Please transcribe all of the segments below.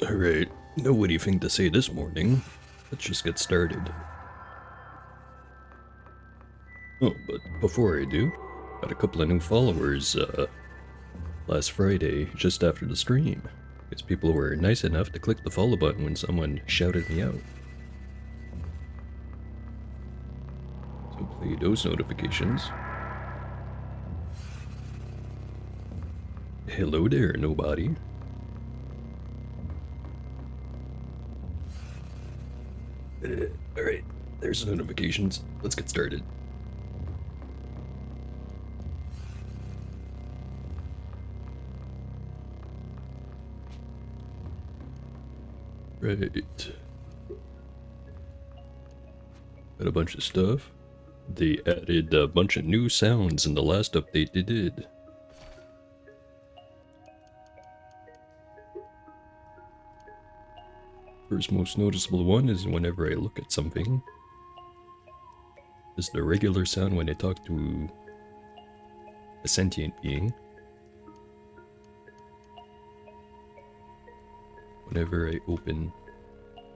Alright, no witty thing to say this morning. Let's just get started. Oh, but before I do, got a couple of new followers, last Friday, just after the stream. Because people were nice enough to click the follow button when someone shouted me out. So play those notifications. Hello there, nobody. Alright, there's the notifications. Let's get started. Right. Got a bunch of stuff. They added a bunch of new sounds in the last update they did. First most noticeable one is whenever I look at something. This is the regular sound when I talk to a sentient being. Whenever I open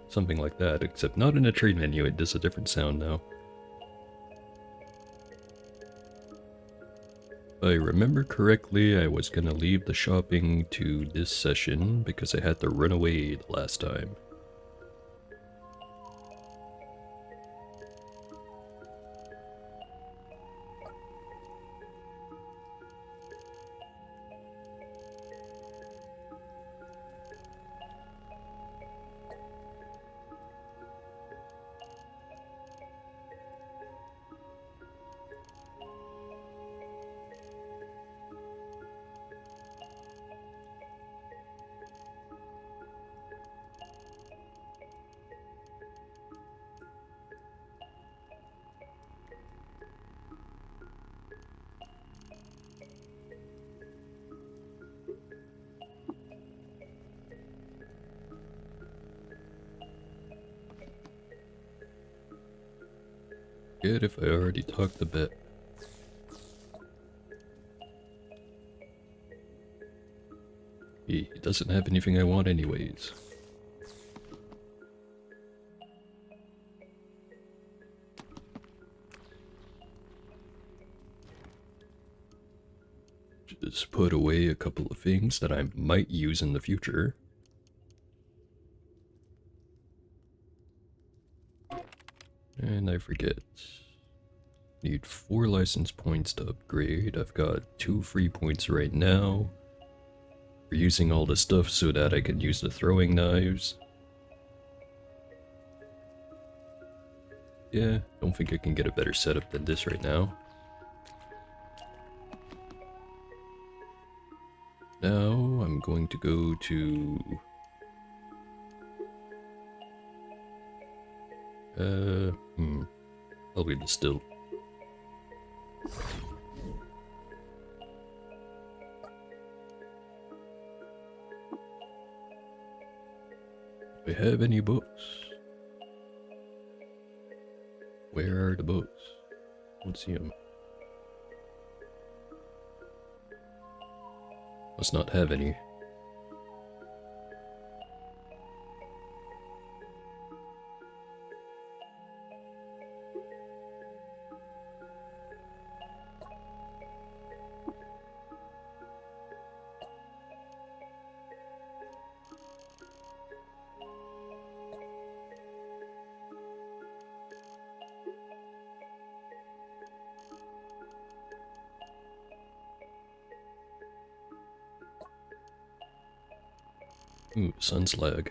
something like that, except not in a trade menu, it does a different sound now. If I remember correctly, I was gonna leave the shopping to this session because I had to run away the last time. Good if I already talked a bit. He doesn't have anything I want anyways. Just put away a couple of things that I might use in the future. And I forget. Need 4 license points to upgrade. I've got 2 free points right now. For using all the stuff so that I can use the throwing knives. Yeah, don't think I can get a better setup than this right now. Now I'm going to go to... probably the still. Do I have any books? Where are the books? Don't see them. Must not have any. Ooh, Sunslag.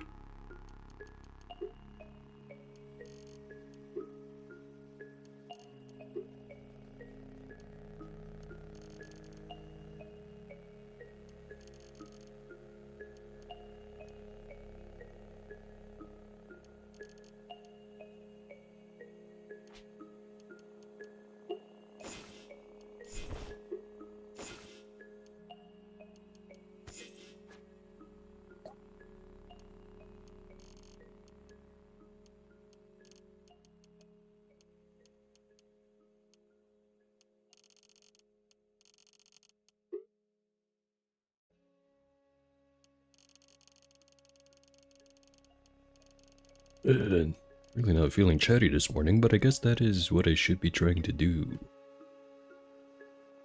Really not feeling chatty this morning, but I guess that is what I should be trying to do.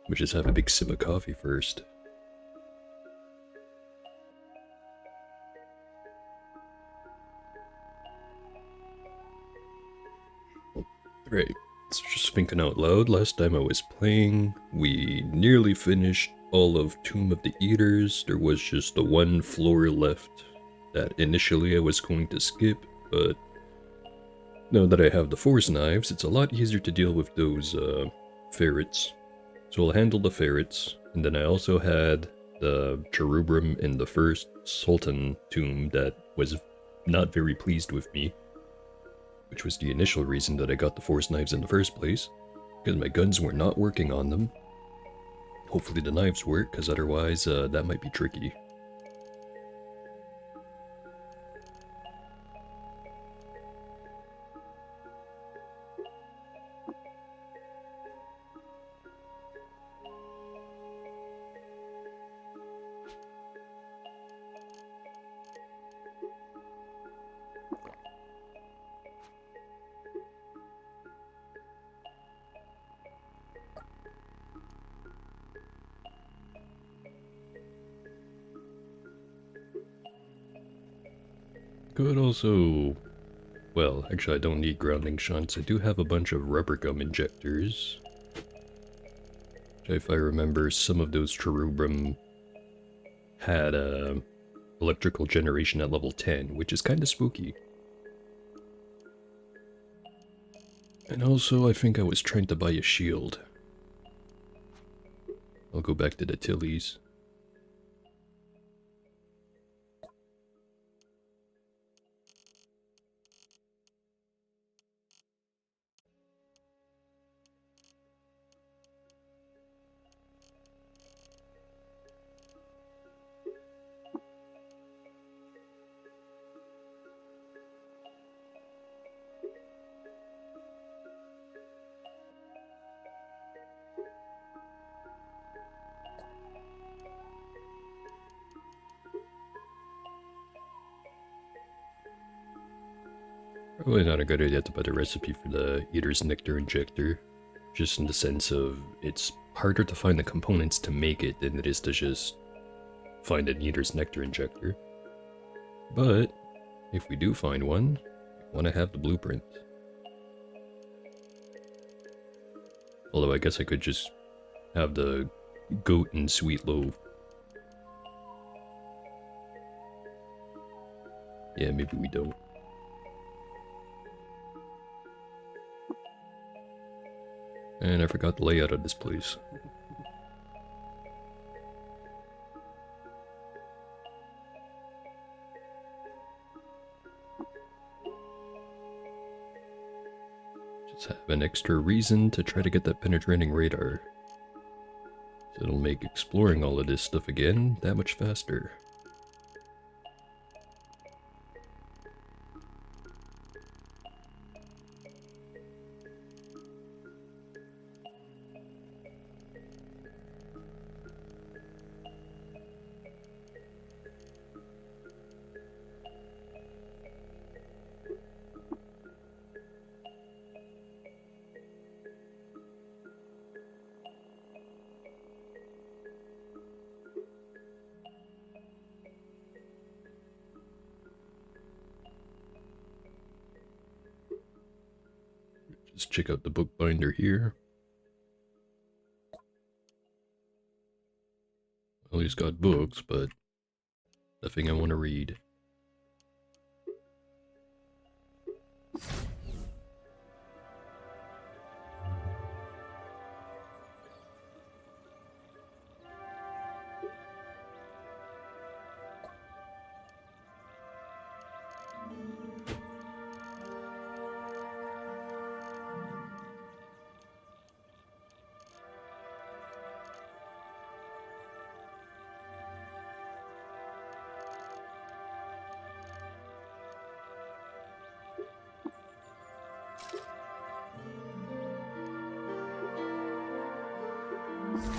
Which is have a big sip of coffee first. Right, so just thinking out loud, last time I was playing, we nearly finished all of Tomb of the Eaters. There was just the one floor left that initially I was going to skip, but now that I have the Force Knives, it's a lot easier to deal with those ferrets. So I'll handle the ferrets, and then I also had the Cherubim in the first Sultan tomb that was not very pleased with me, which was the initial reason that I got the Force Knives in the first place, because my guns were not working on them. Hopefully the knives work, because otherwise that might be tricky. Could also... Well, actually I don't need grounding shunts. I do have a bunch of rubber gum injectors. Which, if I remember, some of those Cherubim had electrical generation at level 10, which is kind of spooky. And also, I think I was trying to buy a shield. I'll go back to the Tillies. Probably not a good idea to put a recipe for the Eater's Nectar Injector, just in the sense of it's harder to find the components to make it than it is to just find an Eater's Nectar Injector. But if we do find one, I want to have the blueprint. Although I guess I could just have the goat and sweet loaf. Yeah, maybe we don't. And I forgot the layout of this place. Just have an extra reason to try to get that penetrating radar. So it'll make exploring all of this stuff again that much faster. Just check out the bookbinder here. Well, he's got books, but nothing I want to read.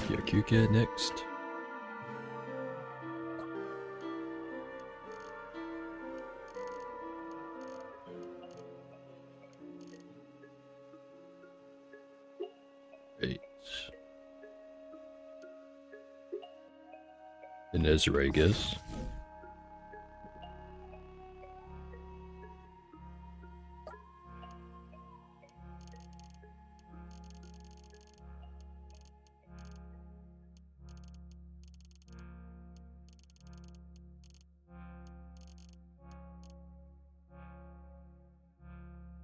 Yakuka next. And Ezra, I guess.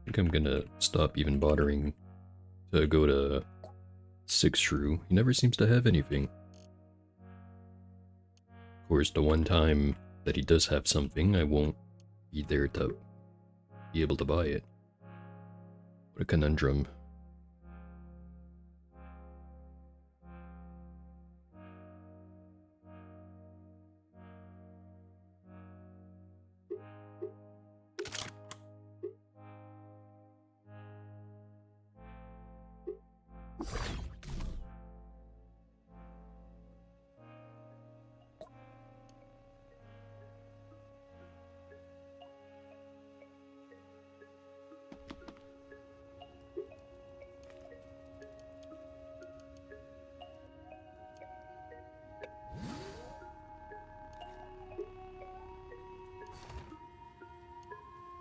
I think I'm gonna stop even bothering to go to Six Shrew. He never seems to have anything. Of course, the one time that he does have something, I won't be there to be able to buy it. What a conundrum.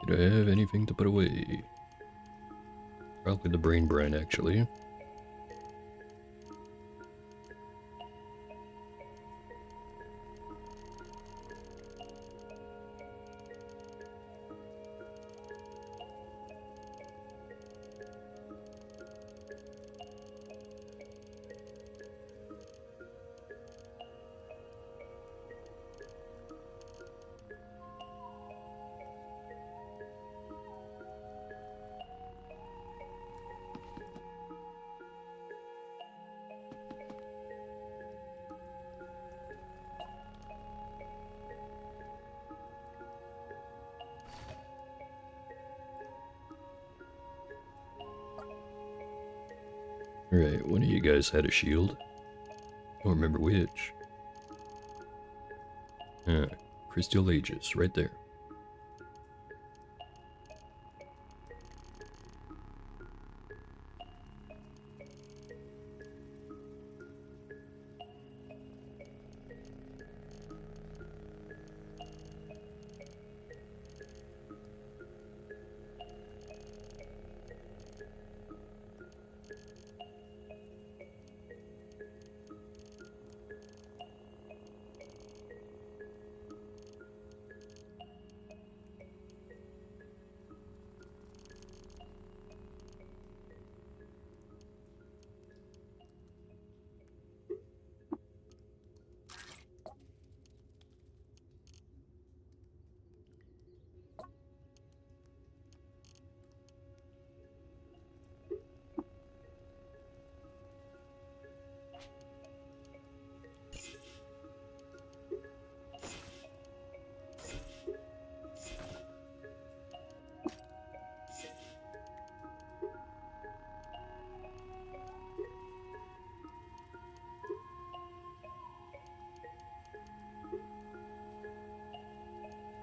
Did I have anything to put away? Probably the brain brine, actually. Right, one of you guys had a shield. Don't remember which. Ah, Crystal Aegis, right there.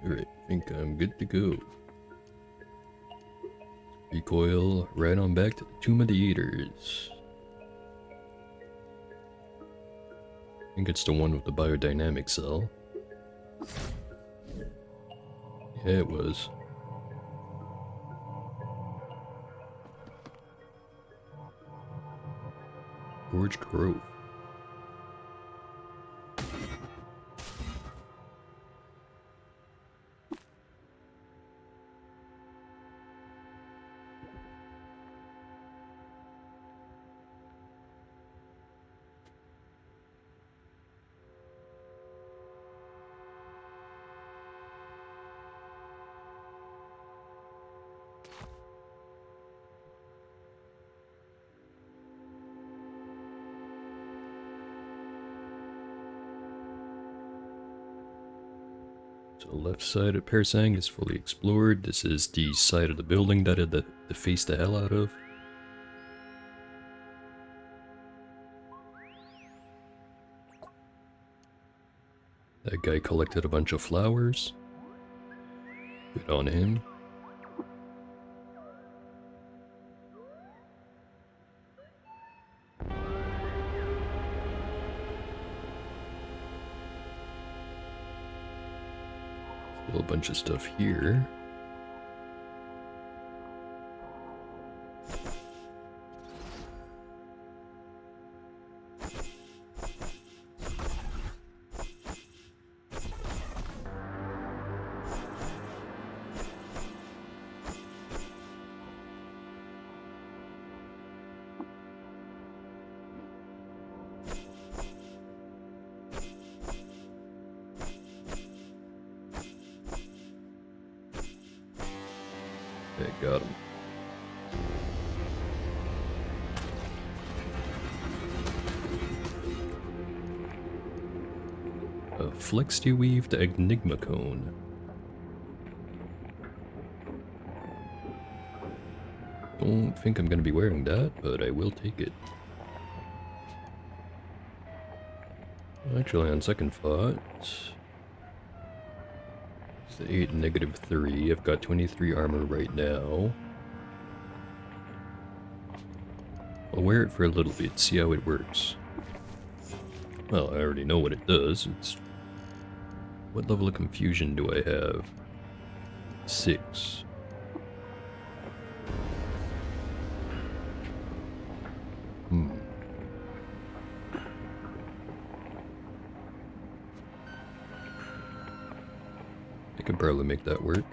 Alright, I think I'm good to go. Recoil right on back to the Tomb of the Eaters. I think it's the one with the biodynamic cell. Yeah, it was. Gorge Grove. So the left side of Persang is fully explored. This is the side of the building that it defaced the hell out of. That guy collected a bunch of flowers. Good on him. Still a bunch of stuff here. Okay, got him. A flexi weaved Enigma cone. Don't think I'm gonna be wearing that, but I will take it. Actually, on second thought, it's the 8 and -3. I've got 23 armor right now. I'll wear it for a little bit, see how it works. Well, I already know what it does. It's... What level of confusion do I have? 6. I could barely make that work.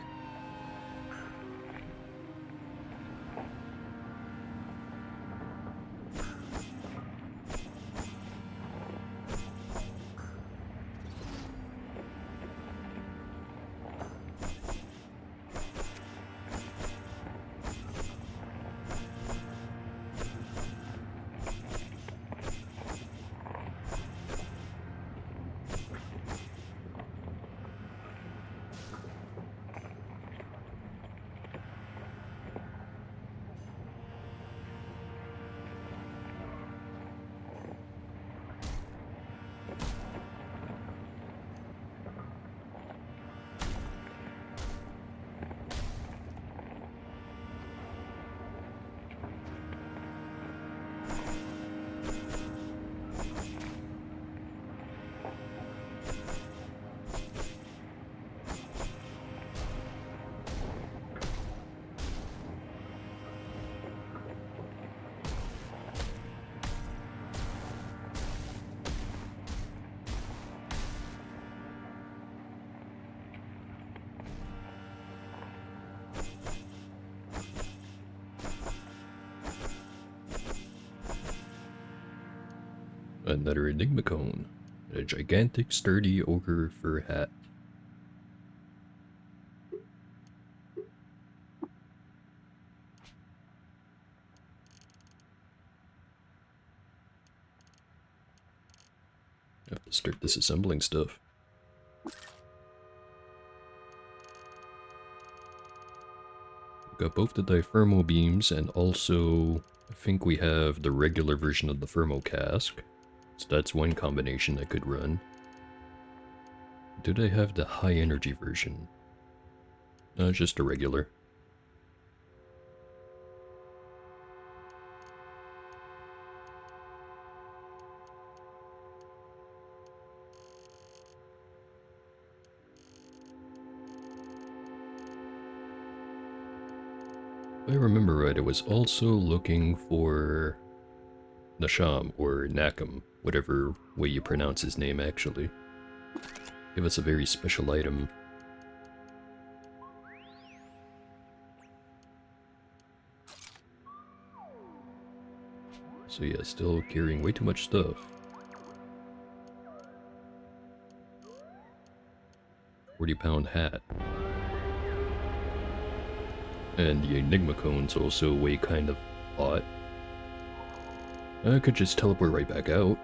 Another Enigma cone. A gigantic, sturdy ogre fur hat. I have to start disassembling stuff. We've got both the Dithermo beams and also I think we have the regular version of the thermo cask. So that's one combination I could run. Do they have the high energy version? No, it's just a regular. If I remember right, I was also looking for Nasham, or Nakam, whatever way you pronounce his name actually. Give us a very special item. So yeah, still carrying way too much stuff. 40-pound hat. And the Enigma cones also weigh kind of a lot. I could just teleport right back out.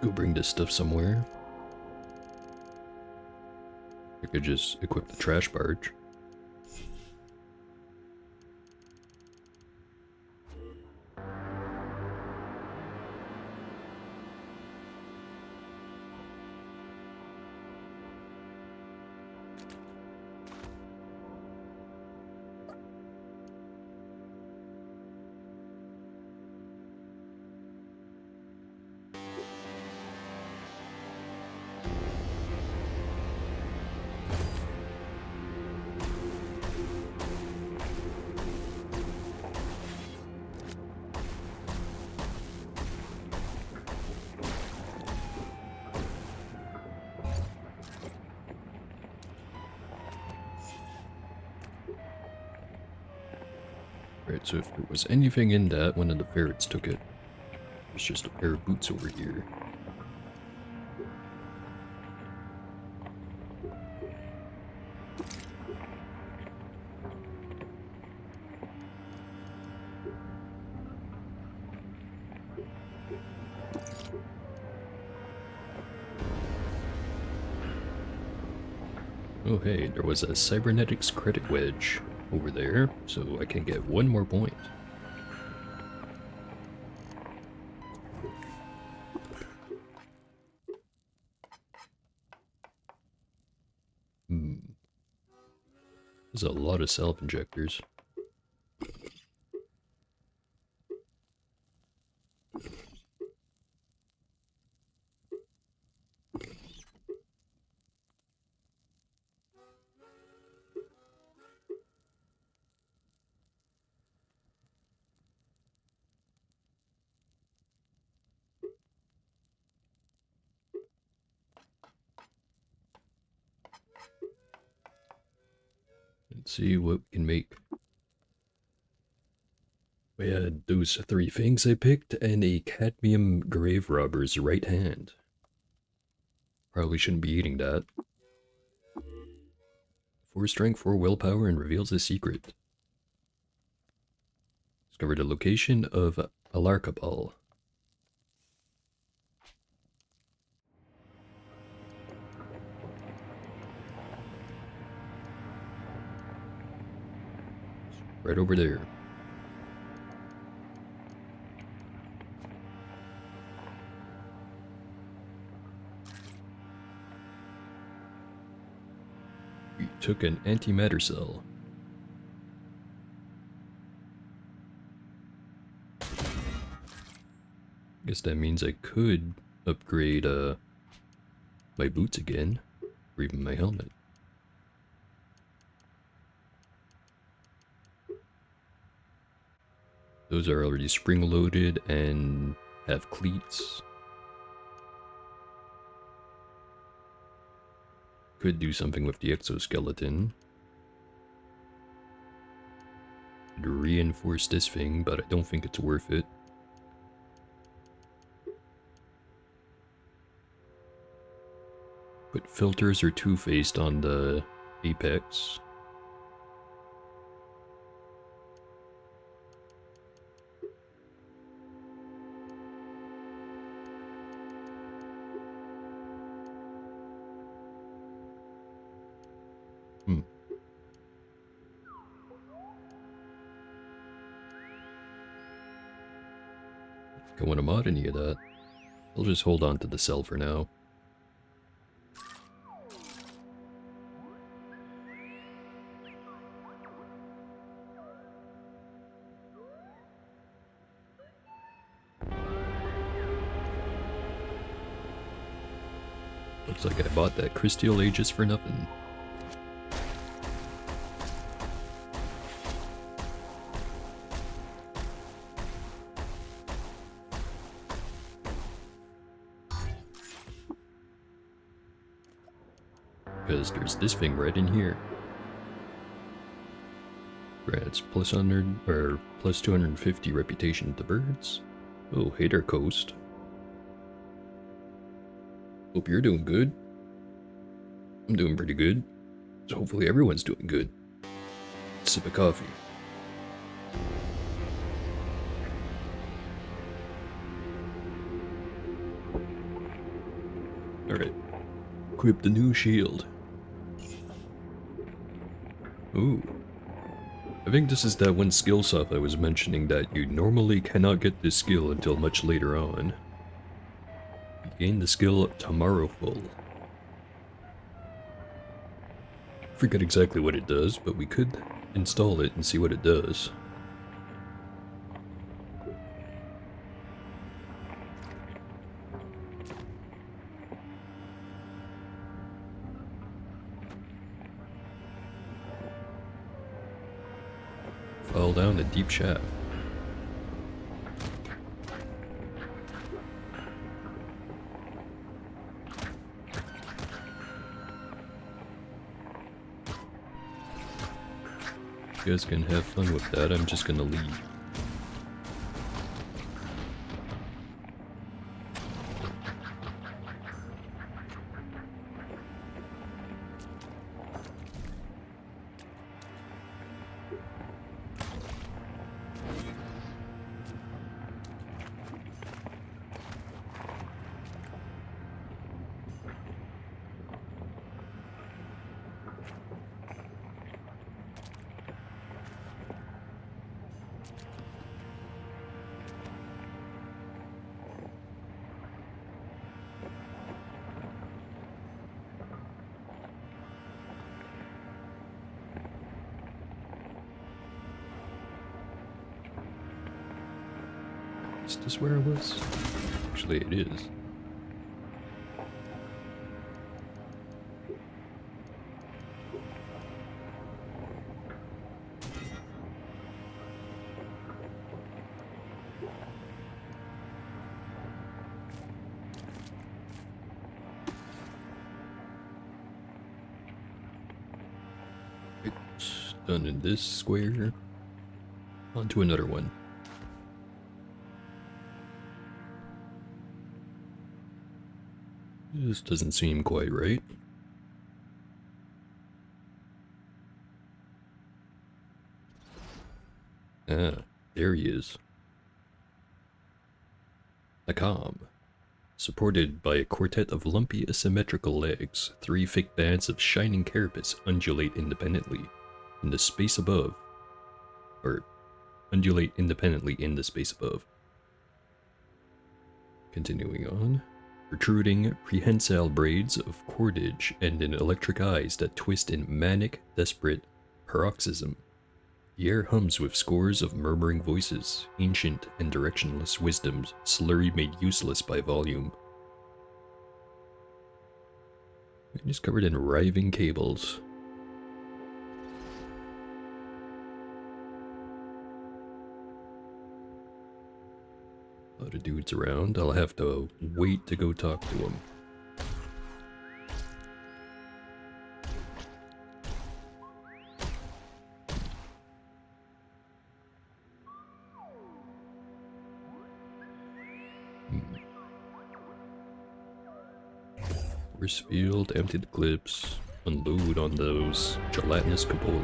Go bring this stuff somewhere. I could just equip the trash barge. Right, so if there was anything in that, one of the ferrets took it. There's just a pair of boots over here. Oh hey, there was a cybernetics credit wedge over there, so I can get one more point. There's a lot of self-injectors. Let's see what we can make. We had those 3 things I picked and a cadmium grave robber's right hand. Probably shouldn't be eating that. 4 strength, 4 willpower, and reveals a secret. Discovered the location of Alarkabal. Right over there. We took an antimatter cell. Guess that means I could upgrade my boots again, or even my helmet. Those are already spring-loaded and have cleats. Could do something with the exoskeleton. Could reinforce this thing, but I don't think it's worth it. Put filters or two-faced on the apex. Don't want to mod any of that. I'll just hold on to the cell for now. Looks like I bought that Crystal Aegis for nothing. Because there's this thing right in here. Grants plus 100 or plus 250 reputation to birds. Oh, Hater Coast. Hope you're doing good. I'm doing pretty good. So hopefully everyone's doing good. Sip of coffee. Alright. Equip the new shield. Ooh. I think this is that one skill stuff I was mentioning that you normally cannot get this skill until much later on. You gain the skill Tomorrowful. Forget exactly what it does, but we could install it and see what it does. Fall down a deep shaft. You guys can have fun with that, I'm just gonna leave. Is this where I was? Actually, it is. It's done in this square. On to another one. This doesn't seem quite right. Ah, there he is. Nakam. Supported by a quartet of lumpy asymmetrical legs, 3 thick bands of shining carapace undulate independently in the space above. Or, undulate independently in the space above. Continuing on. Protruding, prehensile braids of cordage end in electric eyes that twist in manic, desperate paroxysm. The air hums with scores of murmuring voices, ancient and directionless wisdoms, slurry made useless by volume. It is covered in writhing cables. A lot of dudes around. I'll have to wait to go talk to them. Force field, empty the clips, unload on those gelatinous cupola.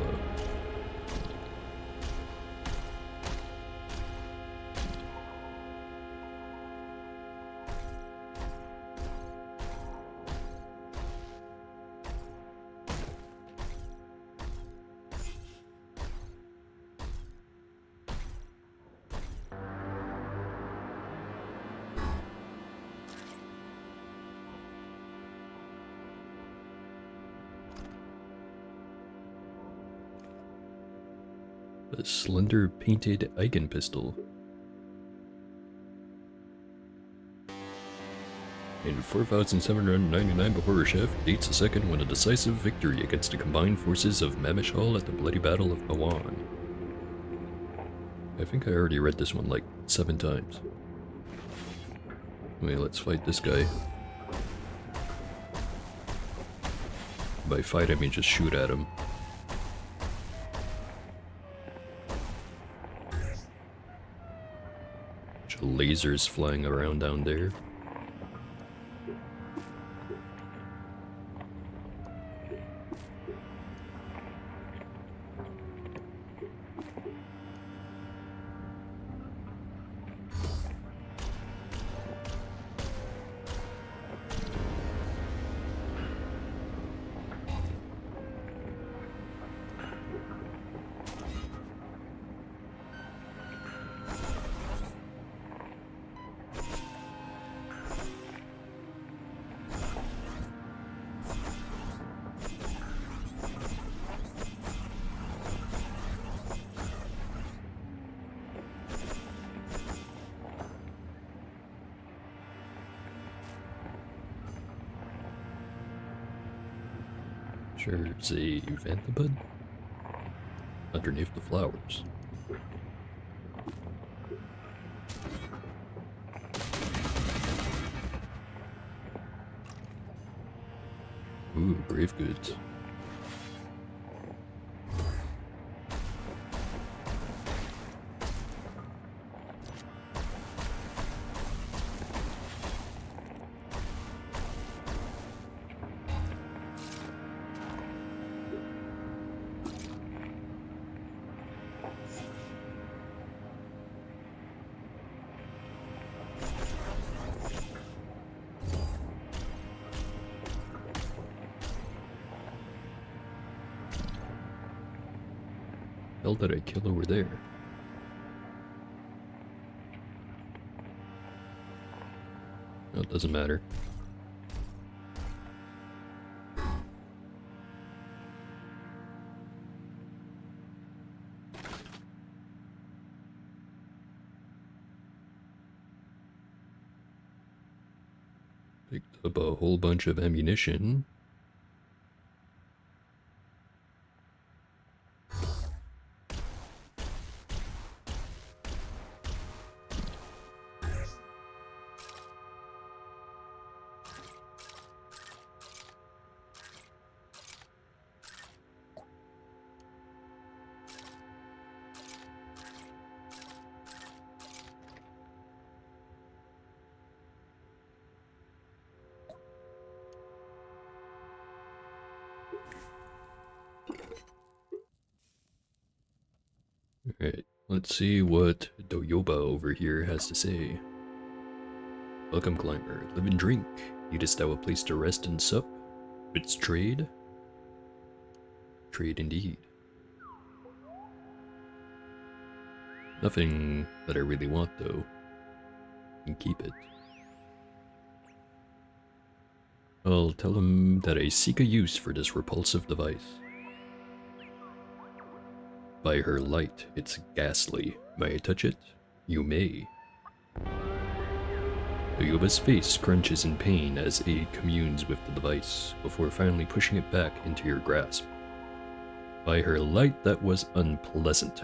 A slender painted Eigen pistol. In 4799 before Reshef dates a second when a decisive victory against the combined forces of Mamish Hall at the Bloody Battle of Pawan. I think I already read this one like 7 times. Wait, let's fight this guy. By fight I mean just shoot at him. Lasers flying around down there. Sure, it's a Vanthapud underneath the flowers. Ooh, grave goods. hell did I kill over there? No, it doesn't matter. Picked up a whole bunch of ammunition. Alright, let's see what Doyoba over here has to say. Welcome, climber. Live and drink. Needest thou a place to rest and sup? It's trade? Trade indeed. Nothing that I really want, though. You can keep it. I'll tell him that I seek a use for this repulsive device. By her light, it's ghastly. May I touch it? You may. Doyoba's face crunches in pain as Aid communes with the device, before finally pushing it back into your grasp. By her light, that was unpleasant.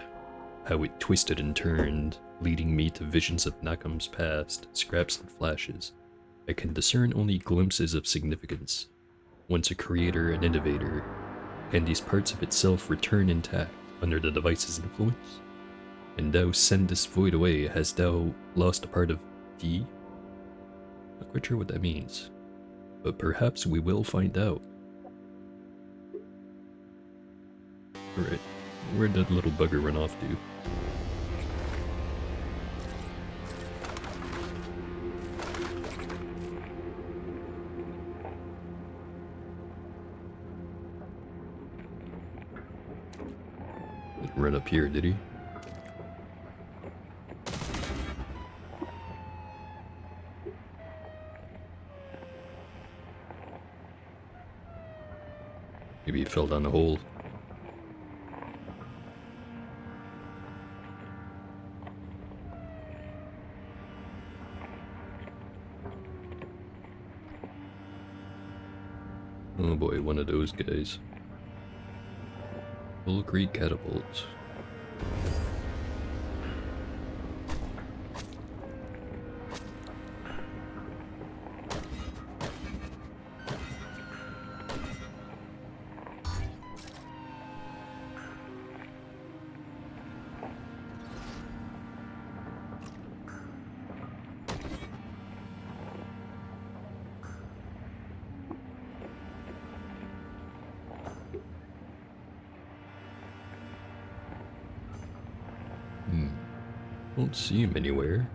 How it twisted and turned, leading me to visions of Nakam's past, scraps and flashes. I can discern only glimpses of significance. Once a creator and innovator, can these parts of itself return intact under the device's influence? And thou send this void away, hast thou lost a part of thee? Not quite sure what that means, but perhaps we will find out. Alright, where'd that little bugger run off to? Didn't run up here, did he? Maybe he fell down the hole. Oh boy, one of those guys. Bulgari catapult. Don't see him anywhere.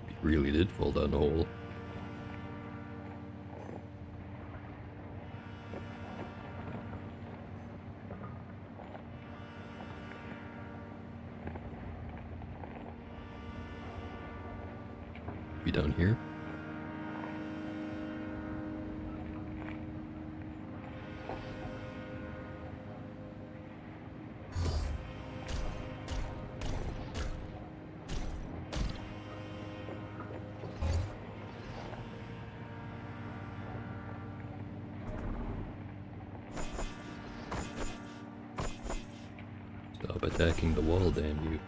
He really did fall down the hole. Be down here. Stop attacking the wall, damn you.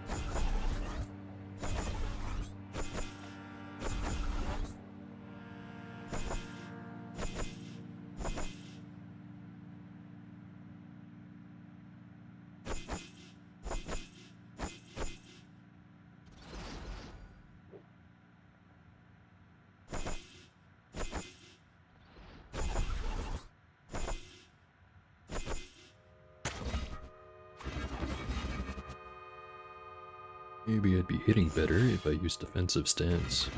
Maybe I'd be hitting better if I used defensive stance.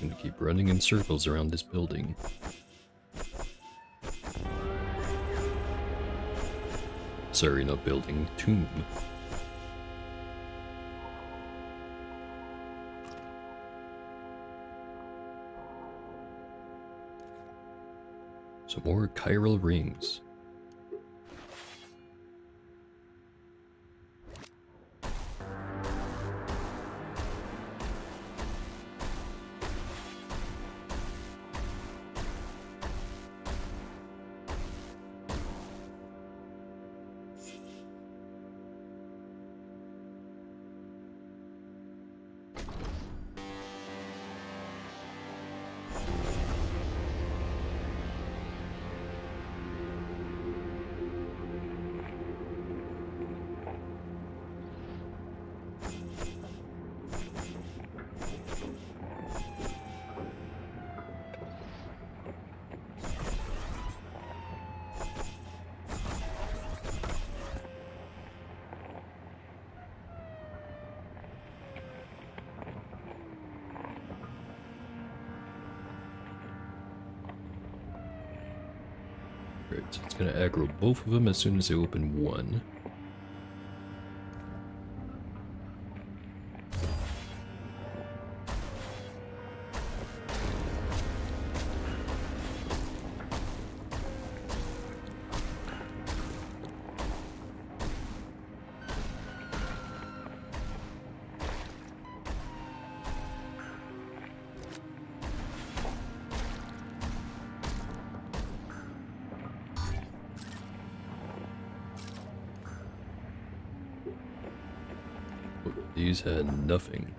I'm gonna keep running in circles around this building. Sorry, not building. Tomb. Some more chiral rings. Right, so it's gonna aggro both of them as soon as I open one. These had nothing.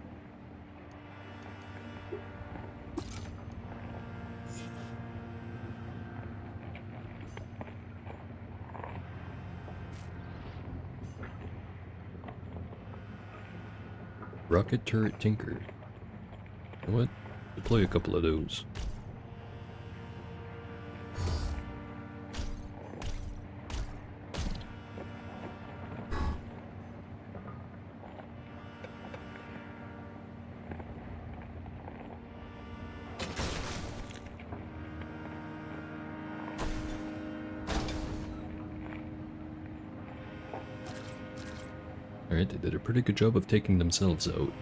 Rocket turret tinker. You know what? Deploy a couple of those. Alright, they did a pretty good job of taking themselves out.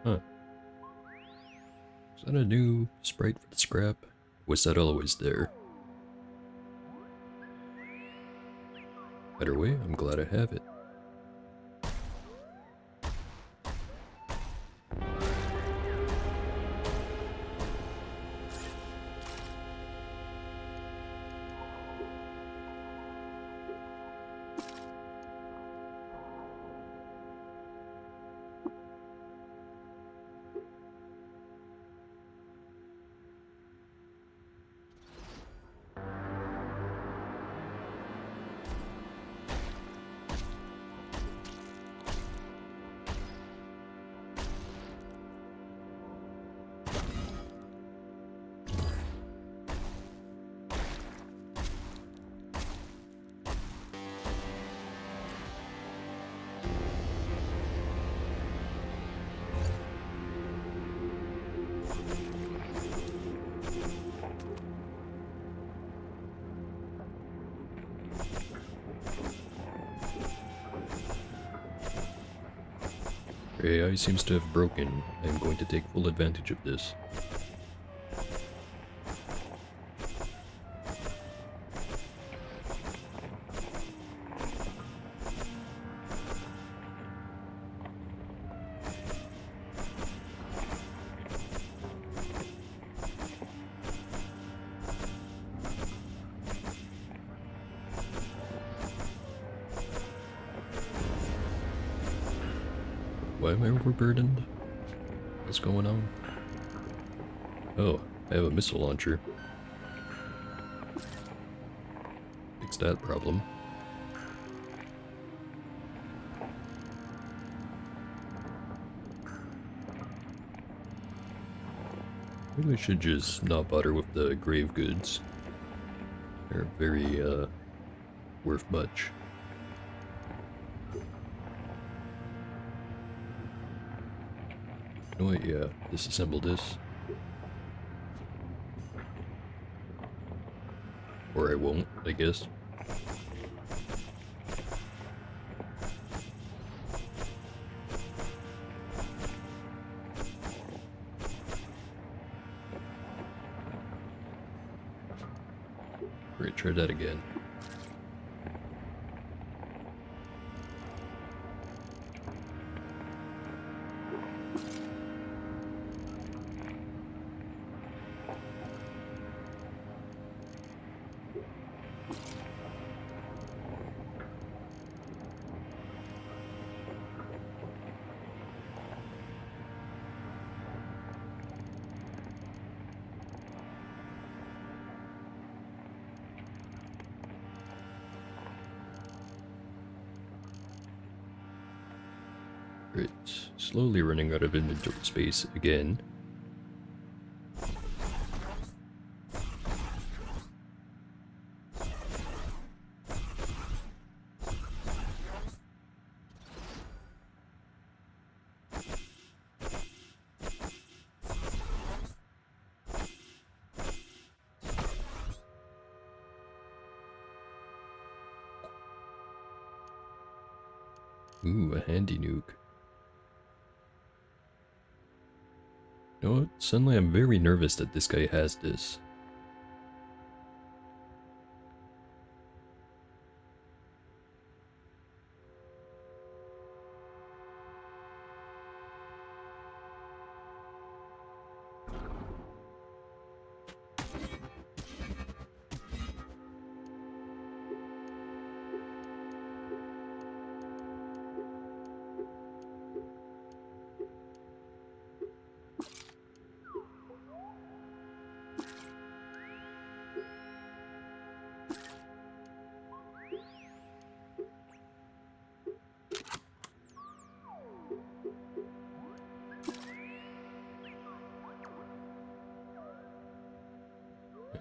Huh. Is that a new sprite for the scrap? Was that always there? Either way, I'm glad I have it. AI seems to have broken. I'm going to take full advantage of this. Why am I overburdened? What's going on? Oh, I have a missile launcher. Fix that problem. Maybe I should just not bother with the grave goods. They're very, worth much. You know what, yeah, disassemble this. Or I won't, I guess. Right, try that again. Right, slowly running out of inventory space again. Ooh, a handy nuke. You know what? Suddenly I'm very nervous that this guy has this.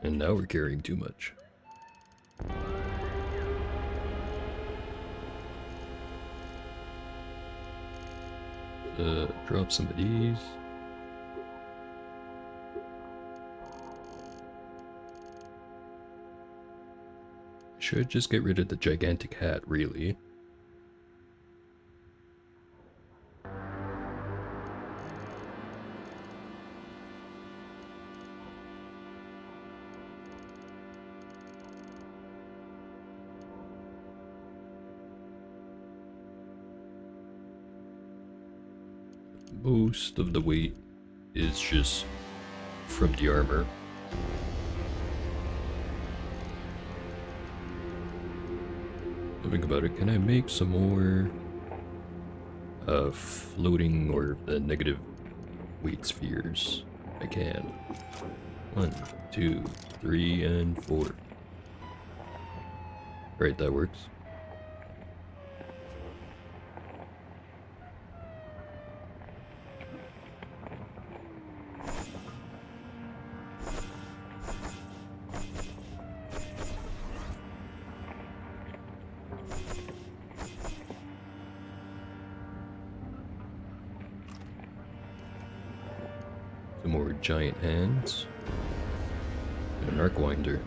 And now we're carrying too much. Drop some of these. Should just get rid of the gigantic hat, really. most of the weight is just from the armor. Think about it, can I make some more floating or negative weight spheres? I can. 1, 2, 3, and 4. Right, that works. Some more giant hands. And an arc winder.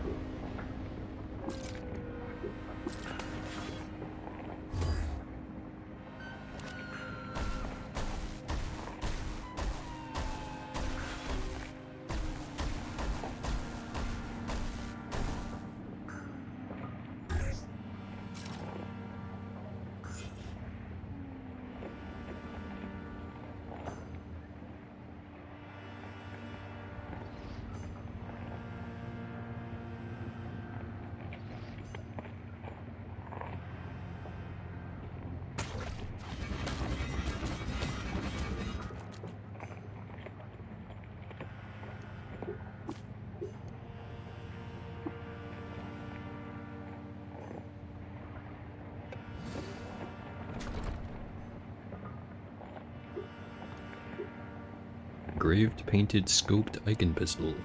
Engraved, painted, scoped Icon pistol.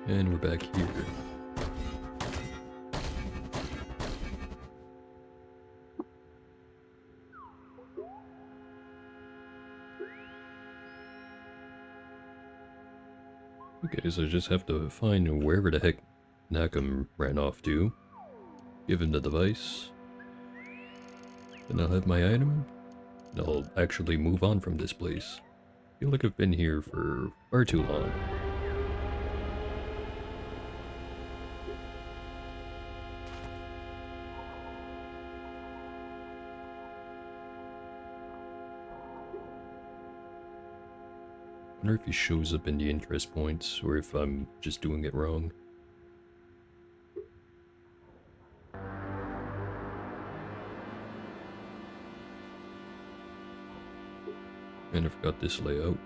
And we're back here. Okay, so I just have to find wherever the heck Nakum ran off to. Give him the device. Then I'll have my item. And I'll actually move on from this place. I feel like I've been here for far too long. I wonder if he shows up in the interest points, or if I'm just doing it wrong. And I forgot this layout.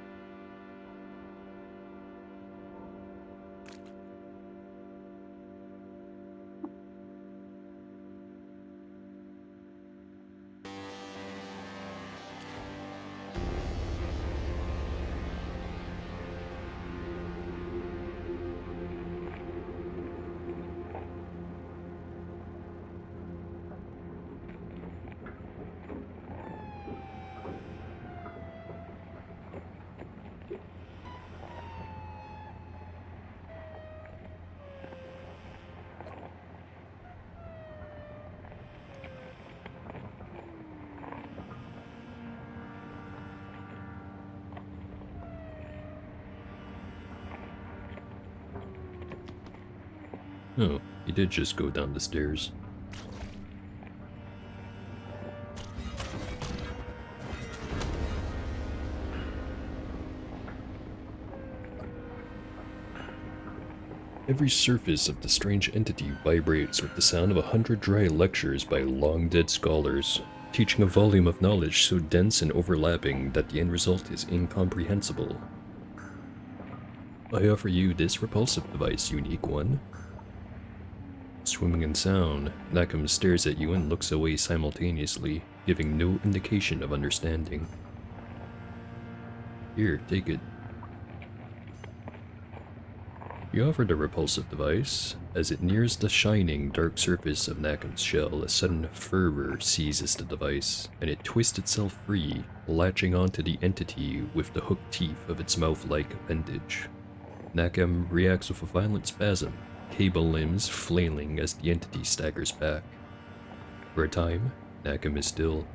Oh, he did just go down the stairs. Every surface of the strange entity vibrates with the sound of 100 dry lectures by long-dead scholars, teaching a volume of knowledge so dense and overlapping that the end result is incomprehensible. I offer you this repulsive device, unique one. Swimming in sound, Nakam stares at you and looks away simultaneously, giving no indication of understanding. Here, take it. You offer the repulsive device. As it nears the shining, dark surface of Nakam's shell, a sudden fervor seizes the device, and it twists itself free, latching onto the entity with the hooked teeth of its mouth-like appendage. Nakam reacts with a violent spasm, cable limbs flailing as the entity staggers back. For a time, Nakam is still,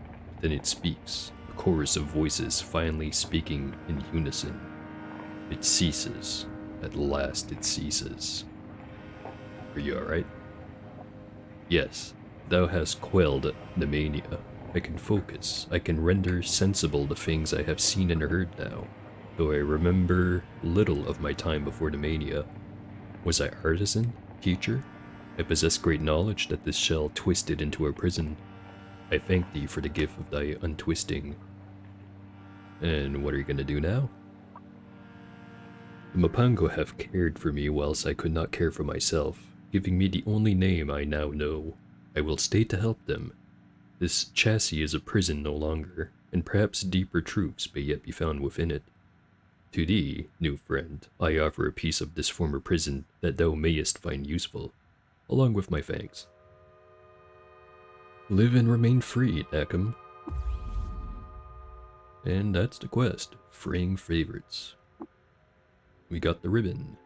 then it speaks, a chorus of voices finally speaking in unison. It ceases. At last it ceases. Are you alright? Yes, thou hast quelled the mania. I can focus. I can render sensible the things I have seen and heard now, though I remember little of my time before the mania. Was I artisan? Teacher? I possess great knowledge that this shell twisted into a prison. I thank thee for the gift of thy untwisting. And what are you gonna do now? The Mapango have cared for me whilst I could not care for myself, giving me the only name I now know. I will stay to help them. This chassis is a prison no longer, and perhaps deeper truths may yet be found within it. To thee, new friend, I offer a piece of this former prison that thou mayest find useful, along with my thanks. Live and remain free, Nakam. And that's the quest, freeing favorites. We got the ribbon.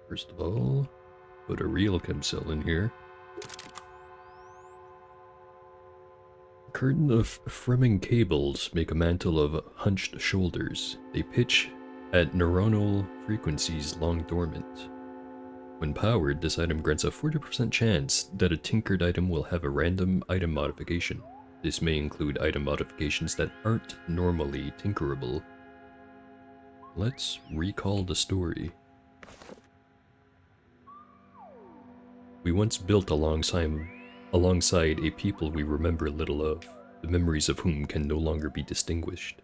First of all, put a real chemcell in here. A curtain of Fremming cables make a mantle of hunched shoulders. They pitch at neuronal frequencies long dormant. When powered, this item grants a 40% chance that a tinkered item will have a random item modification. This may include item modifications that aren't normally tinkerable. Let's recall the story. We once built alongside a people we remember little of, the memories of whom can no longer be distinguished.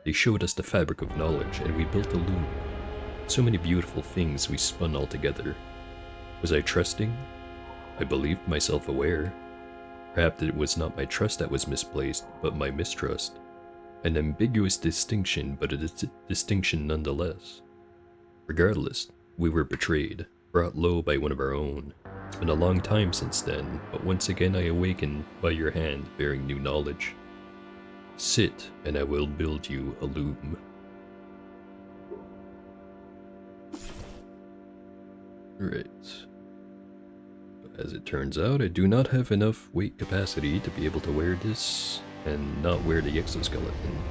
They showed us the fabric of knowledge, and we built a loom. So many beautiful things we spun all together. Was I trusting? I believed myself aware. Perhaps it was not my trust that was misplaced, but my mistrust. An ambiguous distinction, but a distinction nonetheless. Regardless, we were betrayed, brought low by one of our own. It's been a long time since then, but once again I awaken by your hand bearing new knowledge. Sit, and I will build you a loom. Right. As it turns out, I do not have enough weight capacity to be able to wear this and not wear the exoskeleton.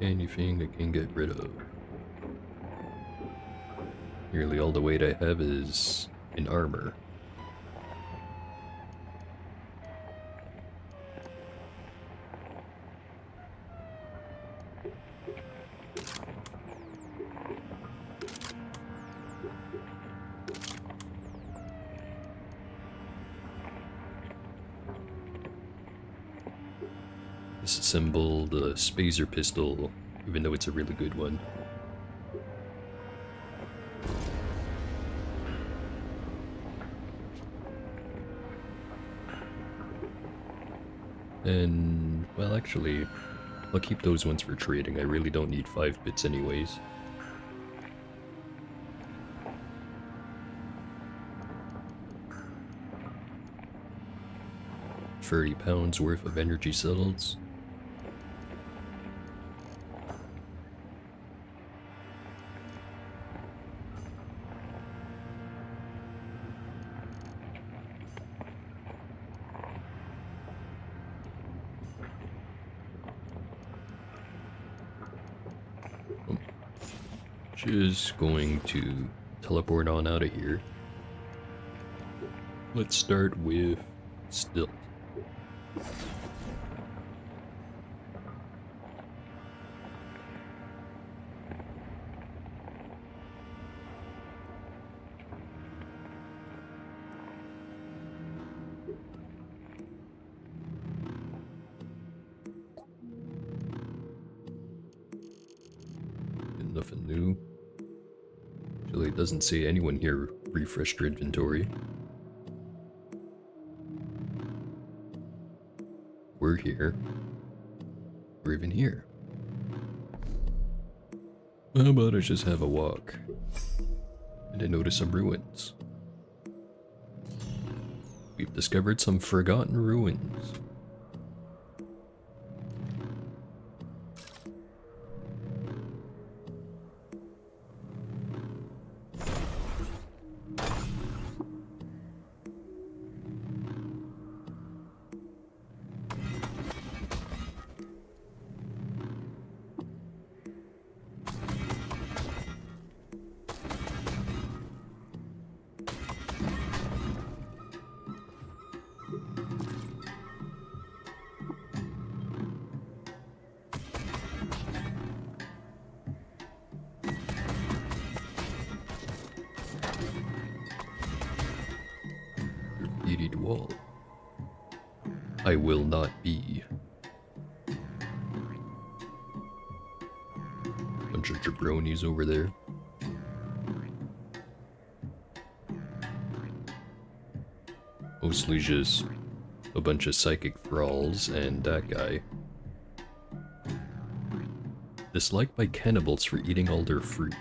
Anything I can get rid of. Nearly all the weight I have is in armor. Disassemble the Spazer pistol, even though it's a really good one. And, well, actually, I'll keep those ones for trading. I really don't need 5 bits anyways. £30 worth of energy cells. Just going to teleport on out of here. Let's start with Stilt. Nothing new. Actually, it doesn't say anyone here refreshed your inventory. We're here. We're even here. How about I just have a walk? And I notice some ruins. We've discovered some forgotten ruins. Graffitied wall. I will not be. Bunch of jabronis over there. Mostly just a bunch of psychic thralls and that guy. Disliked by cannibals for eating all their fruit.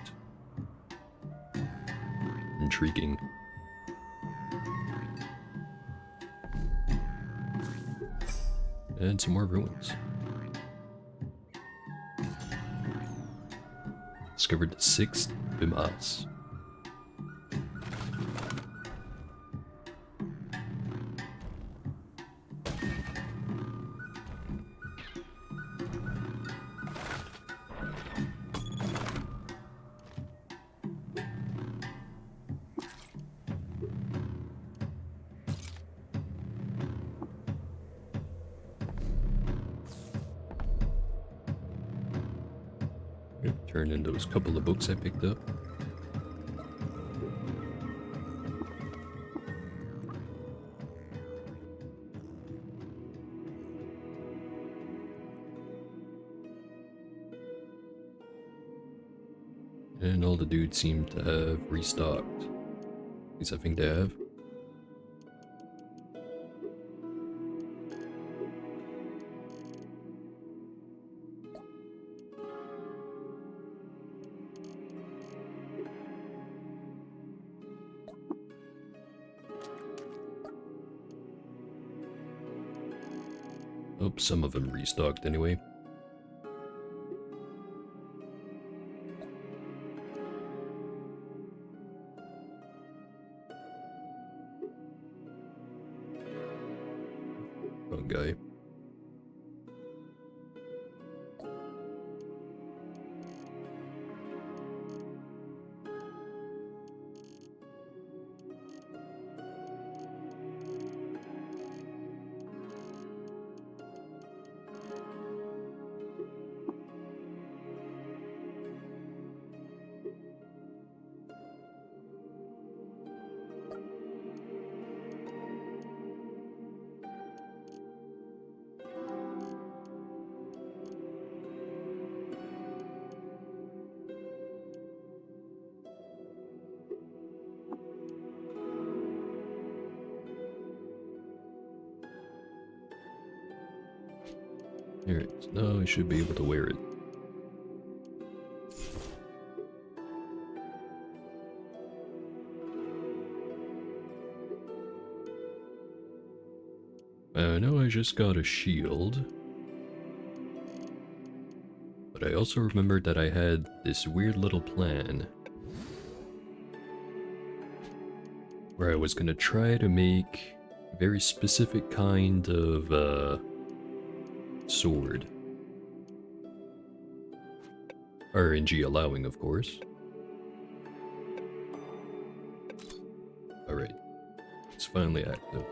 Intriguing. And some more ruins. Discovered 6 Bimas. Turn in those couple of books I picked up. And all the dudes seem to have restocked. At least I think they have. Oh, some of them restocked anyway. Wrong guy. Alright, now I should be able to wear it. I know I just got a shield. But I also remembered that I had this weird little plan. Where I was gonna try to make a very specific kind of, sword. RNG allowing, of course. finally active.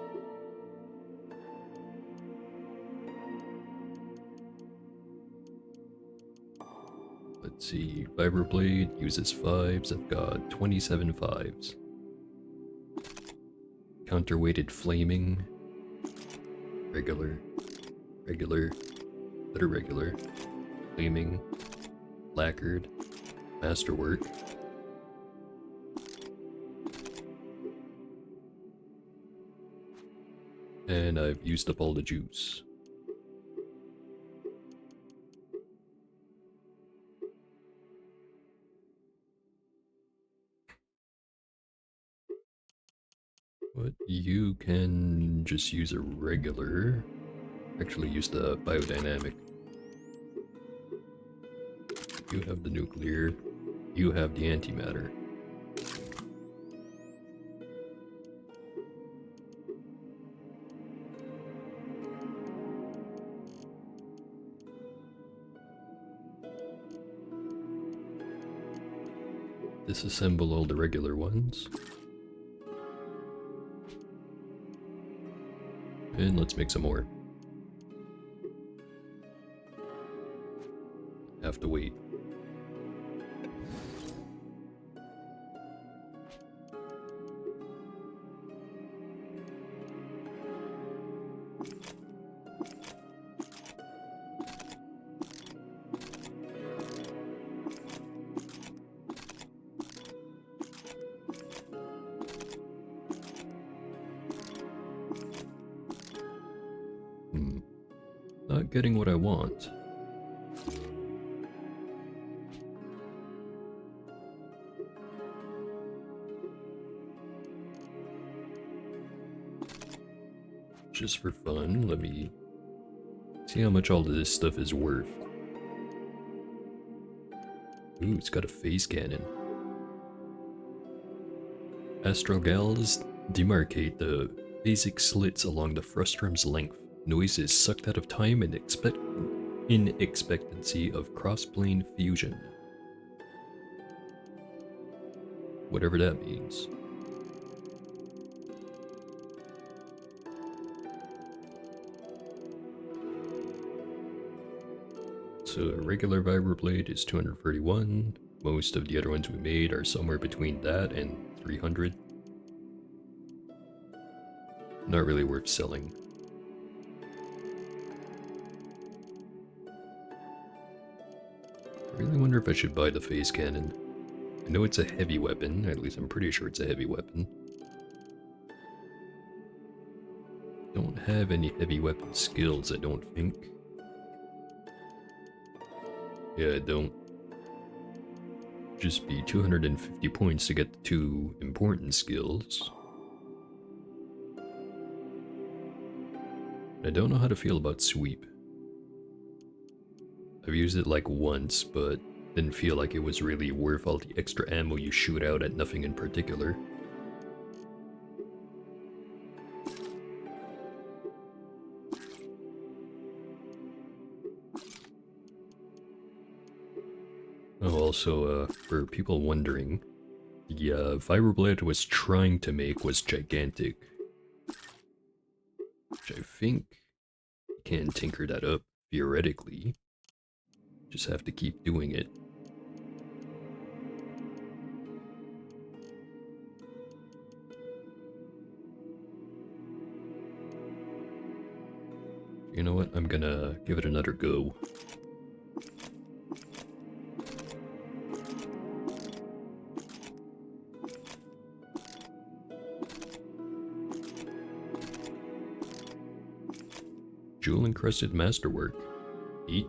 Let's see, Vibroblade uses 5s, I've got 27 5s. Counterweighted Flaming, regular, regular, better regular, Flaming, Lacquered, Masterwork. And I've used up all the juice. But you can just use a regular. Actually, use the biodynamic. You have the nuclear. You have the antimatter. Disassemble all the regular ones. And let's make some more. Have to wait. Not getting what I want. Just for fun, let me see how much all of this stuff is worth. Ooh, it's got a phase cannon. Astrogals demarcate the basic slits along the frustrum's length. Noise is sucked out of time in expectancy of cross-plane fusion. Whatever that means. So a regular Vibroblade is 231. Most of the other ones we made are somewhere between that and 300. Not really worth selling. I really wonder if I should buy the phase cannon. I know it's a heavy weapon, at least I'm pretty sure it's a heavy weapon. Don't have any heavy weapon skills, I don't think. Yeah, I don't. Just be 250 points to get the 2 important skills. I don't know how to feel about sweep. I've used it like once, but didn't feel like it was really worth all the extra ammo you shoot out at nothing in particular. Oh, also, for people wondering, the Vibroblade was trying to make was gigantic. Which I think you can tinker that up, theoretically. Just have to keep doing it. You know what? I'm gonna give it another go. Jewel encrusted masterwork. Eat.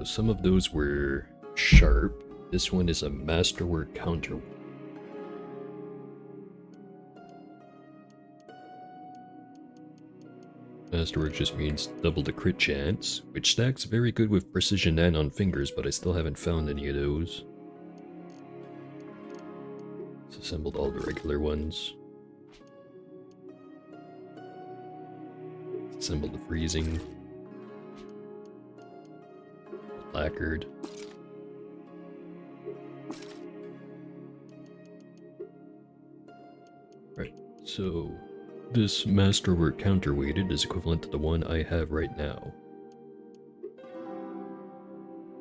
Some of those were sharp. This one is a masterwork counter. Masterwork just means double the crit chance, which stacks very good with precision and on fingers, but I still haven't found any of those. Assembled all the regular ones. Assembled the freezing. lacquered. Right, so this masterwork counterweighted is equivalent to the one I have right now.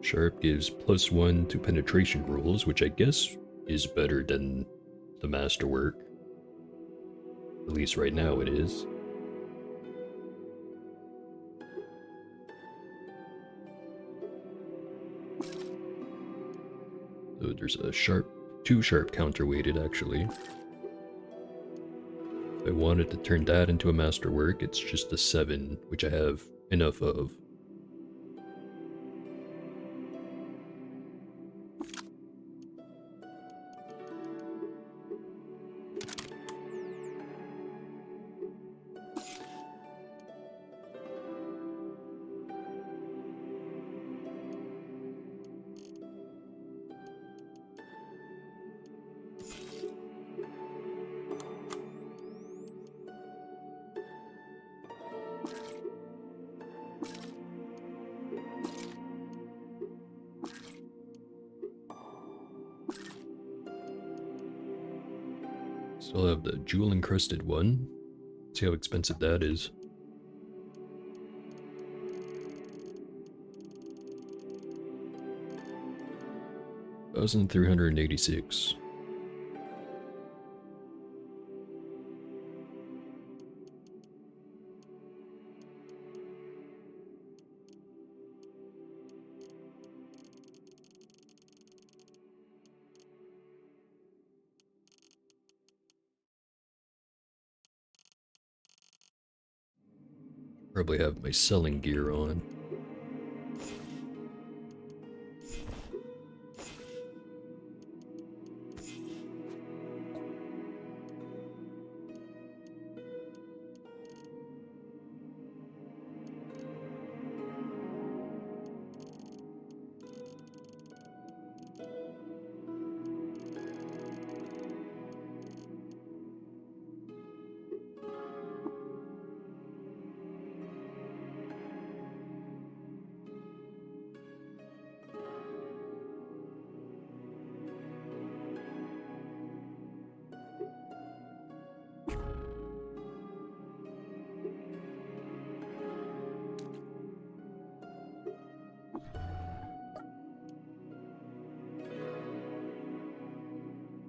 Sharp gives +1 to penetration rolls, which I guess is better than the masterwork. At least right now it is. So there's a two sharp counterweighted actually. If I wanted to turn that into a masterwork, it's just a 7, which I have enough of. Still have the jewel encrusted one. See how expensive that is. $1,386. Probably have my selling gear on.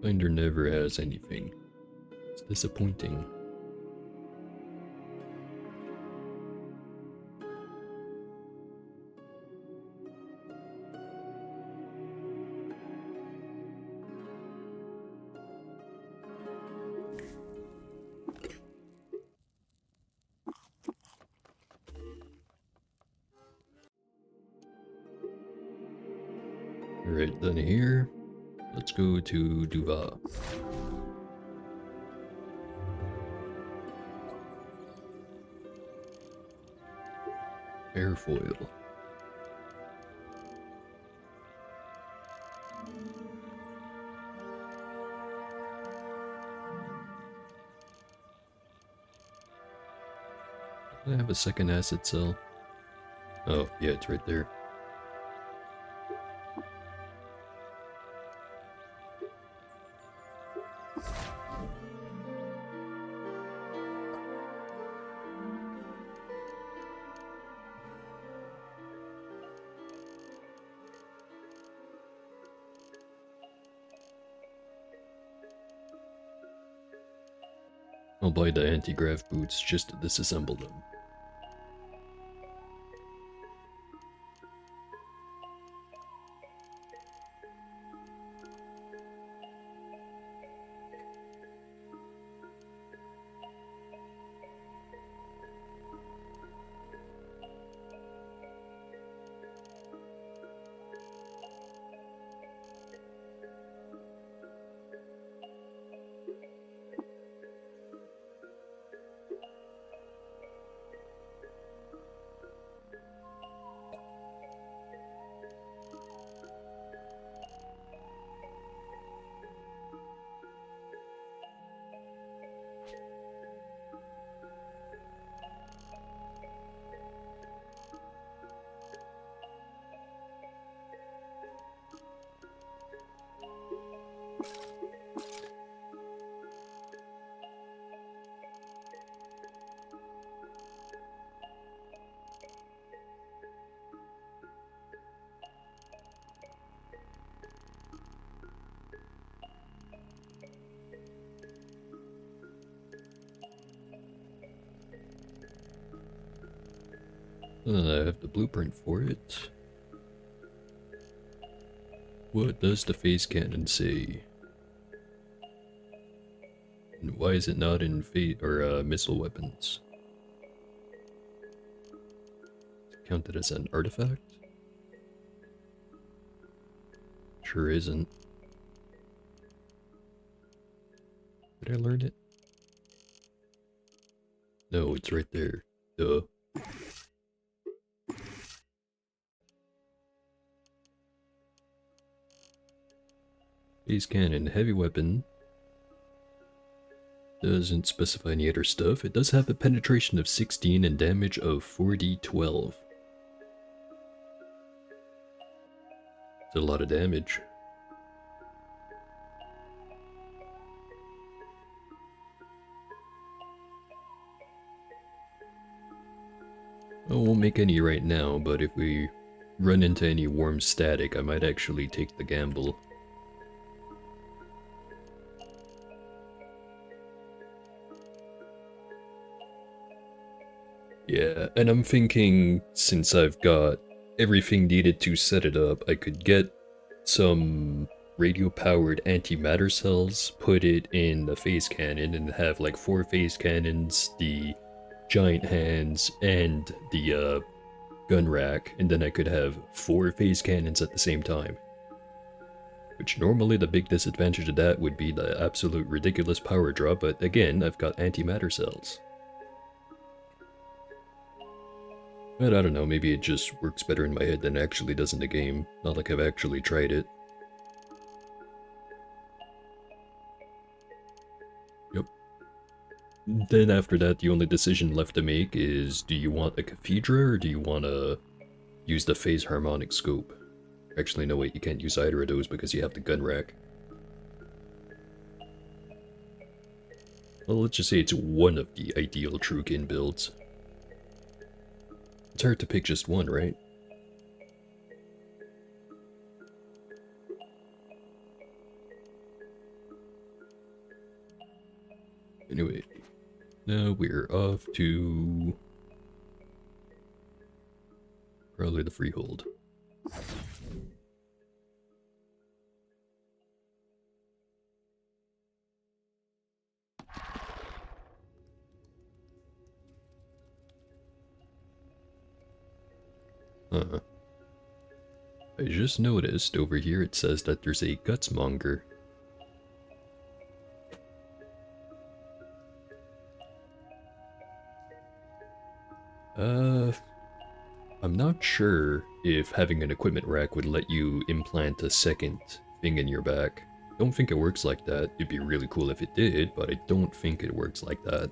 Finder never has anything. It's disappointing. Alright, then here, let's go to Duva. Airfoil. Do I have a second acid cell? Oh, yeah, it's right there. I'll buy the anti-grav boots just to disassemble them. I have the blueprint for it. What does the phase cannon say? And why is it not in missile weapons? Is it counted as an artifact? Sure isn't. Did I learn it? No, it's right there. Duh. Phase cannon, heavy weapon. Doesn't specify any other stuff. It does have a penetration of 16 and damage of 4d12. It's a lot of damage. I won't make any right now, but if we run into any warm static, I might actually take the gamble. Yeah, and I'm thinking, since I've got everything needed to set it up, I could get some radio-powered antimatter cells, put it in the phase cannon, and have like 4 phase cannons, the giant hands, and the gun rack, and then I could have 4 phase cannons at the same time. Which normally the big disadvantage of that would be the absolute ridiculous power drop, but again, I've got antimatter cells. But I don't know, maybe it just works better in my head than it actually does in the game. Not like I've actually tried it. Yep. Then after that, the only decision left to make is, do you want a Cathedra or do you want to use the Phase Harmonic Scope? Actually, no wait, you can't use either of those because you have the gun rack. Well, let's just say it's one of the ideal Truekin builds. It's hard to pick just one, right? Anyway, now we're off to probably the Freehold. Huh. I just noticed over here it says that there's a Gutsmonger. I'm not sure if having an equipment rack would let you implant a second thing in your back. Don't think it works like that. It'd be really cool if it did, but I don't think it works like that.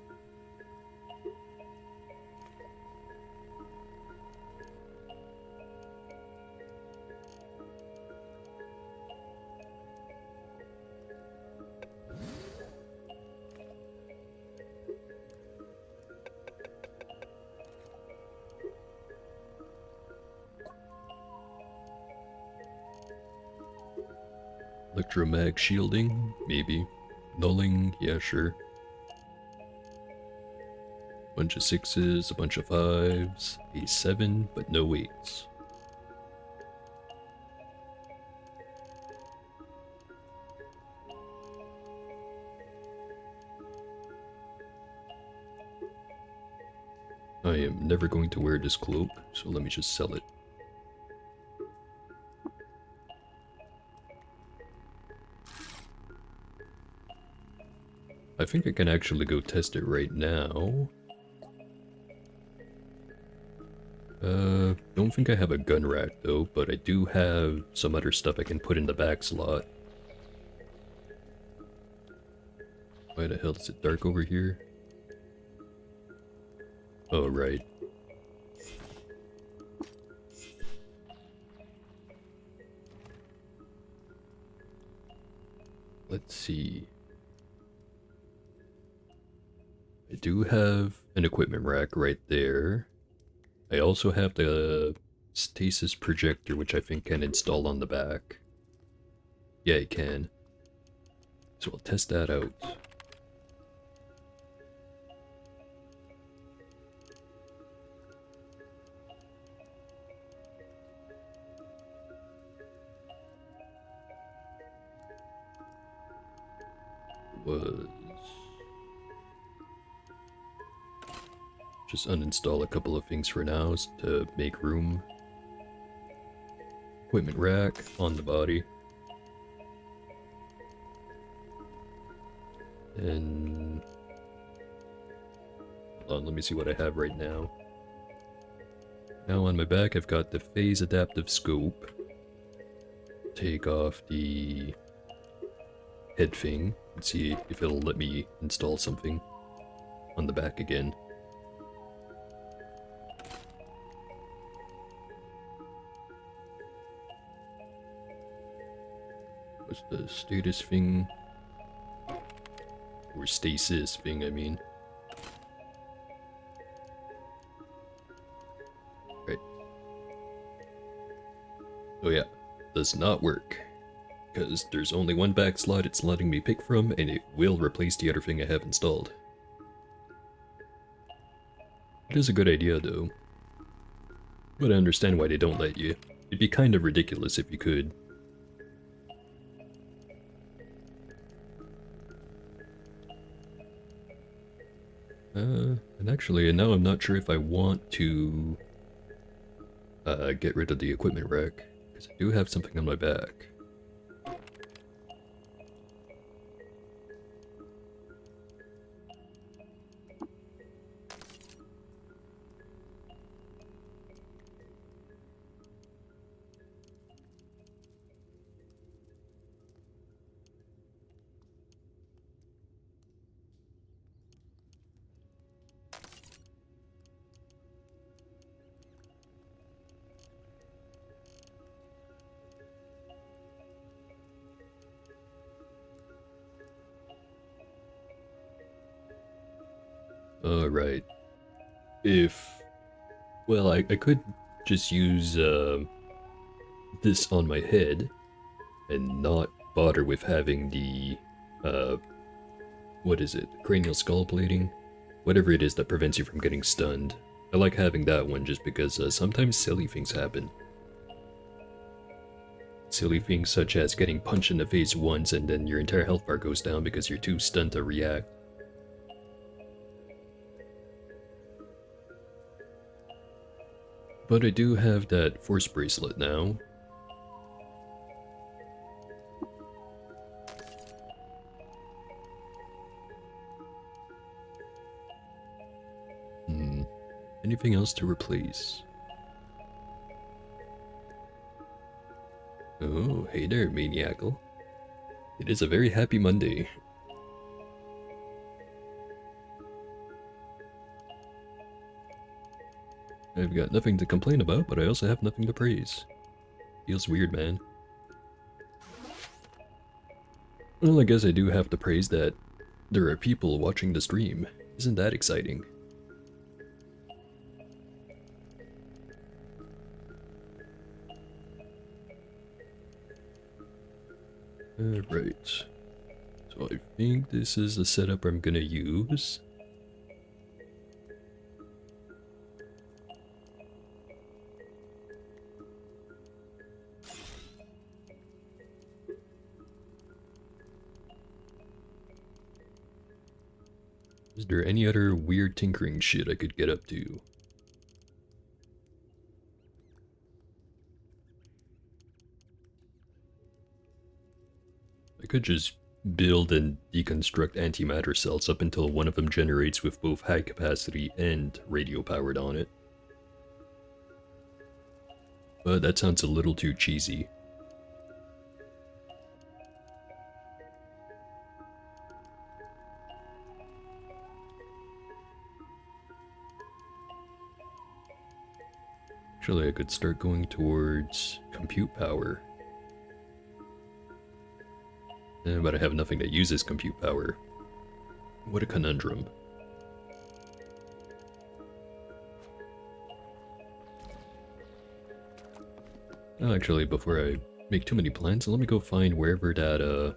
Electromag shielding? Maybe. Nulling? Yeah, sure. Bunch of 6s, a bunch of 5s, a 7, but no 8s. I am never going to wear this cloak, so let me just sell it. I think I can actually go test it right now. Don't think I have a gun rack though, but I do have some other stuff I can put in the back slot. Why the hell is it dark over here? Oh, right. Let's see. I do have an equipment rack right there. I also have the stasis projector, which I think can install on the back. Yeah, it can. So I'll test that out. was just uninstall a couple of things for now to make room. Equipment rack on the body. And hold on, let me see what I have right now. Now on my back I've got the phase adaptive scope. Take off the head thing and see if it'll let me install something on the back again. What's the status thing? Or stasis thing, I mean. Right. Oh yeah, does not work. Because there's only one back slot it's letting me pick from, and it will replace the other thing I have installed. It is a good idea though. But I understand why they don't let you. It'd be kind of ridiculous if you could. And actually, now I'm not sure if I want to get rid of the equipment rack, because I do have something on my back. Right. Well, I could just use this on my head and not bother with having the, what is it? Cranial skull plating? Whatever it is that prevents you from getting stunned. I like having that one just because sometimes silly things happen. Silly things such as getting punched in the face once and then your entire health bar goes down because you're too stunned to react. But I do have that force bracelet now. Anything else to replace? Oh, hey there, Maniacal. It is a very happy Monday. I've got nothing to complain about, but I also have nothing to praise. Feels weird, man. Well, I guess I do have to praise that there are people watching the stream. Isn't that exciting? Alright. So I think this is the setup I'm gonna use. Is there any other weird tinkering shit I could get up to? I could just build and deconstruct antimatter cells up until one of them generates with both high capacity and radio powered on it. But that sounds a little too cheesy. Actually, I could start going towards compute power. But I have nothing that uses compute power. What a conundrum. Actually, before I make too many plans, let me go find wherever that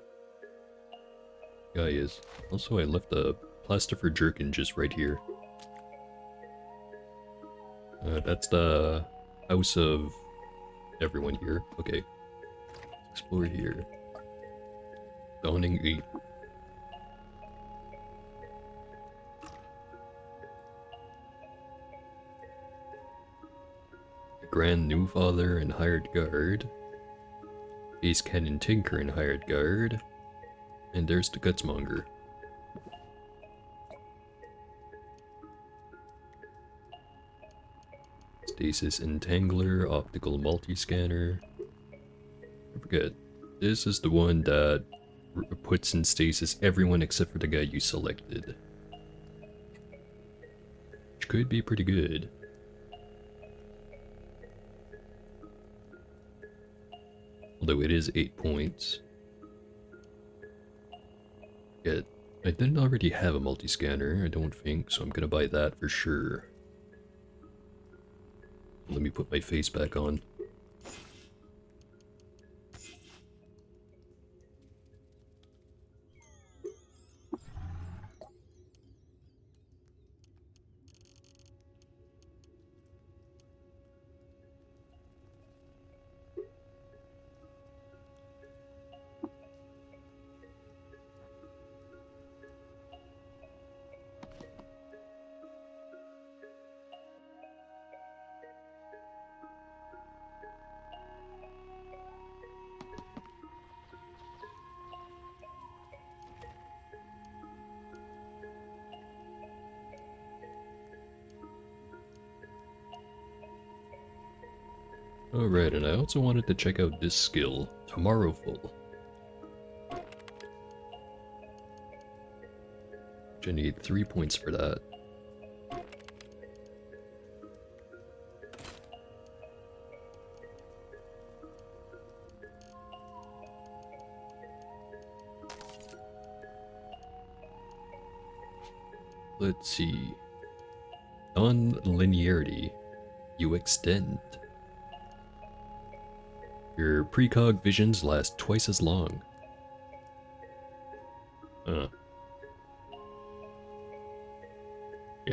guy is. Also, I left a plastifer jerkin just right here. That's the house of everyone here. Okay. Explore here. Dawning 8. Grand New Father and Hired Guard. Ace Cannon Tinker and Hired Guard. And there's the Gutsmonger. Stasis Entangler, Optical Multiscanner. I forget. This is the one that puts in stasis everyone except for the guy you selected. Which could be pretty good. Although it is 8 points. Yet, I didn't already have a multi-scanner, I don't think, so I'm gonna buy that for sure. Let me put my face back on. Alright, and I also wanted to check out this skill, Tomorrowful. Which I need 3 points for that. Let's see. Non-linearity. You extend. Your precog visions last twice as long. Yeah,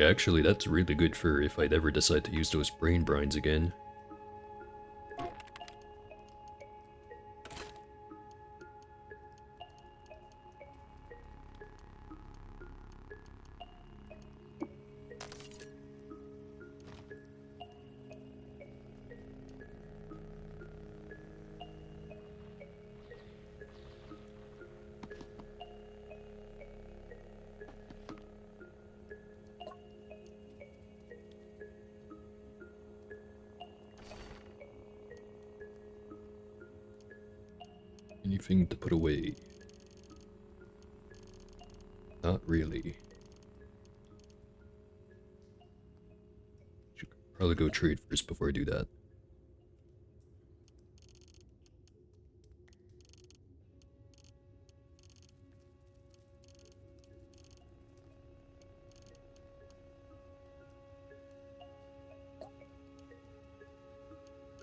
actually that's really good for if I'd ever decide to use those brain brines again. Anything to put away? Not really. Should probably go trade first before I do that.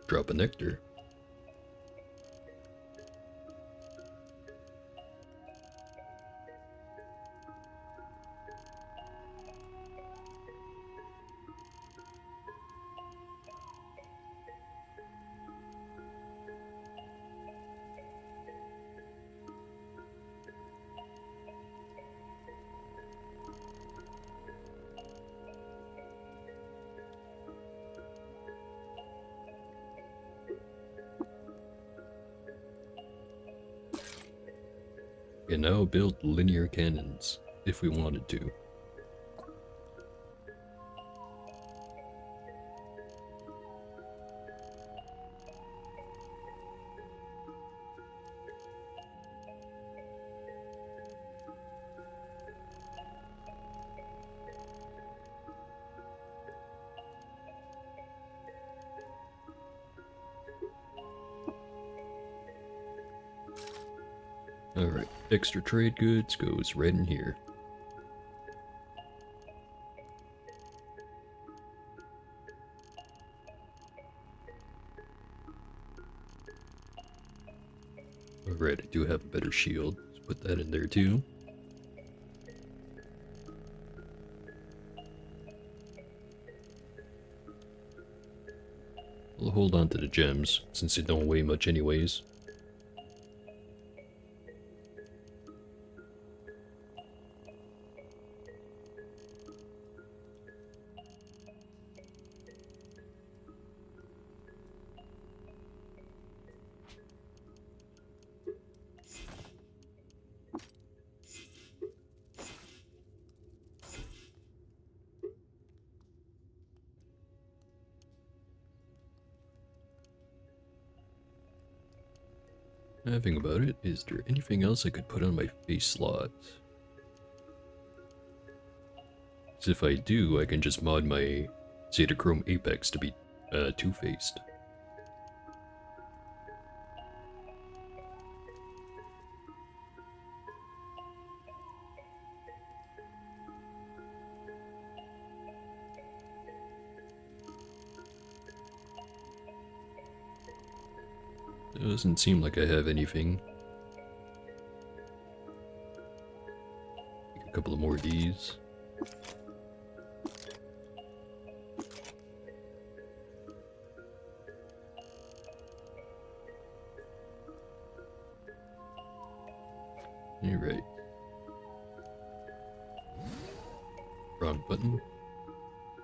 Drop a nectar. And now build linear cannons, if we wanted to. Alright, extra trade goods goes right in here. Alright, I do have a better shield. Let's put that in there too. I'll hold on to the gems, since they don't weigh much anyways. Think about it, is there anything else I could put on my face slot? Because if I do, I can just mod my Zetachrome Apex to be two-faced. Doesn't seem like I have anything. A couple of more of these. Alright. Wrong button.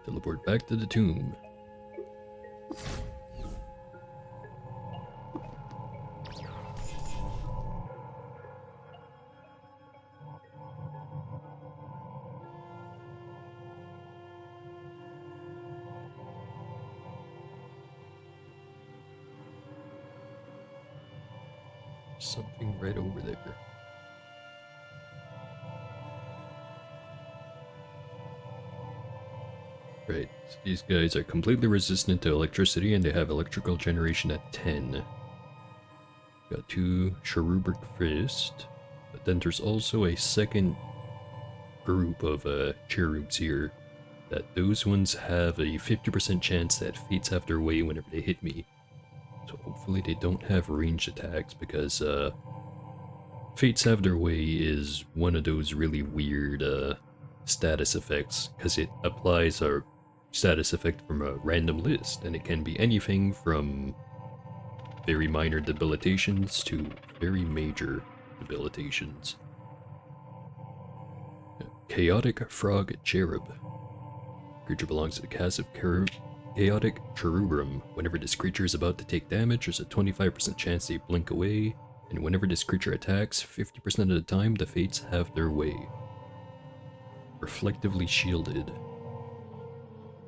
Teleport back to the tomb. Something right over there. Right, so these guys are completely resistant to electricity and they have electrical generation at 10. Got 2 cherubic fist, but then there's also a second group of cherubs here. That those ones have a 50% chance that fates have their way whenever they hit me. So hopefully they don't have ranged attacks because fates have their way is one of those really weird status effects because it applies a status effect from a random list and it can be anything from very minor debilitations to very major debilitations. Chaotic Frog Cherub. Creature belongs to the caste of Chaotic Cherubim. Whenever this creature is about to take damage, there's a 25% chance they blink away, and whenever this creature attacks, 50% of the time the fates have their way. Reflectively shielded.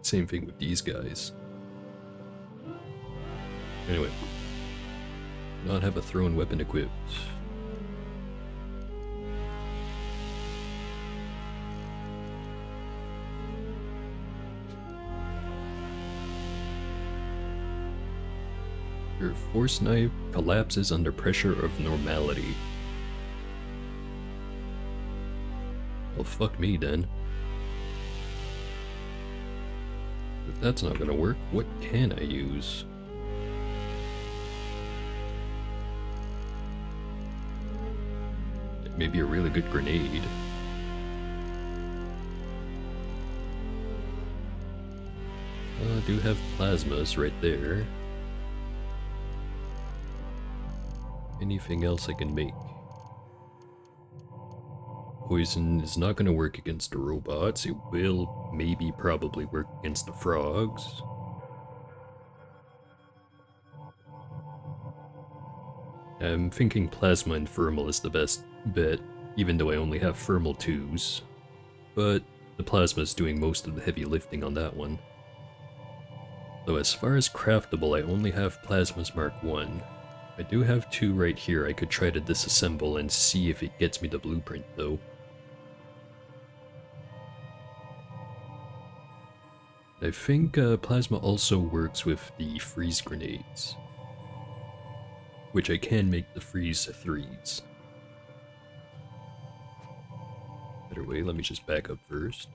Same thing with these guys. Anyway. Not have a thrown weapon equipped. Your force knife collapses under pressure of normality. Well, fuck me then. If that's not gonna work, what can I use? Maybe a really good grenade. I do have plasmas right there. Anything else I can make? Poison is not going to work against the robots. It will maybe probably work against the frogs. I'm thinking plasma and thermal is the best bet, even though I only have thermal 2s. But the plasma is doing most of the heavy lifting on that one. Though as far as craftable, I only have plasmas Mark 1. I do have 2 right here I could try to disassemble and see if it gets me the blueprint though. I think plasma also works with the freeze grenades. Which I can make the freeze 3s. Better way, let me just back up first.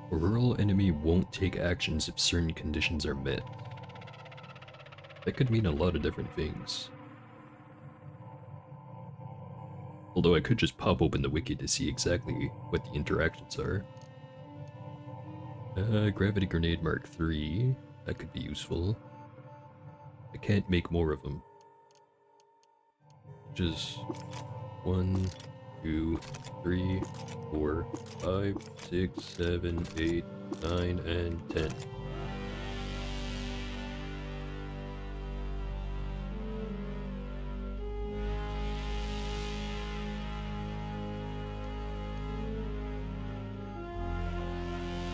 A rural enemy won't take actions if certain conditions are met. That could mean a lot of different things. Although I could just pop open the wiki to see exactly what the interactions are. Gravity Grenade Mark 3. That could be useful. I can't make more of them. Just 1, 2, 3, 4, 5, 6, 7, 8, 9, and 10.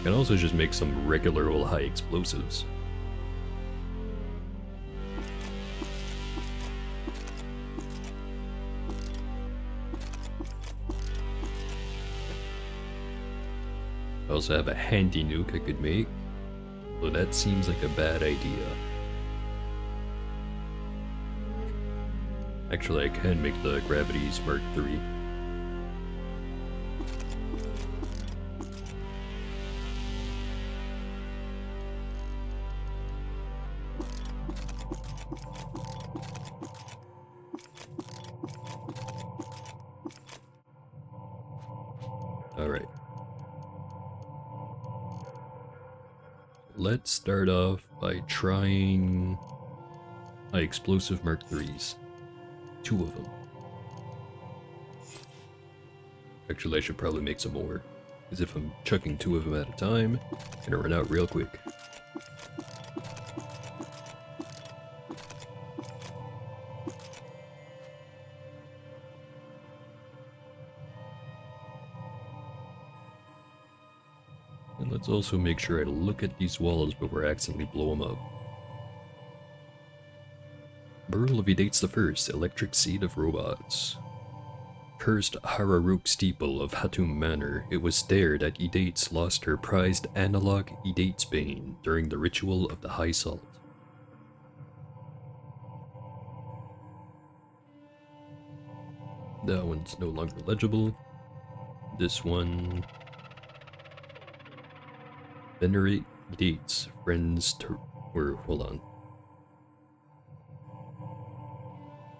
Can also just make some regular old high explosives. I also have a handy nuke I could make, though that seems like a bad idea. Actually, I can make the Gravities Mark III. Alright. Let's start off by trying high explosive Mark IIIs. 2 of them. Actually, I should probably make some more, because if I'm chucking 2 of them at a time, I'm gonna run out real quick. And let's also make sure I look at these walls before I accidentally blow them up. Burial of Edates I, Electric Seed of Robots. Cursed Hararuk steeple of Hatum Manor, it was there that Edates lost her prized analog Edates Bane during the ritual of the High Salt. That one's no longer legible. This one... Venerate Edates, friends to... or, hold on.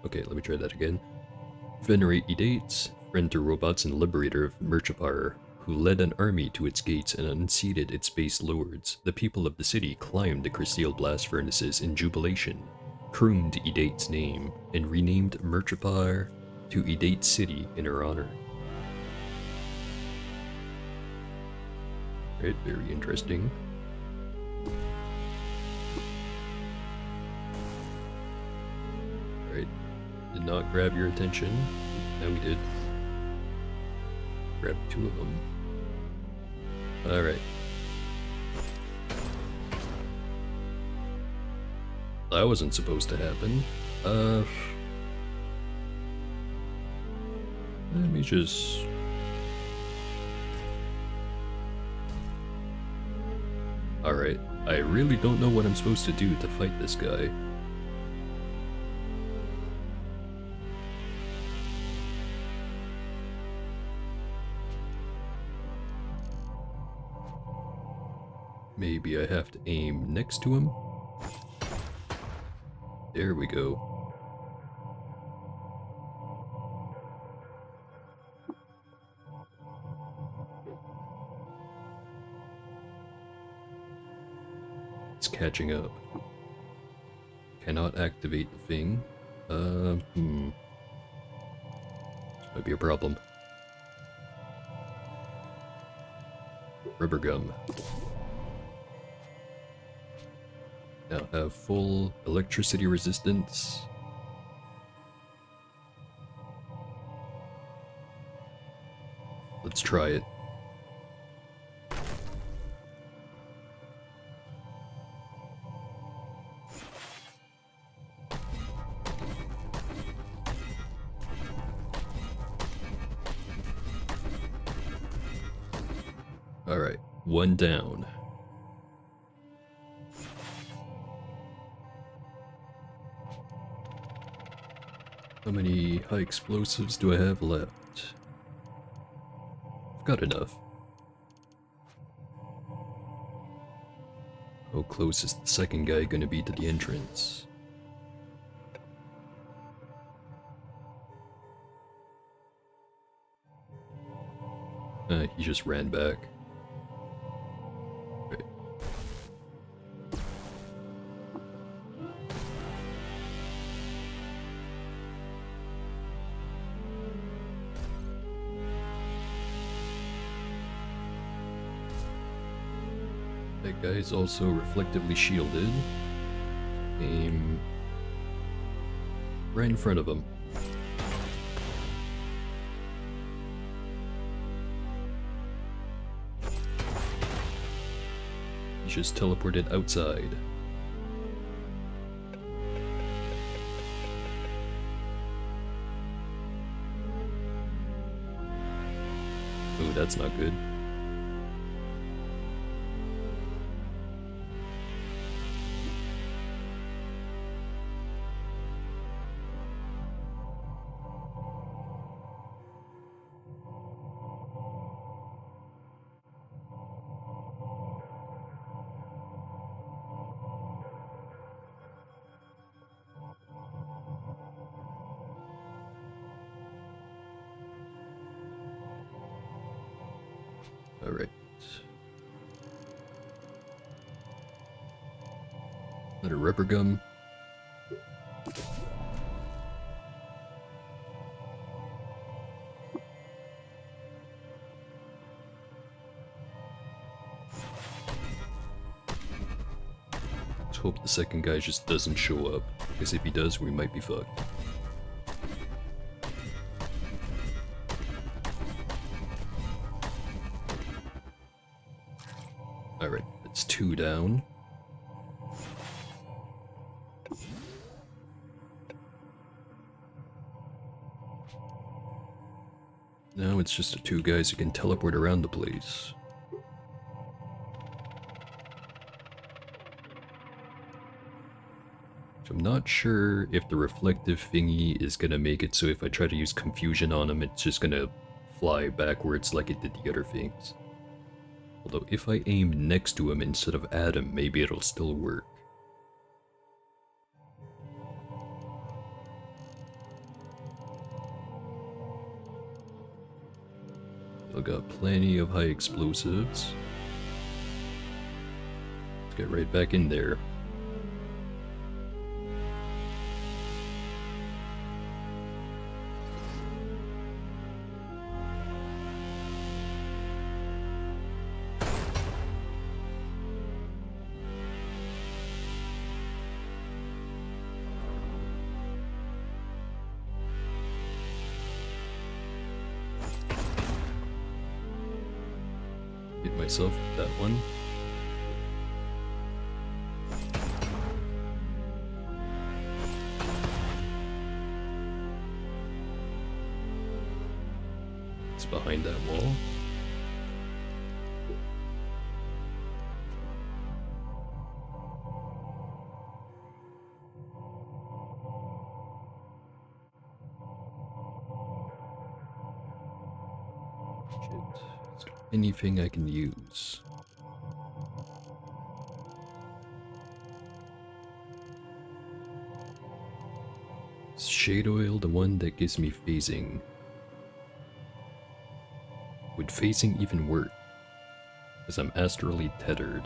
Okay, let me try that again. Venerate Edates, friend to robots and liberator of Merchapar, who led an army to its gates and unseated its base lords. The people of the city climbed the Crystale blast furnaces in jubilation, crooned Edates' name, and renamed Merchapar to Edate City in her honor. Right, very interesting. Right. Did not grab your attention. Now we did. Grab 2 of them. Alright. That wasn't supposed to happen. Let me just... Alright. I really don't know what I'm supposed to do to fight this guy. Maybe I have to aim next to him? There we go. It's catching up. Cannot activate the thing. This might be a problem. Rubber gum. Now have full electricity resistance. Let's try it. Alright, 1 down. How many high explosives do I have left? I've got enough. How close is the second guy gonna be to the entrance? He just ran back. Okay. That guy's also reflectively shielded. Aim right in front of him. just teleported outside. Ooh, that's not good. Alright. Another rubber gum. Let's hope the second guy just doesn't show up, because if he does, we might be fucked. Alright, that's 2 down. Now it's just the 2 guys who can teleport around the place. So I'm not sure if the reflective thingy is gonna make it so if I try to use confusion on him, it's just gonna fly backwards like it did the other things. Although if I aim next to him instead of at him, maybe it'll still work. I've got plenty of high explosives. Let's get right back in there. Hit myself with that one. It's behind that wall. Shit. Is there anything I can use? Is Shade Oil the one that gives me phasing? Would phasing even work? Because I'm astrally tethered.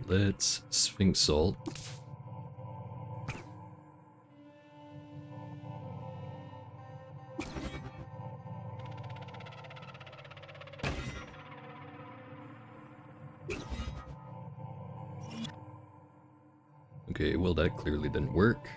Let's Sphinx Salt. Okay, well that clearly didn't work.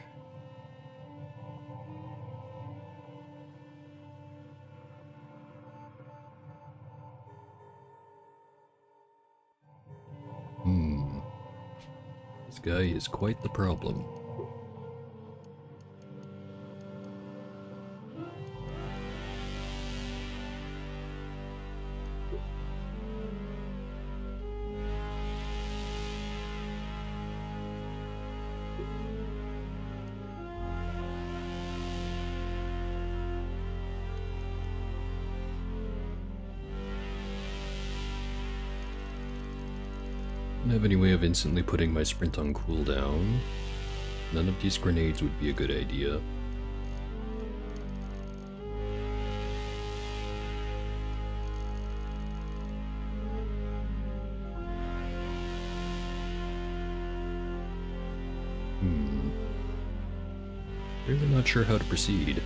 This guy is quite the problem. Don't have any way of instantly putting my sprint on cooldown. None of these grenades would be a good idea. Really not sure how to proceed.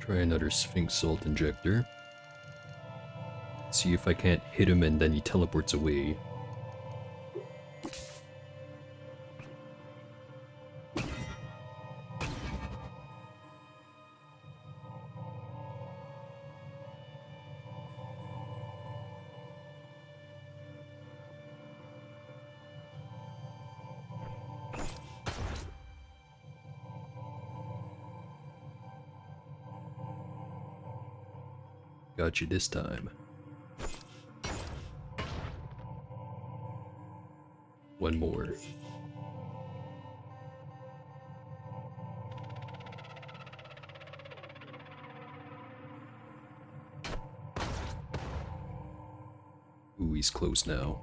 Try another Sphinx Salt Injector. See if I can't hit him and then he teleports away. Got you this time. One more. Ooh, he's close now.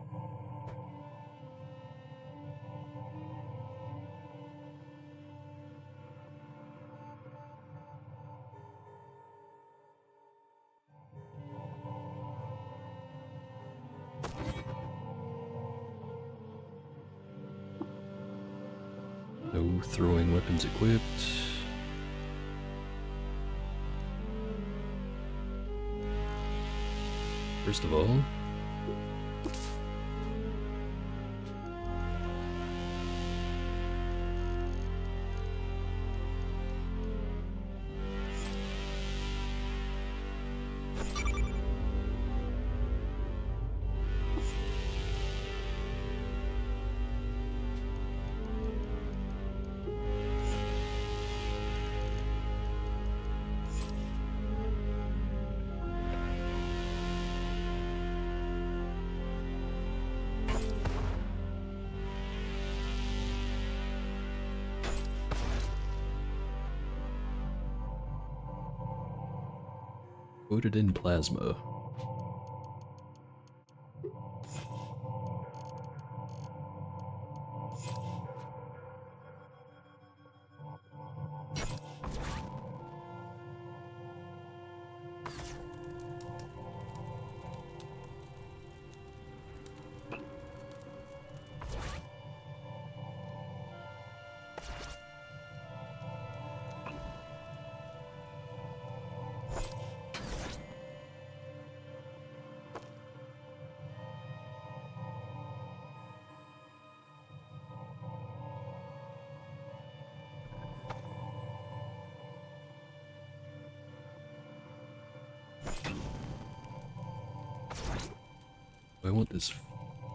No throwing weapons equipped. First of all, coated in plasma. I want this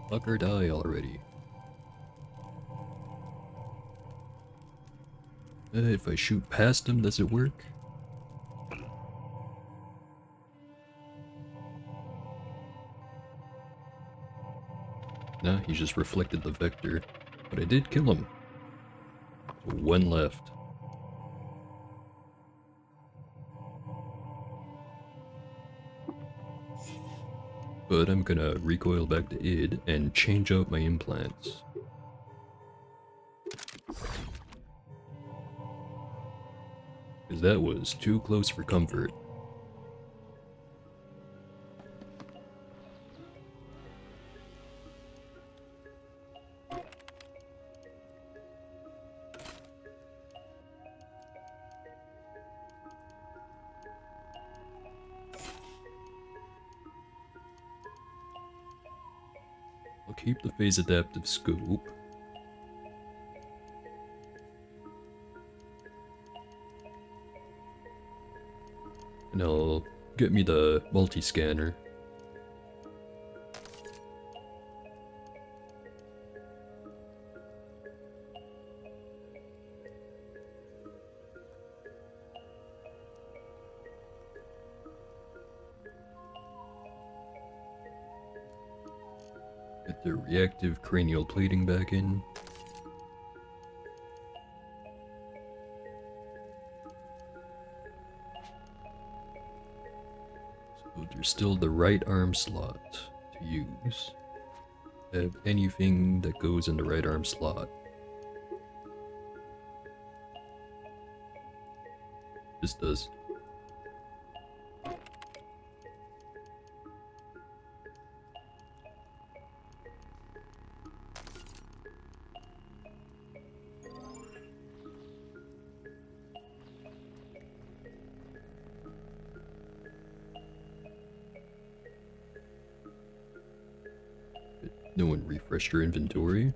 fucker die already. If I shoot past him, does it work? Nah, he just reflected the vector. But I did kill him. So one left. But I'm gonna recoil back to id and change out my implants. Because that was too close for comfort. I'll keep the phase adaptive scope. And I'll get me the multi-scanner. Get the reactive cranial plating back in. So there's still the right arm slot to use. Have anything that goes in the right arm slot. This does. No one refreshed your inventory.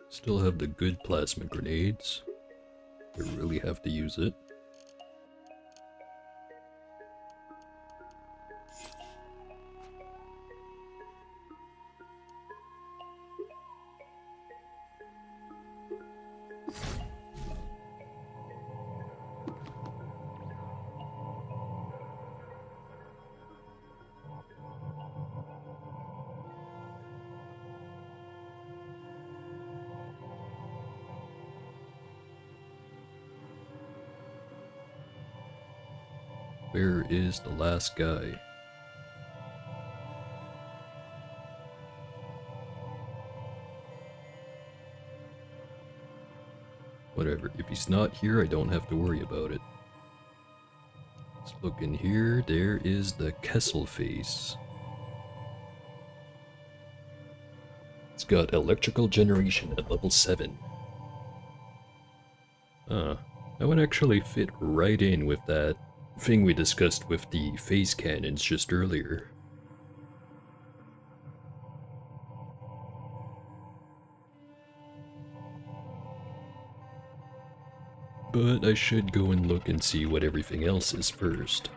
Still have the good plasma grenades. We really have to use it. Where is the last guy? Whatever, if he's not here, I don't have to worry about it. Let's look in here. There is the Kessel face. It's got electrical generation at level 7. That would actually fit right in with that thing we discussed with the phase cannons just earlier. But I should go and look and see what everything else is first.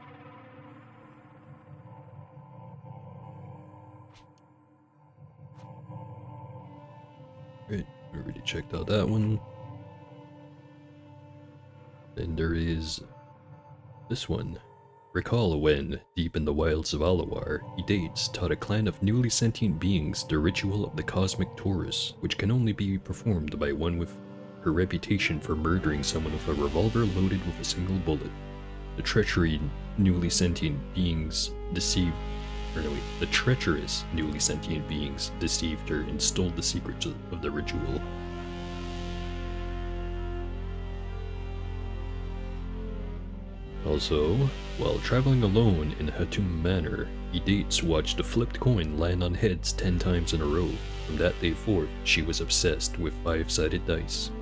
Right, we already checked out that one. And there is this one. Recall when, deep in the wilds of Alawar, Edates taught a clan of newly sentient beings the ritual of the Cosmic Taurus, which can only be performed by one with her reputation for murdering someone with a revolver loaded with a single bullet. The treacherous newly sentient beings deceived her and stole the secrets of the ritual. Also, while traveling alone in Hatum Manor, Edates watched a flipped coin land on heads 10 times in a row. From that day forth, she was obsessed with 5-sided dice.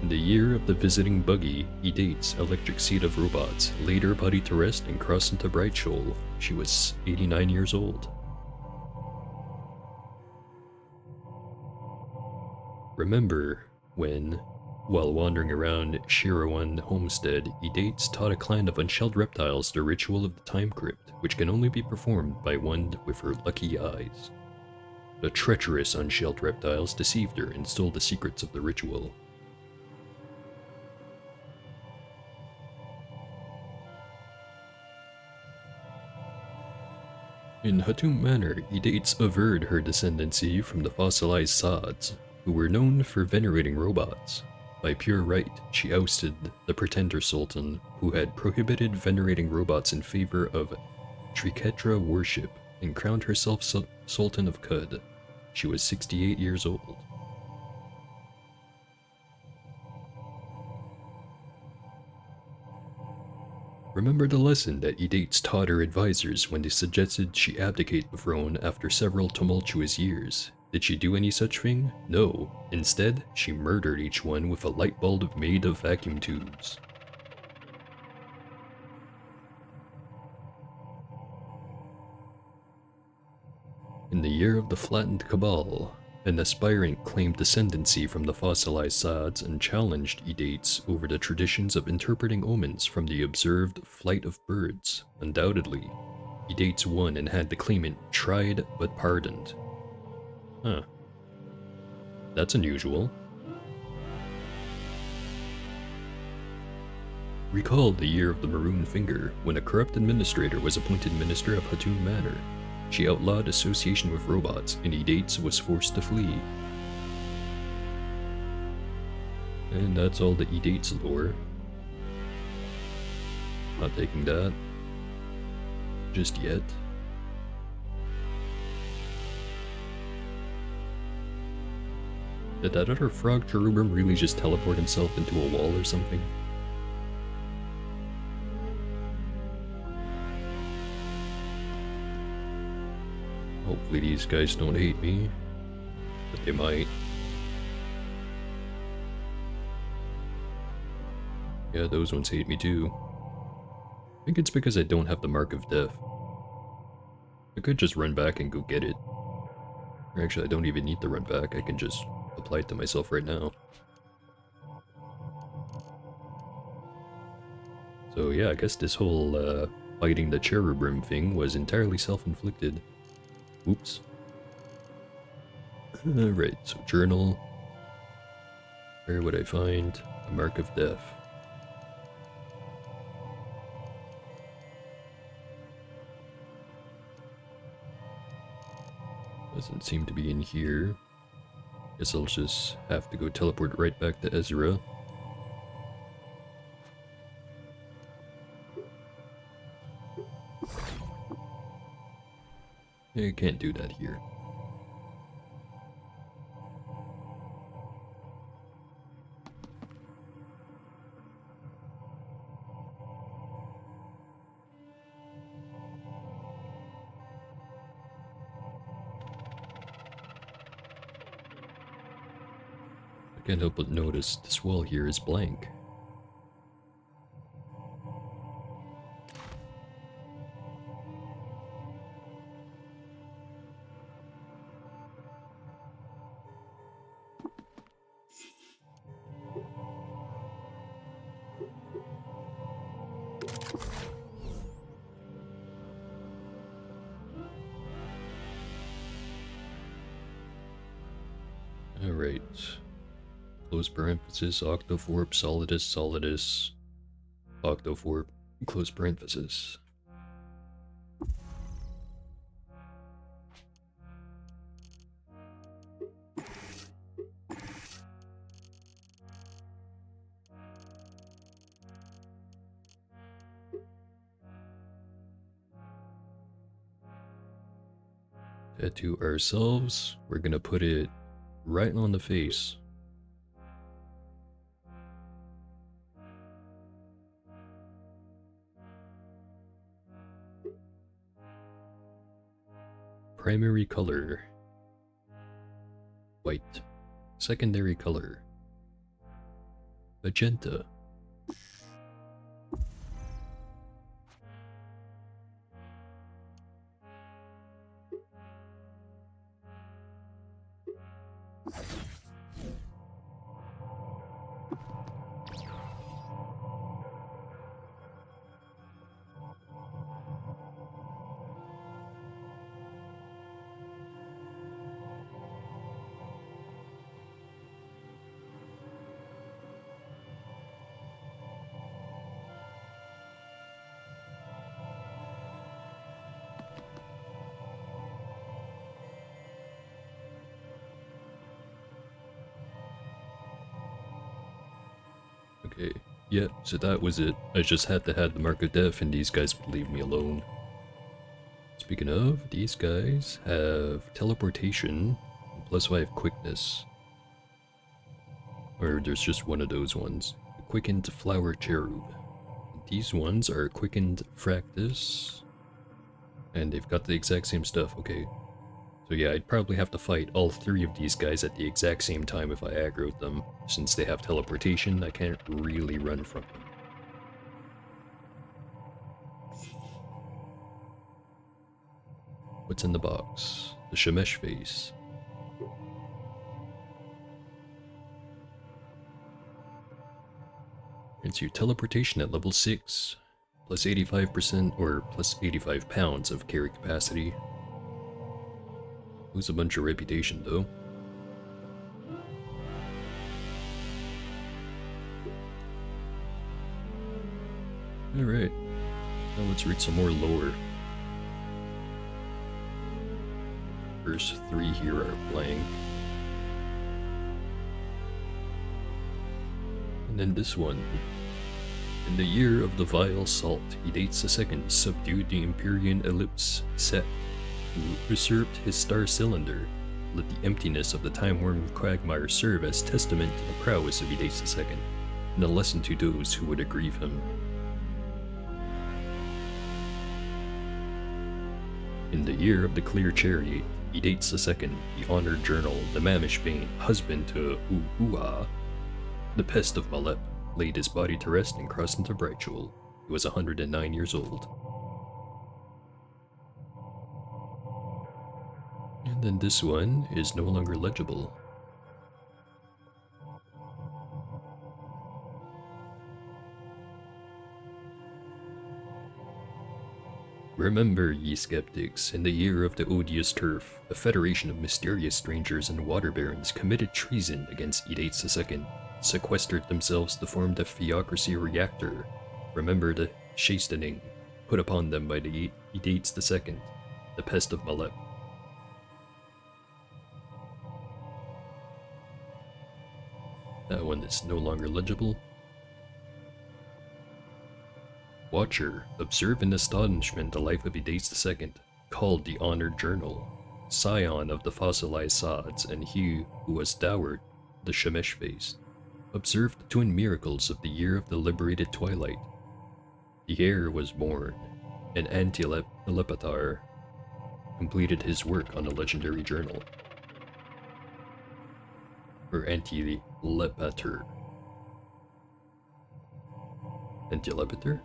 In the year of the visiting buggy, Edates, electric seed of robots, laid her body to rest and crossed into Bright Shoal. She was 89 years old. Remember when, while wandering around Shirawan Homestead, Edates taught a clan of unshelled reptiles the ritual of the Time Crypt, which can only be performed by one with her lucky eyes. The treacherous unshelled reptiles deceived her and stole the secrets of the ritual. In Hatum Manor, Edates averred her descendancy from the fossilized Sods, who were known for venerating robots. By pure right, she ousted the Pretender Sultan, who had prohibited venerating robots in favor of Triketra worship, and crowned herself Sultan of Qud. She was 68 years old. Remember the lesson that Edates taught her advisors when they suggested she abdicate the throne after several tumultuous years. Did she do any such thing? No. Instead, she murdered each one with a light bulb made of vacuum tubes. In the year of the flattened cabal, an aspirant claimed descendancy from the fossilized Sads and challenged Edates over the traditions of interpreting omens from the observed flight of birds. Undoubtedly, Edates won and had the claimant tried but pardoned. Huh. That's unusual. Recall the year of the Maroon Finger, when a corrupt administrator was appointed minister of Hatun Manor. She outlawed association with robots, and Edates was forced to flee. And that's all the Edates lore. Not taking that. Just yet. Did that other frog cherubim really just teleport himself into a wall or something? Hopefully these guys don't hate me, but they might. Yeah, those ones hate me too. I think it's because I don't have the Mark of Death. I could just run back and go get it. Or actually, I don't even need to run back, I can just apply it to myself right now. So yeah, I guess this whole fighting the cherubim thing was entirely self-inflicted. Oops. Right, so journal. Where would I find the Mark of Death? Doesn't seem to be in here. Guess I'll just have to go teleport right back to Ezra. I can't do that here. I can't help but notice this wall here is blank. Alright. Close parenthesis, Octoforp, Solidus, Solidus, Octoforp, close parenthesis. Tattoo ourselves, we're gonna put it right on the face. Primary color, white. Secondary color, magenta. Okay, yeah, so that was it. I just had to have the Mark of Death and these guys would leave me alone. Speaking of, these guys have teleportation, +5 quickness. Or there's just one of those ones. Quickened Flower Cherub. These ones are Quickened Fractus. And they've got the exact same stuff, okay. So yeah, I'd probably have to fight all 3 of these guys at the exact same time if I aggroed them. Since they have teleportation, I can't really run from them. What's in the box? the Shemesh face. It's your teleportation at level 6, plus 85% or plus 85 pounds of carry capacity. Lose a bunch of reputation though. Alright, now let's read some more lore. First 3 here are blank. And then this one. In the year of the vile salt, Edates II subdued the Empyrean Ellipse Set, who usurped his star cylinder. Let the emptiness of the time-worn quagmire serve as testament to the prowess of Edates II, and a lesson to those who would aggrieve him. In the year of the clear chariot, Edates II, the honored journal, the Mamish Bane, husband to Uhua, the pest of Malep, laid his body to rest and crossed into Brightjewel. He was 109 years old. And then this one is no longer legible. Remember, ye skeptics, in the year of the odious turf, a federation of mysterious strangers and water barons committed treason against Edates II, sequestered themselves to form the Theocracy Reactor. Remember the chastening put upon them by the Edates II, the pest of Malep. That one is no longer legible. Watcher, observe in astonishment the life of Edates II, called the Honored Journal, scion of the fossilized sods, and he who was dowered, the Shemesh face. Observe the twin miracles of the year of the liberated twilight. The heir was born, and Antilepatar completed his work on the legendary journal. Or Antilepatar. Antilepatar?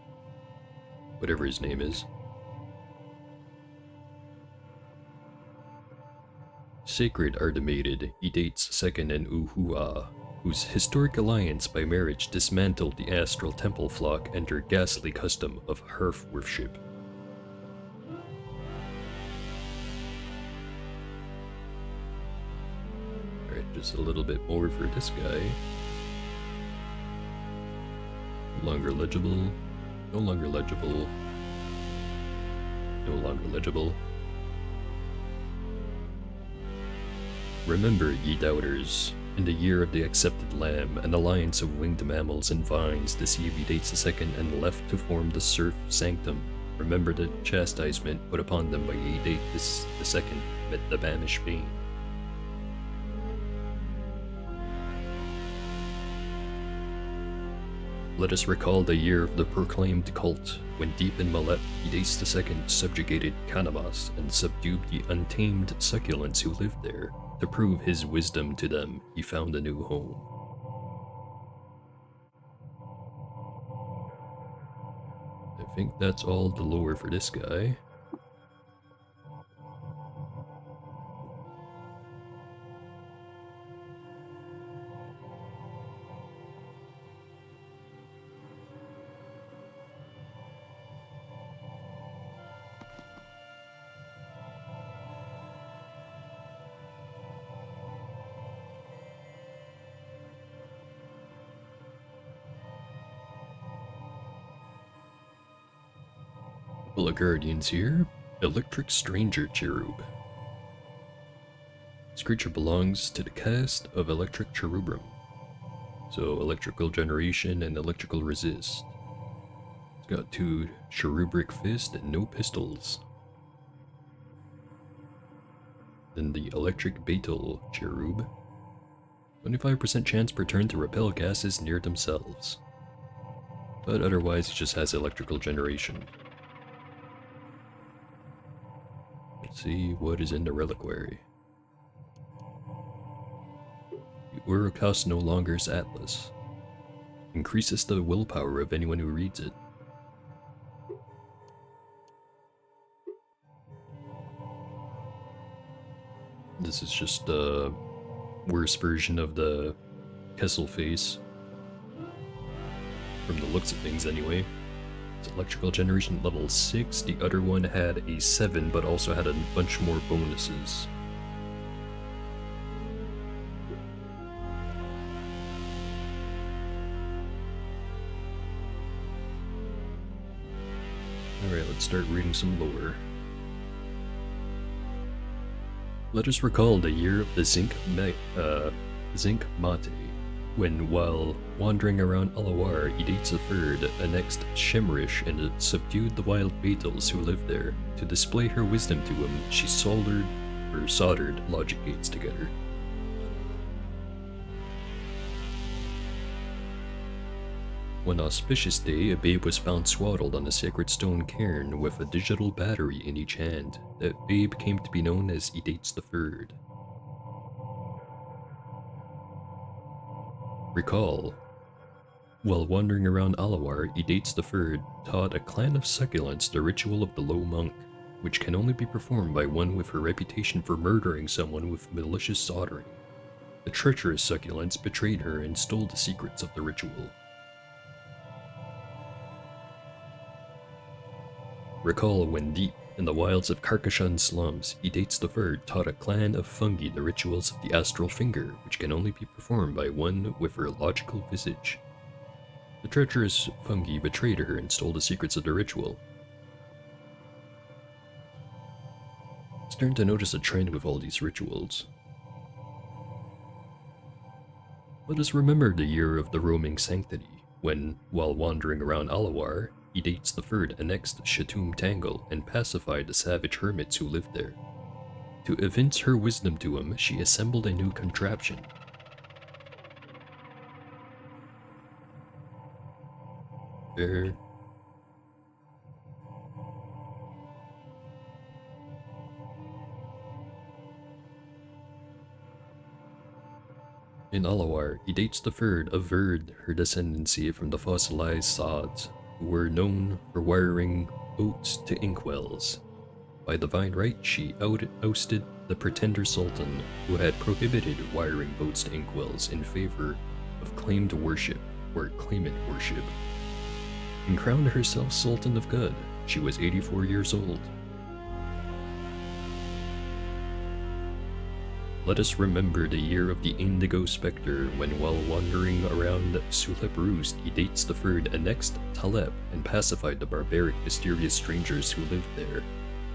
Whatever his name is. Sacred are the mated, Edates II and Uhua, whose historic alliance by marriage dismantled the astral temple flock and their ghastly custom of hearth worship. Alright, just a little bit more for this guy. No longer legible. No longer legible. No longer legible. Remember, ye doubters, in the year of the accepted lamb, an alliance of winged mammals and vines deceived Edates II and left to form the Surf Sanctum. Remember the chastisement put upon them by Edates II met the Mamish Bane. Let us recall the year of the proclaimed cult, when deep in Malep, Edates II subjugated Canamas and subdued the untamed succulents who lived there. To prove his wisdom to them, he found a new home. I think that's all the lore for this guy. Couple of guardians here. Electric Stranger Cherub. This creature belongs to the caste of Electric Cherubim. So electrical generation and electrical resist. It's got 2 cherubric fist and no pistols. Then the Electric Beetle Cherub. 25% chance per turn to repel gases near themselves. But otherwise it just has electrical generation. Let's see what is in the reliquary. The Urukas no longer's Atlas. Increases the willpower of anyone who reads it. this is just a worse version of the Kessel face. From the looks of things, anyway. It's electrical generation level 6. The other one had a 7, but also had a bunch more bonuses. Alright, let's start reading some lore. Let us recall the year of the Zinc Mate, when, while wandering around Alawar, Edates III annexed Shemrish and subdued the wild Beetles who lived there. To display her wisdom to him, she soldered logic gates together. One auspicious day, a babe was found swaddled on a sacred stone cairn with a digital battery in each hand. That babe came to be known as Edates III. Recall, while wandering around Alawar, Edates III taught a clan of succulents the ritual of the Low Monk, which can only be performed by one with her reputation for murdering someone with malicious soldering. The treacherous succulents betrayed her and stole the secrets of the ritual. Recall when deep in the wilds of Carcashan slums, Edates III taught a clan of fungi the rituals of the astral finger, which can only be performed by one with her logical visage. The treacherous fungi betrayed her and stole the secrets of the ritual. Starting to notice a trend with all these rituals. Let us remember the year of the roaming sanctity, when, while wandering around Alawar, Edates III annexed Shatum Tangle and pacified the savage hermits who lived there. To evince her wisdom to him, she assembled a new contraption. There. In Alawar, Edates III averred her descendancy from the fossilized sods, who were known for wiring boats to inkwells. By divine right, she ousted the pretender sultan, who had prohibited wiring boats to inkwells in favor of claimed worship, or claimant worship, and crowned herself Sultan of Gud. She was 84 years old. Let us remember the year of the Indigo Spectre, when while wandering around Sulep Roost, Edates III annexed Taleb and pacified the barbaric, mysterious strangers who lived there.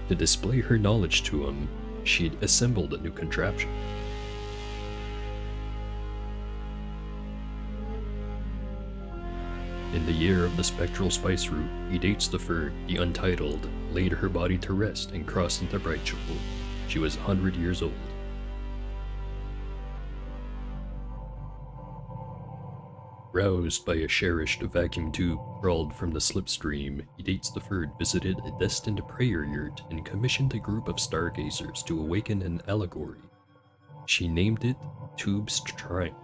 To display her knowledge to him, she'd assembled a new contraption. In the year of the spectral spice route, Edates III, the Untitled, laid her body to rest and crossed into Brightchapel. She was 100 years old. Roused by a cherished vacuum tube crawled from the slipstream, Edates III visited a destined prayer yurt and commissioned a group of stargazers to awaken an allegory. She named it Tube's Triumph.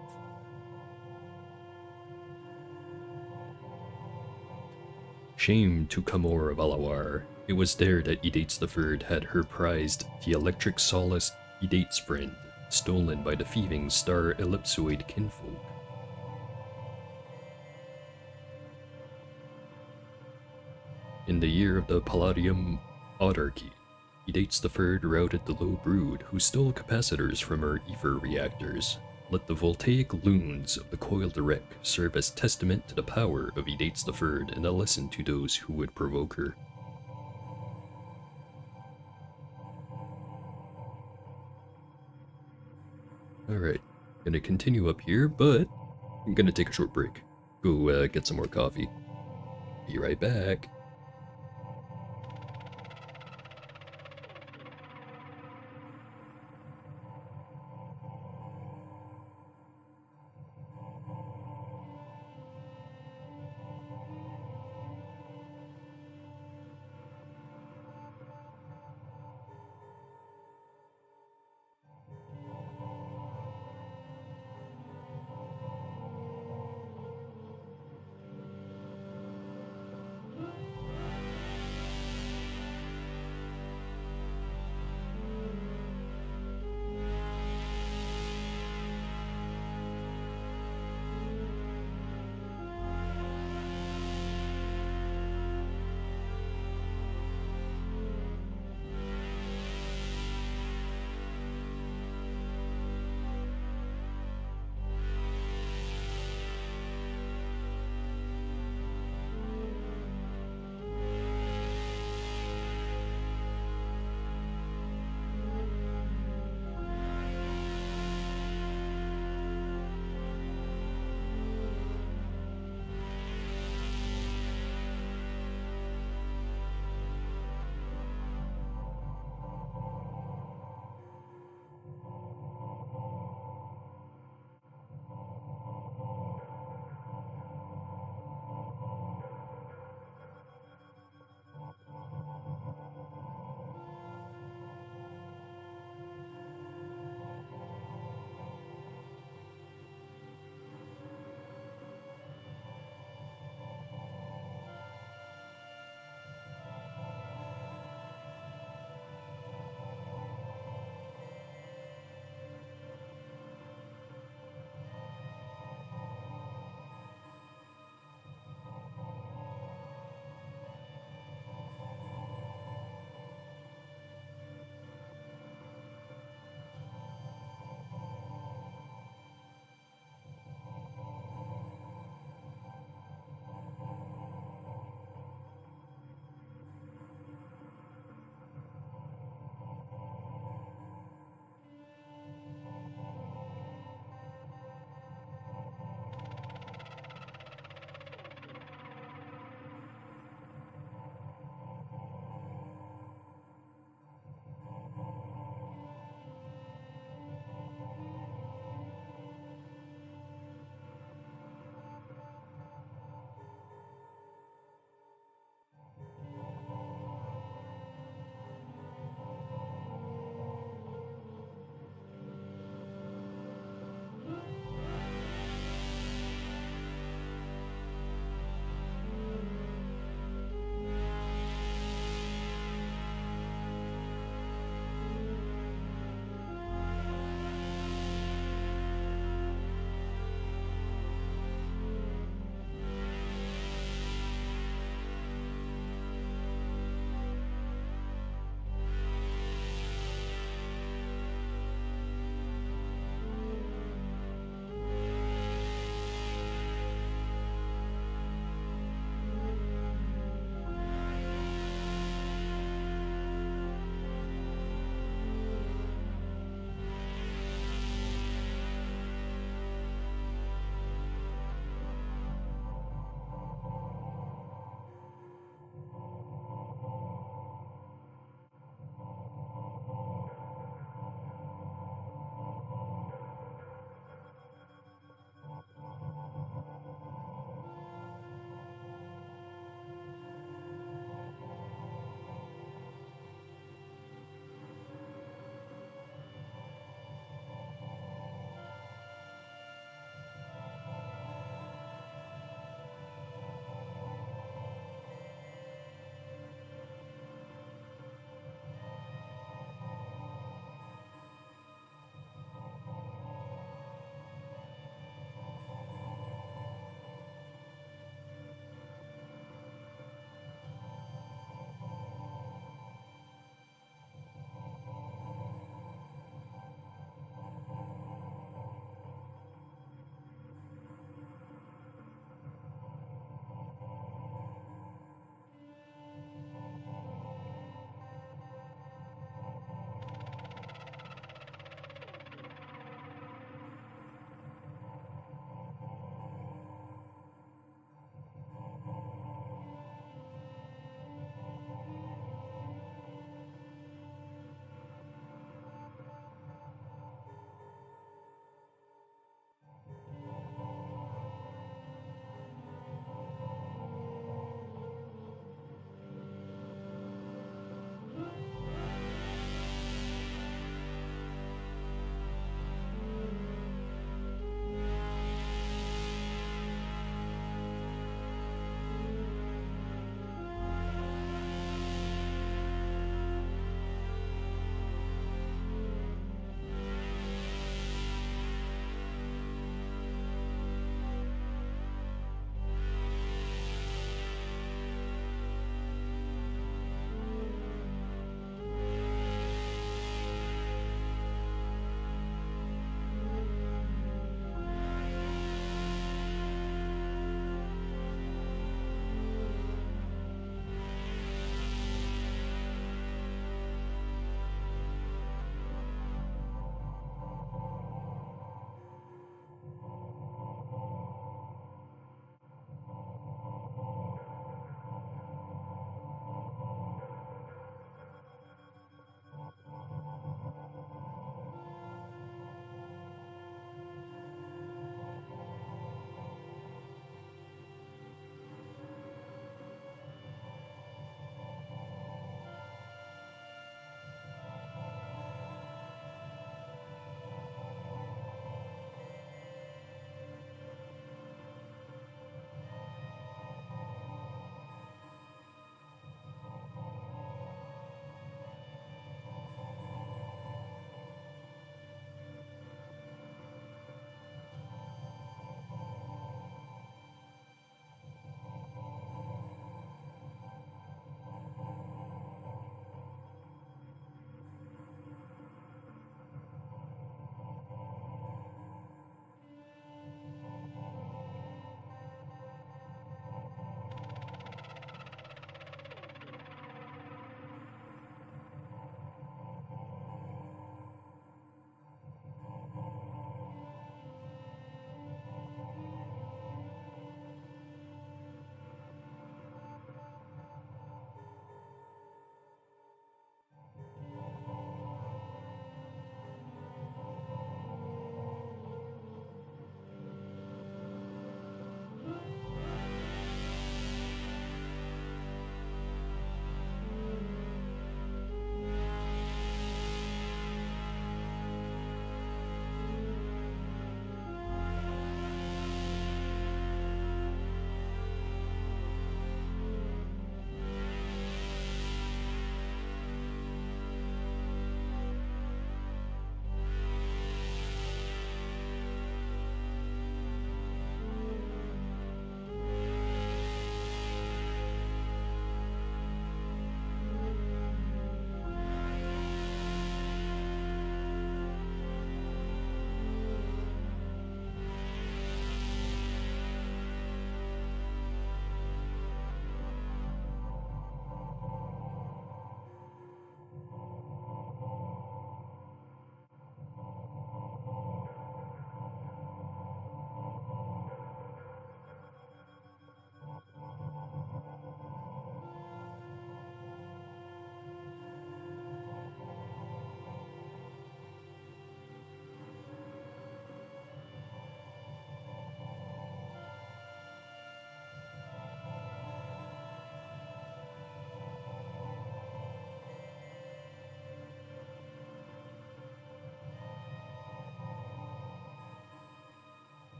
Shame to Kamor of Alawar. It was there that Edates III had her prized, the electric solace Edates friend, stolen by the thieving star ellipsoid kinfolk. In the year of the Palladium Autarky, Edates III routed the Low Brood, who stole capacitors from her ether reactors. Let the voltaic loons of the coiled wreck serve as testament to the power of Edates III and a lesson to those who would provoke her. Alright, gonna continue up here, but I'm gonna take a short break. Go get some more coffee. Be right back.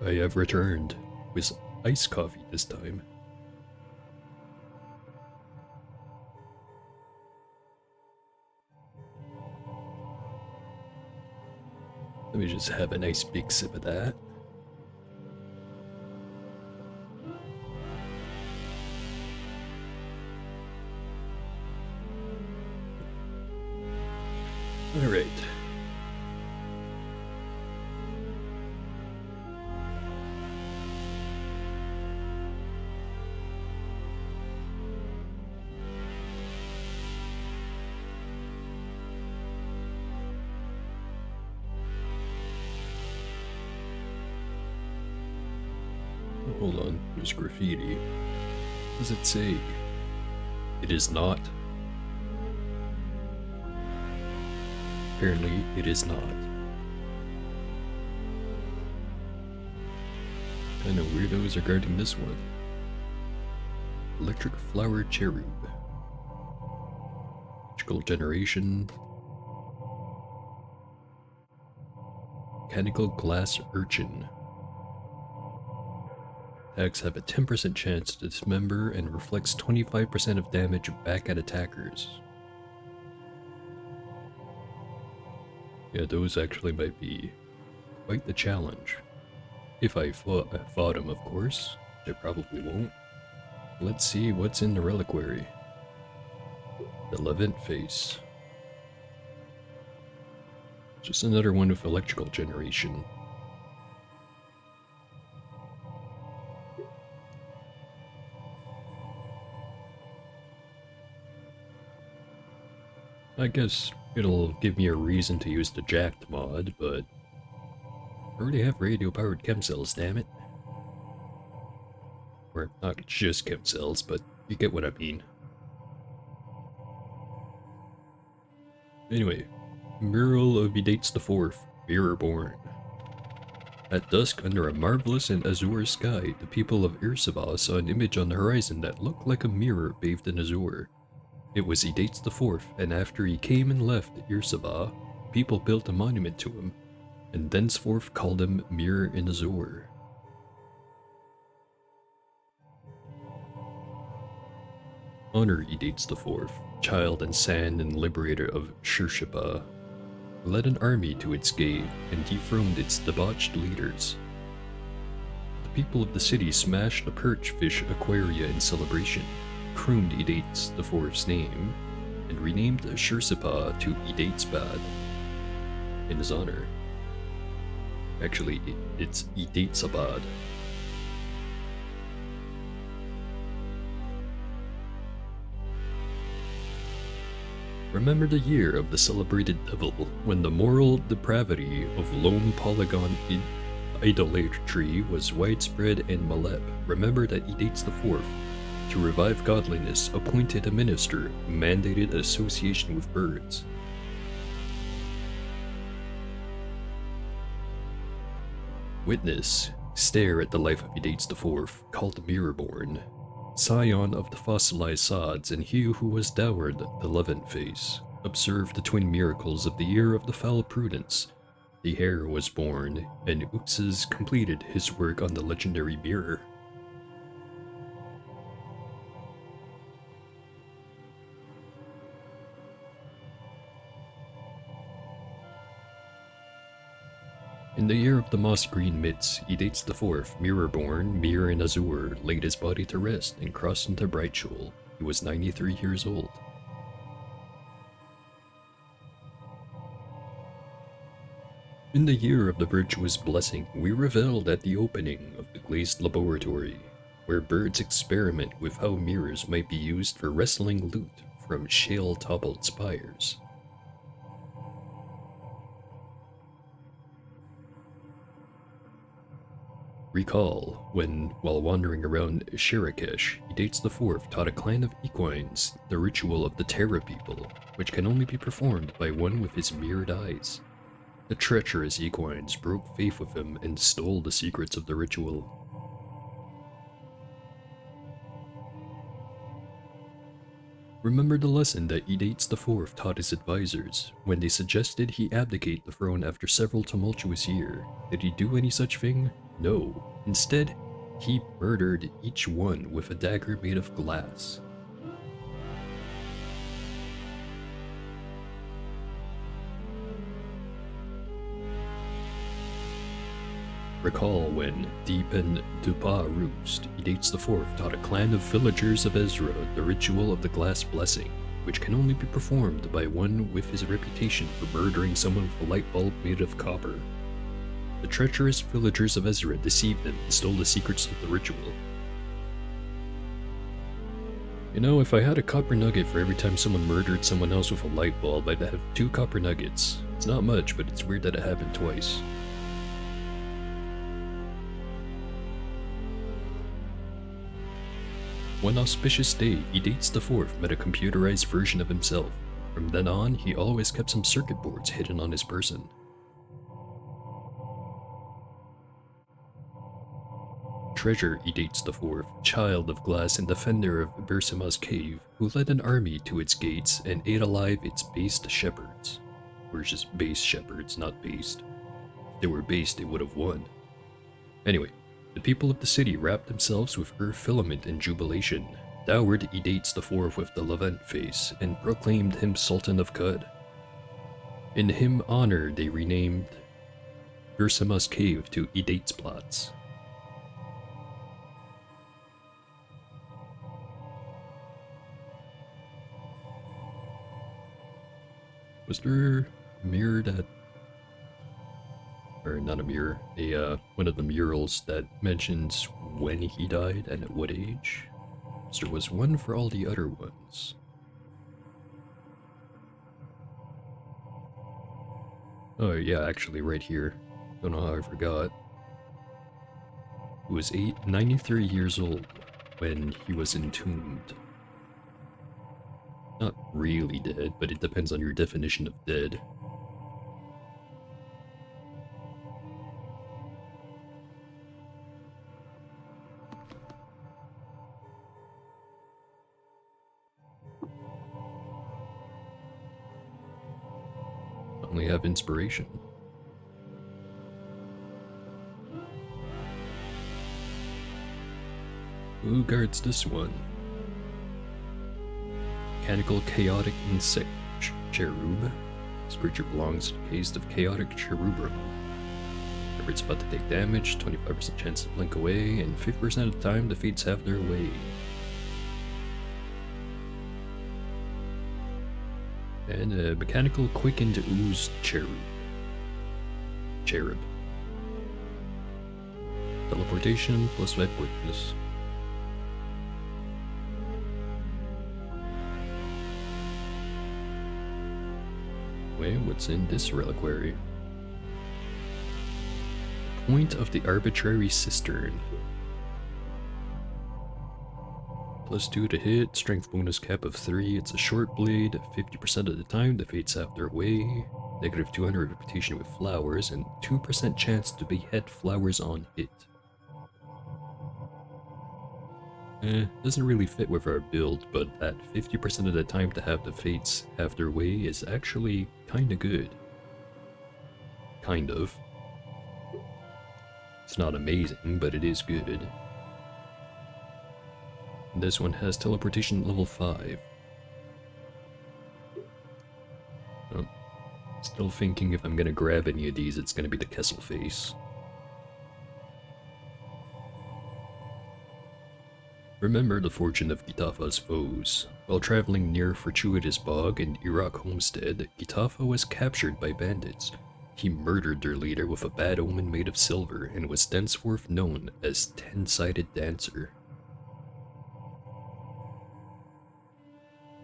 I have returned, with iced coffee this time. Let me just have a nice big sip of that. All right. Hold on, there's graffiti. What does it say? It is not. Apparently, it is not. Kind of weirdos are guarding this one. Electric flower cherub. Electrical generation. Mechanical glass urchin. Attacks have a 10% chance to dismember and reflects 25% of damage back at attackers. Yeah, those actually might be quite the challenge. If I fought him, of course. I probably won't. Let's see what's in the reliquary. The Levant face. Just another one with electrical generation. I guess it'll give me a reason to use the jacked mod, but I already have radio-powered chem cells, damn it. Or not just chem cells, but you get what I mean. Anyway, Mural of Edates IV, Mirrorborn. At dusk, under a marvelous and azure sky, the people of Irsaba saw an image on the horizon that looked like a mirror bathed in azure. It was Edates IV, and after he came and left Irsaba, people built a monument to him, and thenceforth called him Mirror in Azure. Honor Edates IV, child and sand and liberator of Shirshaba, led an army to its gate and dethroned its debauched leaders. The people of the city smashed a perch fish aquaria in celebration, crooned Edates IV's name, and renamed Shirshaba to Edatesbad in his honor. Actually, it's Edatesabad. Remember the year of the celebrated devil, when the moral depravity of lone polygon idolatry was widespread in Malep. Remember that Edates IV, to revive godliness, appointed a minister who mandated association with birds. Witness, stare at the life of Edates IV, called Mirrorborn, scion of the fossilized sods and he who was dowered the Levant face. Observe the twin miracles of the year of the foul prudence. The heir was born, and Uxas completed his work on the legendary mirror. In the year of the moss green midst, Edates IV, Mirrorborn, Mirror in Azure, laid his body to rest and crossed into Brightshul. He was 93 years old. In the year of the virtuous blessing, we reveled at the opening of the glazed laboratory, where birds experiment with how mirrors might be used for wrestling loot from shale-toppled spires. Recall when, while wandering around Shirakesh, Edates IV taught a clan of equines the ritual of the Terra people, which can only be performed by one with his mirrored eyes. The treacherous equines broke faith with him and stole the secrets of the ritual. Remember the lesson that Edates IV taught his advisors when they suggested he abdicate the throne after several tumultuous years. Did he do any such thing? No, instead, he murdered each one with a dagger made of glass. Recall when, deep in Dupa Roost, Edates IV taught a clan of villagers of Ezra the ritual of the Glass Blessing, which can only be performed by one with his reputation for murdering someone with a light bulb made of copper. The treacherous villagers of Ezra deceived them and stole the secrets of the ritual. You know, if I had a copper nugget for every time someone murdered someone else with a light bulb, I'd have 2 copper nuggets. It's not much, but it's weird that it happened twice. One auspicious day, Edates IV met a computerized version of himself. From then on, he always kept some circuit boards hidden on his person. Treasure Edates IV, child of glass and defender of Bersima's cave, who led an army to its gates and ate alive its based shepherds. Or just base shepherds, not based. If they were based, they would have won. Anyway, the people of the city wrapped themselves with filament in jubilation, dowered Edates IV with the Levant face, and proclaimed him Sultan of Qud. In him honor they renamed Bersima's cave to Edatesplatz. Was there a mirror that, or not a mirror, one of the murals that mentions when he died and at what age? So there was one for all the other ones. Oh yeah, actually right here. Don't know how I forgot. He was 93 years old when he was entombed. Not really dead, but it depends on your definition of dead. Only have inspiration. Who guards this one? Mechanical Chaotic Insect Cherub. This creature belongs to the caste of Chaotic Cherubrum. Whenever it's about to take damage, 25% chance to blink away, and 50% of the time the fates have their way. And a Mechanical Quickened Ooze Cherub. Teleportation plus 5 quickness. Wait, what's in this reliquary? Point of the Arbitrary Cistern. Plus 2 to hit, strength bonus cap of 3, it's a short blade, 50% of the time the fates have their way, negative 200 reputation with flowers, and 2% chance to behead flowers on hit. Doesn't really fit with our build, but that 50% of the time to have the fates have their way is actually kinda good. Kind of. It's not amazing, but it is good. This one has teleportation level 5. Oh, still thinking if I'm gonna grab any of these, it's gonna be the Kessel face. Remember the fortune of Gitafa's foes. While traveling near Fortuitous Bog in Iraq Homestead, Gitafa was captured by bandits. He murdered their leader with a bad omen made of silver and was thenceforth known as Ten-Sided Dancer.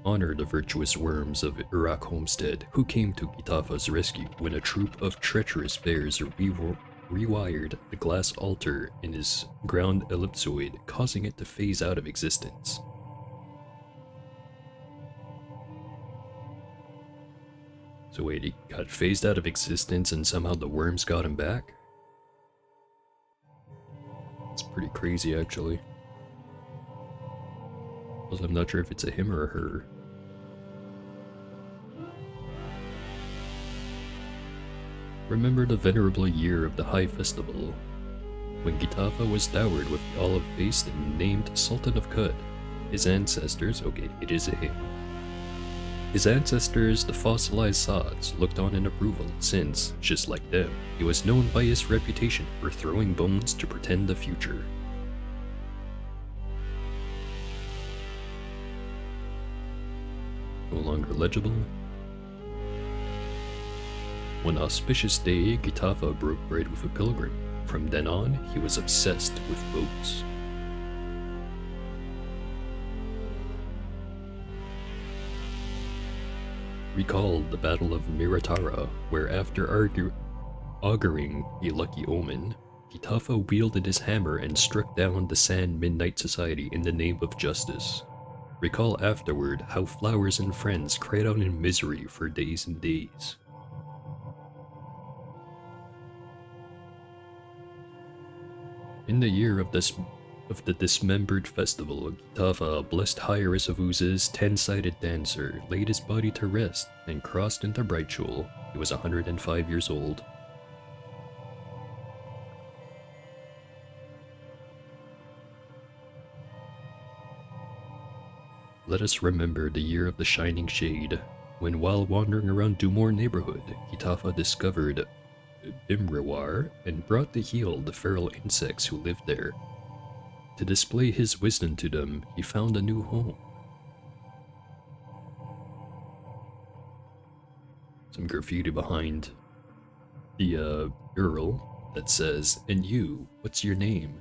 Honor the virtuous worms of Iraq Homestead who came to Gitafa's rescue when a troop of treacherous bears rewired the glass altar in his ground ellipsoid, causing it to phase out of existence. So wait, he got phased out of existence and somehow the worms got him back? It's pretty crazy actually. Also, I'm not sure if it's a him or a her. Remember the venerable year of the High Festival. when Gitafa was dowered with the olive-faced and named Sultan of Kud. His ancestors, okay, it is a him. His ancestors, the fossilized Sods, looked on in approval since, just like them, he was known by his reputation for throwing bones to pretend the future. No longer legible. One auspicious day, Gitafa broke bread with a pilgrim. From then on, he was obsessed with boats. Recall the Battle of Miratara, where after auguring a lucky omen, Gitafa wielded his hammer and struck down the Sand Midnight Society in the name of justice. Recall afterward how flowers and friends cried out in misery for days and days. In the year of the dismembered festival, Gitafa, blessed Hyrus of Uz's 10-sided dancer, laid his body to rest and crossed into Brightjewel. He was 105 years old. Let us remember the year of the Shining Shade, when while wandering around Dumor neighborhood, Gitafa discovered Bimrewar and brought to heal the feral insects who lived there. To display his wisdom to them, he found a new home. Some graffiti behind the girl that says, "And you, what's your name?"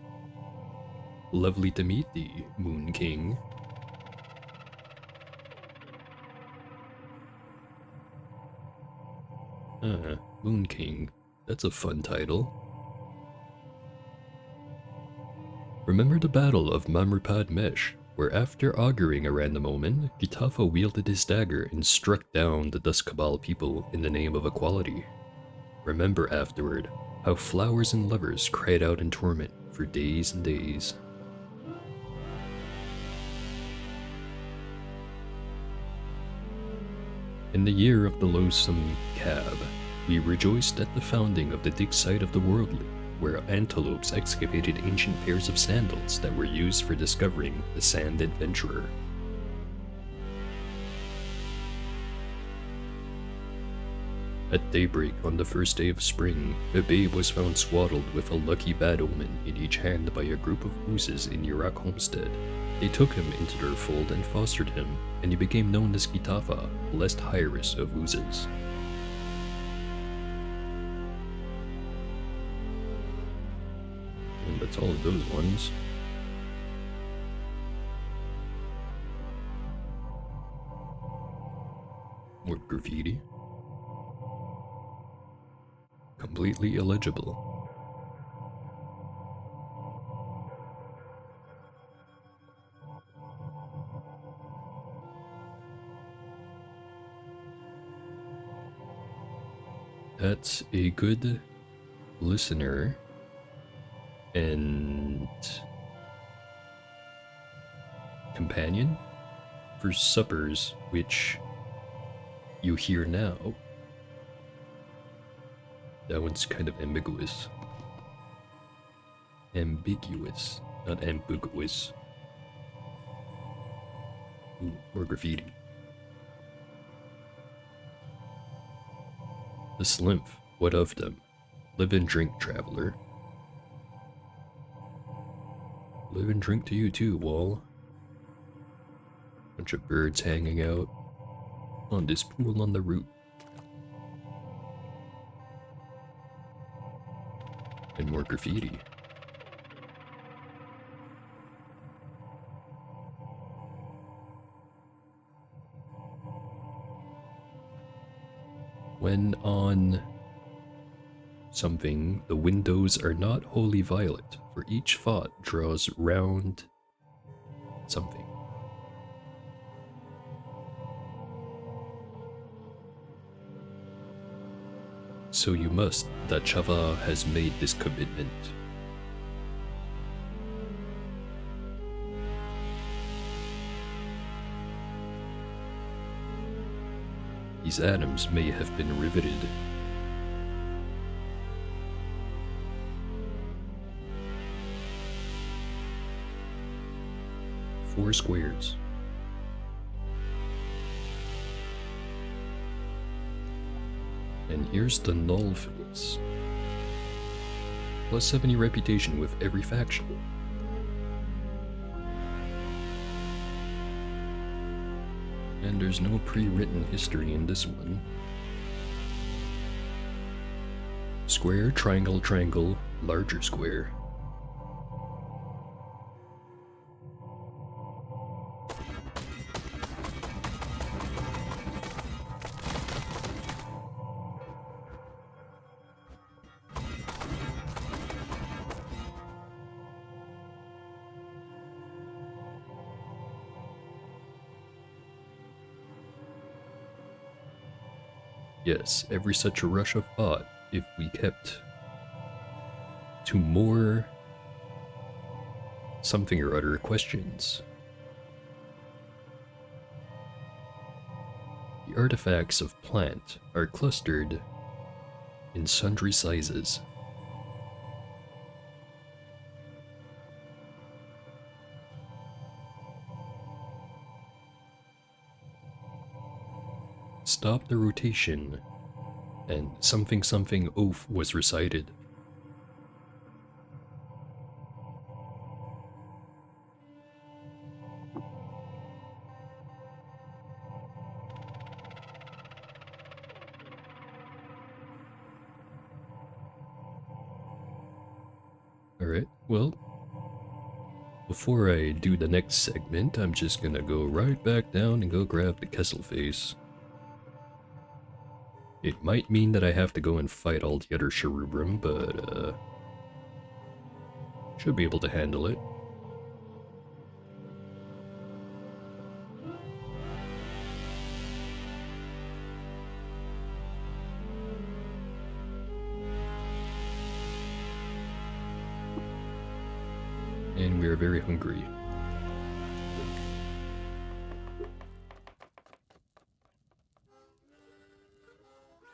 "Lovely to meet thee, Moon King." Moon King. That's a fun title. Remember the Battle of Mamrupad Mesh, where after auguring a random omen, Gitafa wielded his dagger and struck down the Dusk Cabal people in the name of equality. Remember afterward how flowers and lovers cried out in torment for days and days. In the year of the loathsome Cab, we rejoiced at the founding of the dig site of the Worldly, where antelopes excavated ancient pairs of sandals that were used for discovering the Sand Adventurer. At daybreak on the first day of spring, a babe was found swaddled with a lucky bad omen in each hand by a group of oozes in Yurak Homestead. They took him into their fold and fostered him, and he became known as Gitafa, blessed Hyrus of oozes. And that's all of those ones. More graffiti. Completely illegible. That's a good listener and companion for suppers, which you hear now. That one's kind of ambiguous. Ambiguous, not ambiguous. Ooh, more graffiti. The Slymph, what of them? Live and drink, traveler. Live and drink to you too, Wall. Bunch of birds hanging out on this pool on the root. And more graffiti. When on something, the windows are not wholly violet, for each thought draws round something. So you must, that Chava has made this commitment. These atoms may have been riveted. 4 squares. And here's the null face. Plus 70 reputation with every faction. And there's no pre-written history in this one. Square, triangle, triangle, larger square. Yes, every such a rush of thought, if we kept to more something or other questions. The artifacts of plant are clustered in sundry sizes. Stop the rotation, and something something oath was recited. Alright, well, before I do the next segment, I'm just gonna go right back down and go grab the Kessel face. It might mean that I have to go and fight all the other Cherubim, but should be able to handle it. And we are very hungry.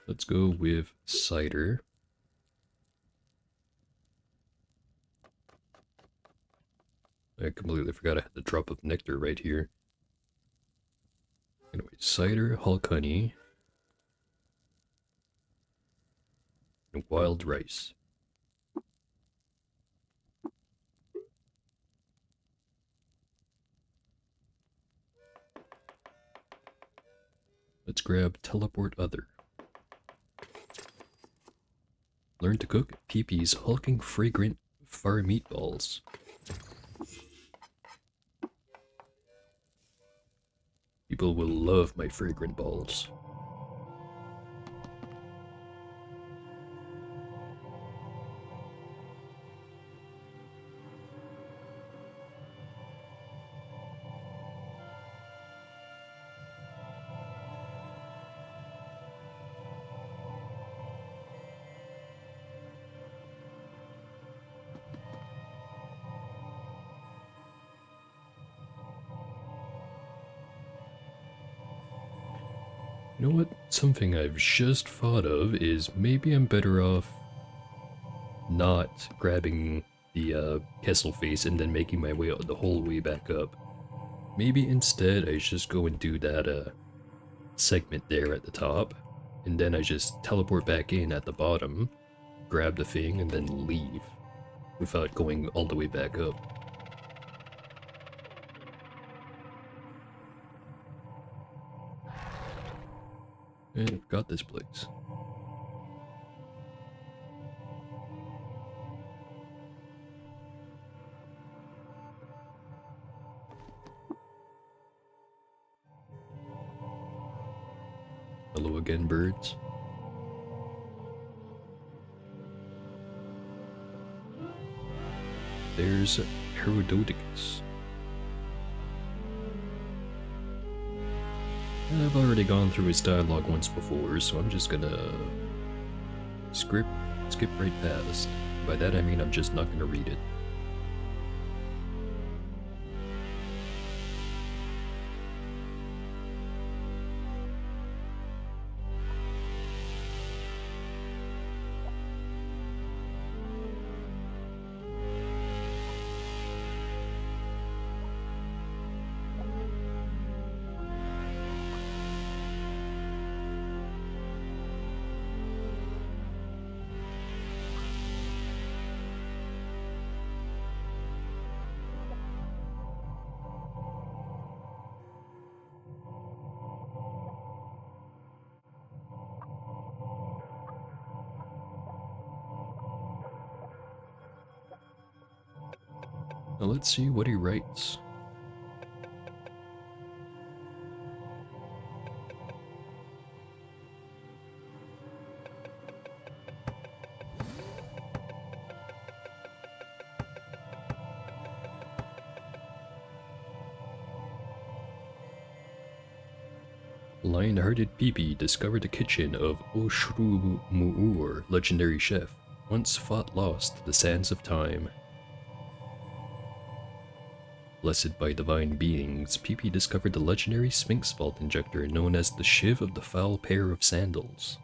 Let's go with cider. I completely forgot I had the drop of nectar right here. Anyway, cider, Hulk honey, and wild rice. Let's grab teleport other. Learn to cook PP's hulking fragrant far meatballs. People will love my fragrant balls. You know what? Something I've just thought of is maybe I'm better off not grabbing the Kessel face and then making my way the whole way back up. Maybe instead I just go and do that segment there at the top, and then I just teleport back in at the bottom, grab the thing, and then leave without going all the way back up. And I've got this place. Hello again, birds. There's Herodoticus. I've already gone through his dialogue once before, so I'm just gonna skip right past. By that I mean I'm just not gonna read it. Now let's see what he writes. Lion-hearted Pipi discovered the kitchen of Oshru Mu'ur, legendary chef, once fought lost to the sands of time. Blessed by divine beings, Pipi discovered the legendary Sphinx vault injector known as the Shiv of the Foul Pair of Sandals.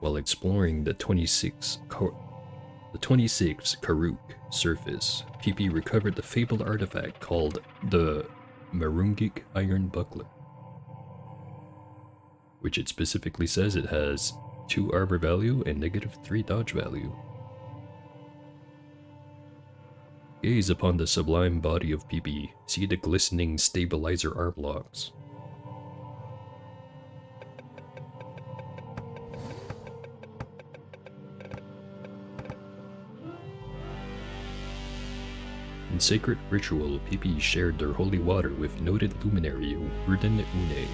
While exploring the 26th Karuk surface, Pipi recovered the fabled artifact called the Marungik Iron Buckler, which it specifically says it has 2 armor value and -3 dodge value. Gaze upon the sublime body of Pipi, see the glistening stabilizer arm locks. In sacred ritual, Pipi shared their holy water with noted luminary Urden Une.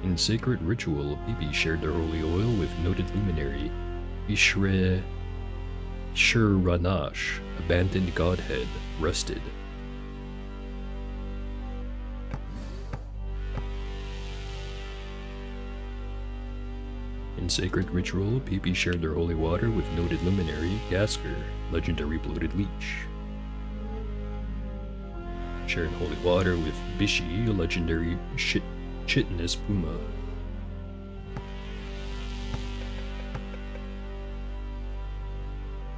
In sacred ritual, Pipi shared their holy oil with noted luminary Ishre Shuranash, abandoned godhead, rusted. In sacred ritual, Pipi shared their holy water with noted luminary Gasker, legendary bloated leech. Shared holy water with Bishi, legendary chitinous puma.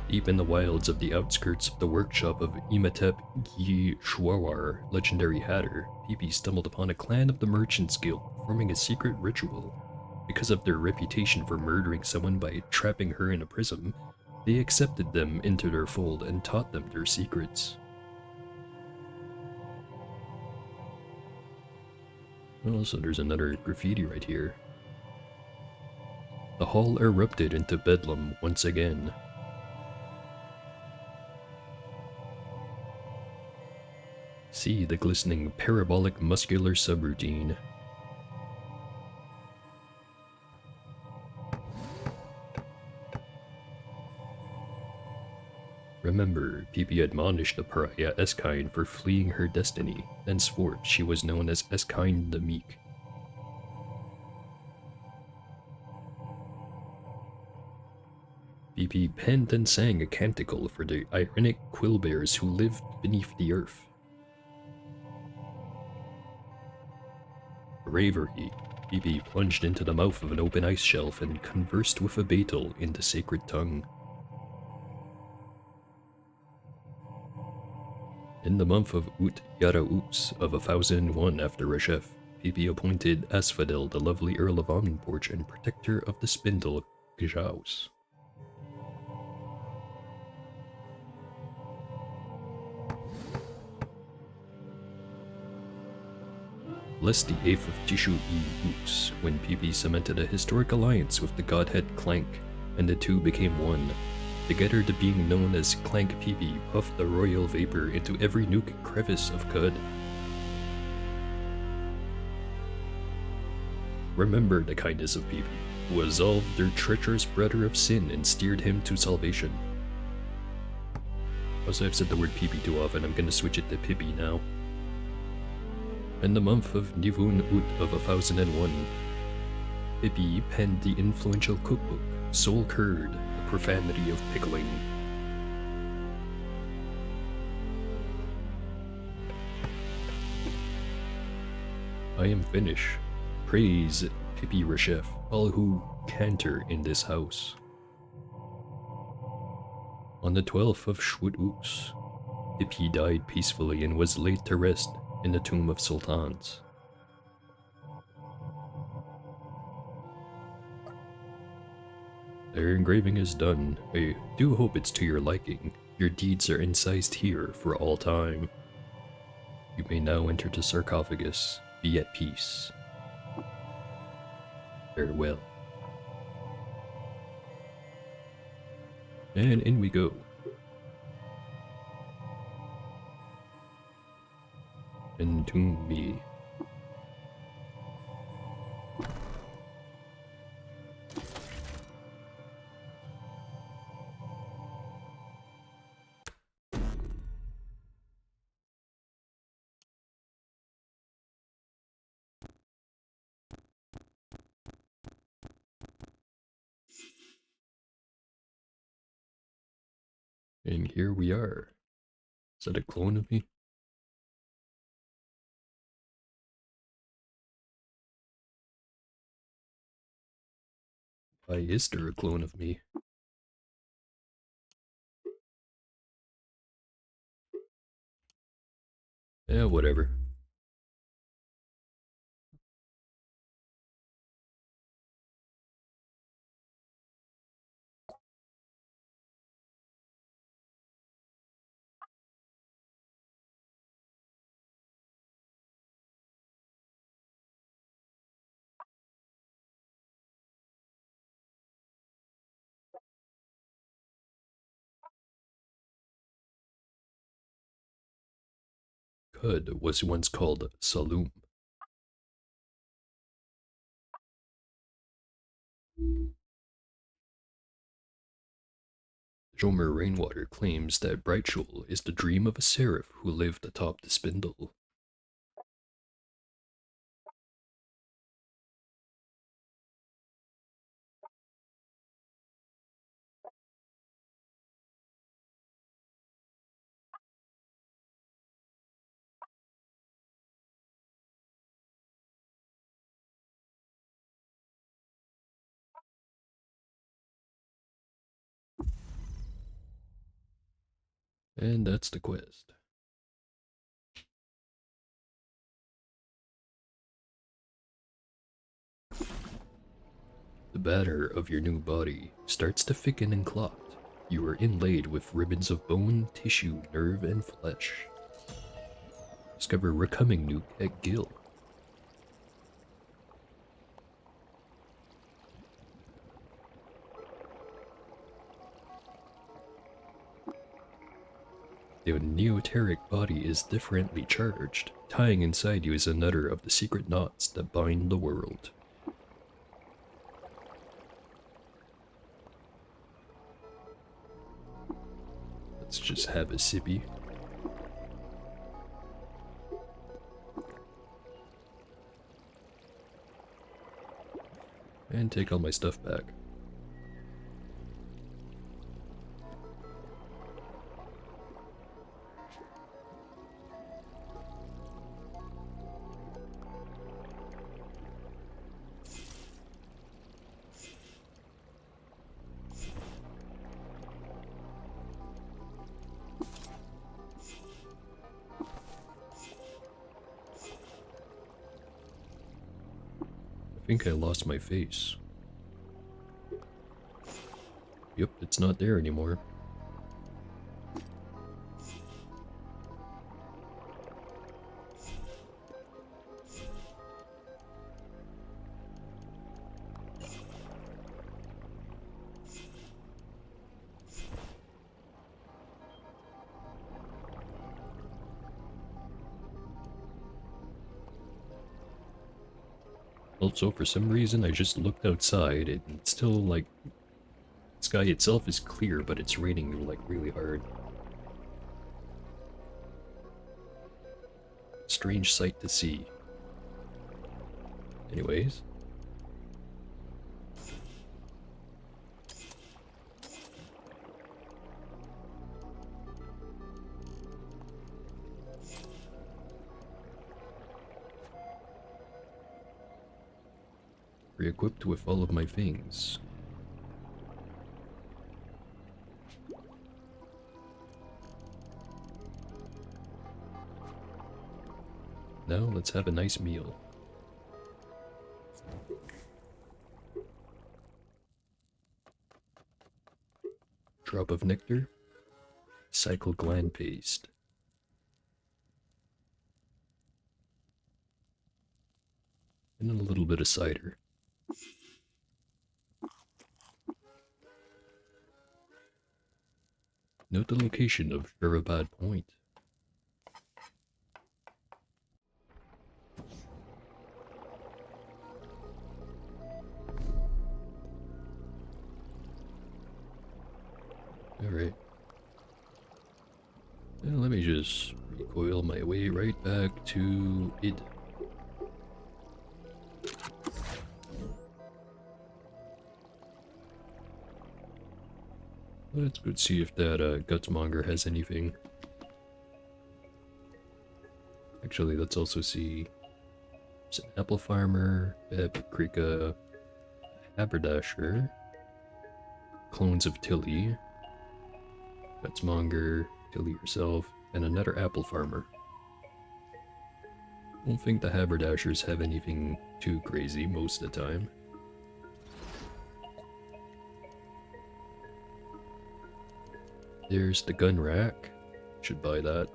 Deep in the wilds of the outskirts of the workshop of Imatep Gi Shwawar, legendary hatter, Pipi stumbled upon a clan of the Merchants Guild performing a secret ritual. Because of their reputation for murdering someone by trapping her in a prism, they accepted them into their fold and taught them their secrets. Oh, so there's another graffiti right here. The hall erupted into bedlam once again. See the glistening parabolic muscular subroutine. Remember, Pipi admonished the pariah Eskine for fleeing her destiny. Thenceforth, she was known as Eskine the Meek. Pipi penned and sang a canticle for the ironic quillbears who lived beneath the earth. Bravery, Pipi plunged into the mouth of an open ice shelf and conversed with a beetle in the sacred tongue. In the month of Ut Yara Uts of 1001 after Reshef, Pipi appointed Asphodel the lovely Earl of Omniporch and protector of the spindle Gjaus. Blessed the 8th of Tishu Uts when Pipi cemented a historic alliance with the godhead Clank, and the two became one. Together the being known as Clank Pipi puffed the royal vapor into every nook and crevice of Cud. Remember the kindness of Pipi, who absolved their treacherous brother of sin and steered him to salvation. Also, I've said the word Pipi too often, I'm gonna switch it to Pipi now. In the month of Nivun Ut of 1001, Pipi penned the influential cookbook, Soul Curd, The Profanity of Pickling. I am finished. Praise Pipi Reshef, all who canter in this house. On the 12th of Shwut Uts, Pipi died peacefully and was laid to rest in the Tomb of Sultans. Their engraving is done. I do hope it's to your liking. Your deeds are incised here for all time. You may now enter the sarcophagus. Be at peace. Farewell. And in we go. Entomb me. And here we are. Is that a clone of me? Why is there a clone of me? Yeah, whatever. Cud was once called Saloom. Jomer Rainwater claims that Brightshul is the dream of a seraph who lived atop the spindle. And that's the quest. The batter of your new body starts to thicken and clot. You are inlaid with ribbons of bone, tissue, nerve, and flesh. Discover Recoming Nuke at Gil. The neoteric body is differently charged. Tying inside you is another of the secret knots that bind the world. Let's just have a sippy. And take all my stuff back. I think I lost my face. Yep, it's not there anymore. Also, for some reason, I just looked outside and it's still like sky itself is clear, but it's raining like really hard. Strange sight to see. Anyways. Re-equipped with all of my things. Now let's have a nice meal. Drop of nectar. Cycle gland paste. And then a little bit of cider. Note the location of Sherabad Point. Alright. Let me just recoil my way right back to it. Let's go see if that Gutsmonger has anything. Actually, let's also see. There's an apple farmer, Paprika, haberdasher, clones of Tilly, Gutsmonger, Tilly herself, and another apple farmer. Don't think the haberdashers have anything too crazy most of the time. There's the gun rack. Should buy that.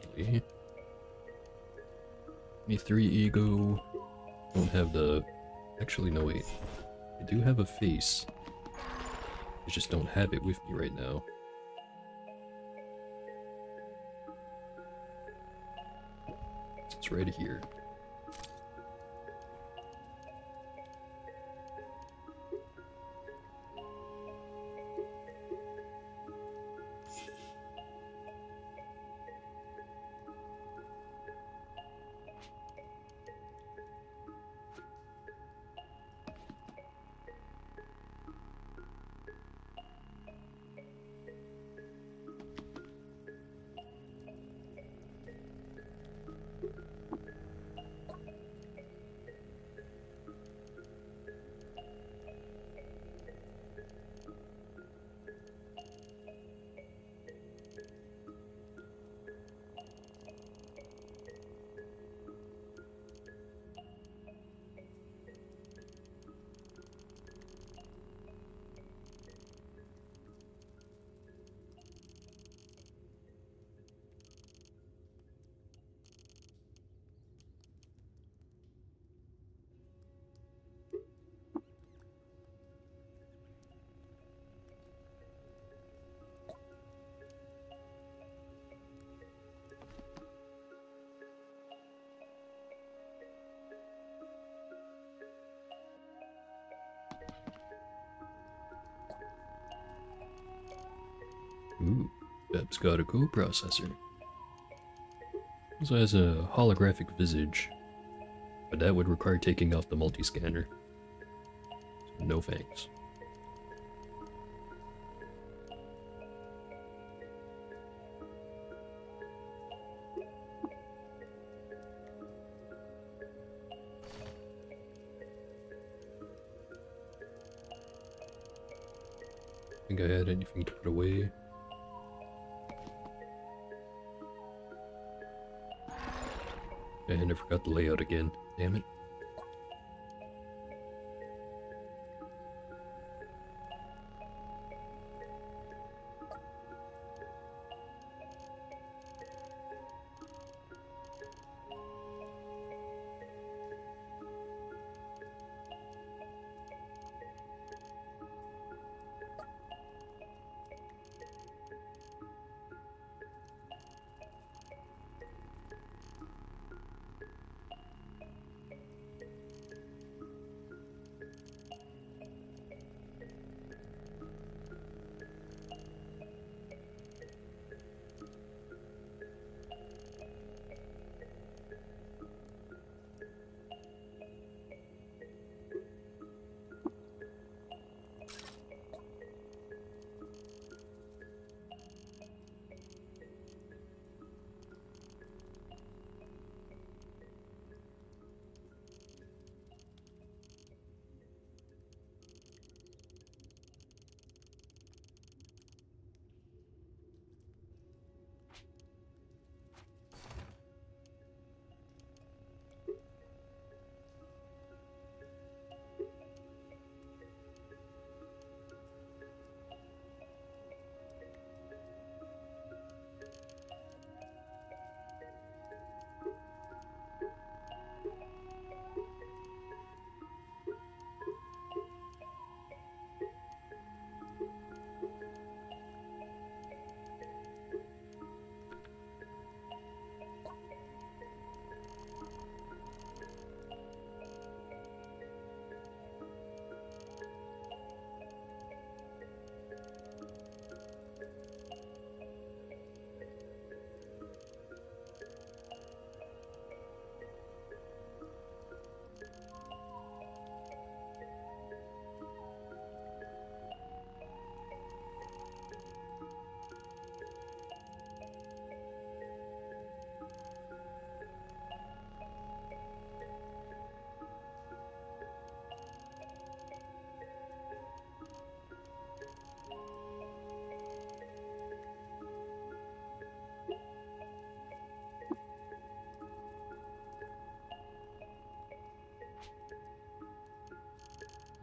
Actually, me 3 ego. Don't have the. Actually, no, wait. I do have a face. I just don't have it with me right now. It's right here. Ooh, Beb's got a coprocessor. Also has a holographic visage, but that would require taking off the multi-scanner. So no thanks. Think I had anything to put away? And I forgot the layout again. Damn it.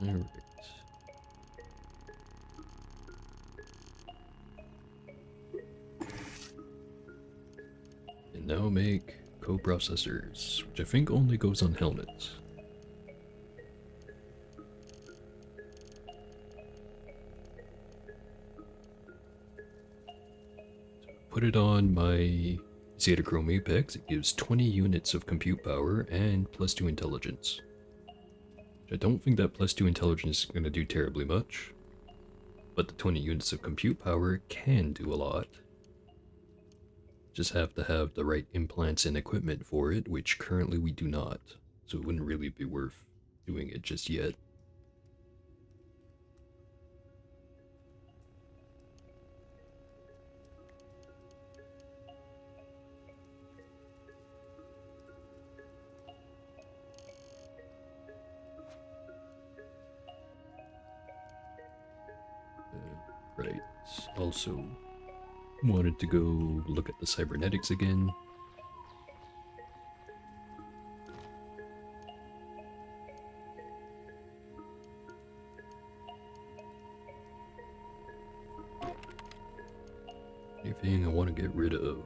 Alright. And now make coprocessors, which I think only goes on helmets. Put it on my Zetachrome Apex. It gives 20 units of compute power and +2 intelligence. I don't think that +2 intelligence is going to do terribly much, but the 20 units of compute power can do a lot. Just have to have the right implants and equipment for it, which currently we do not, so it wouldn't really be worth doing it just yet. Right. Also, wanted to go look at the cybernetics again. Anything I want to get rid of?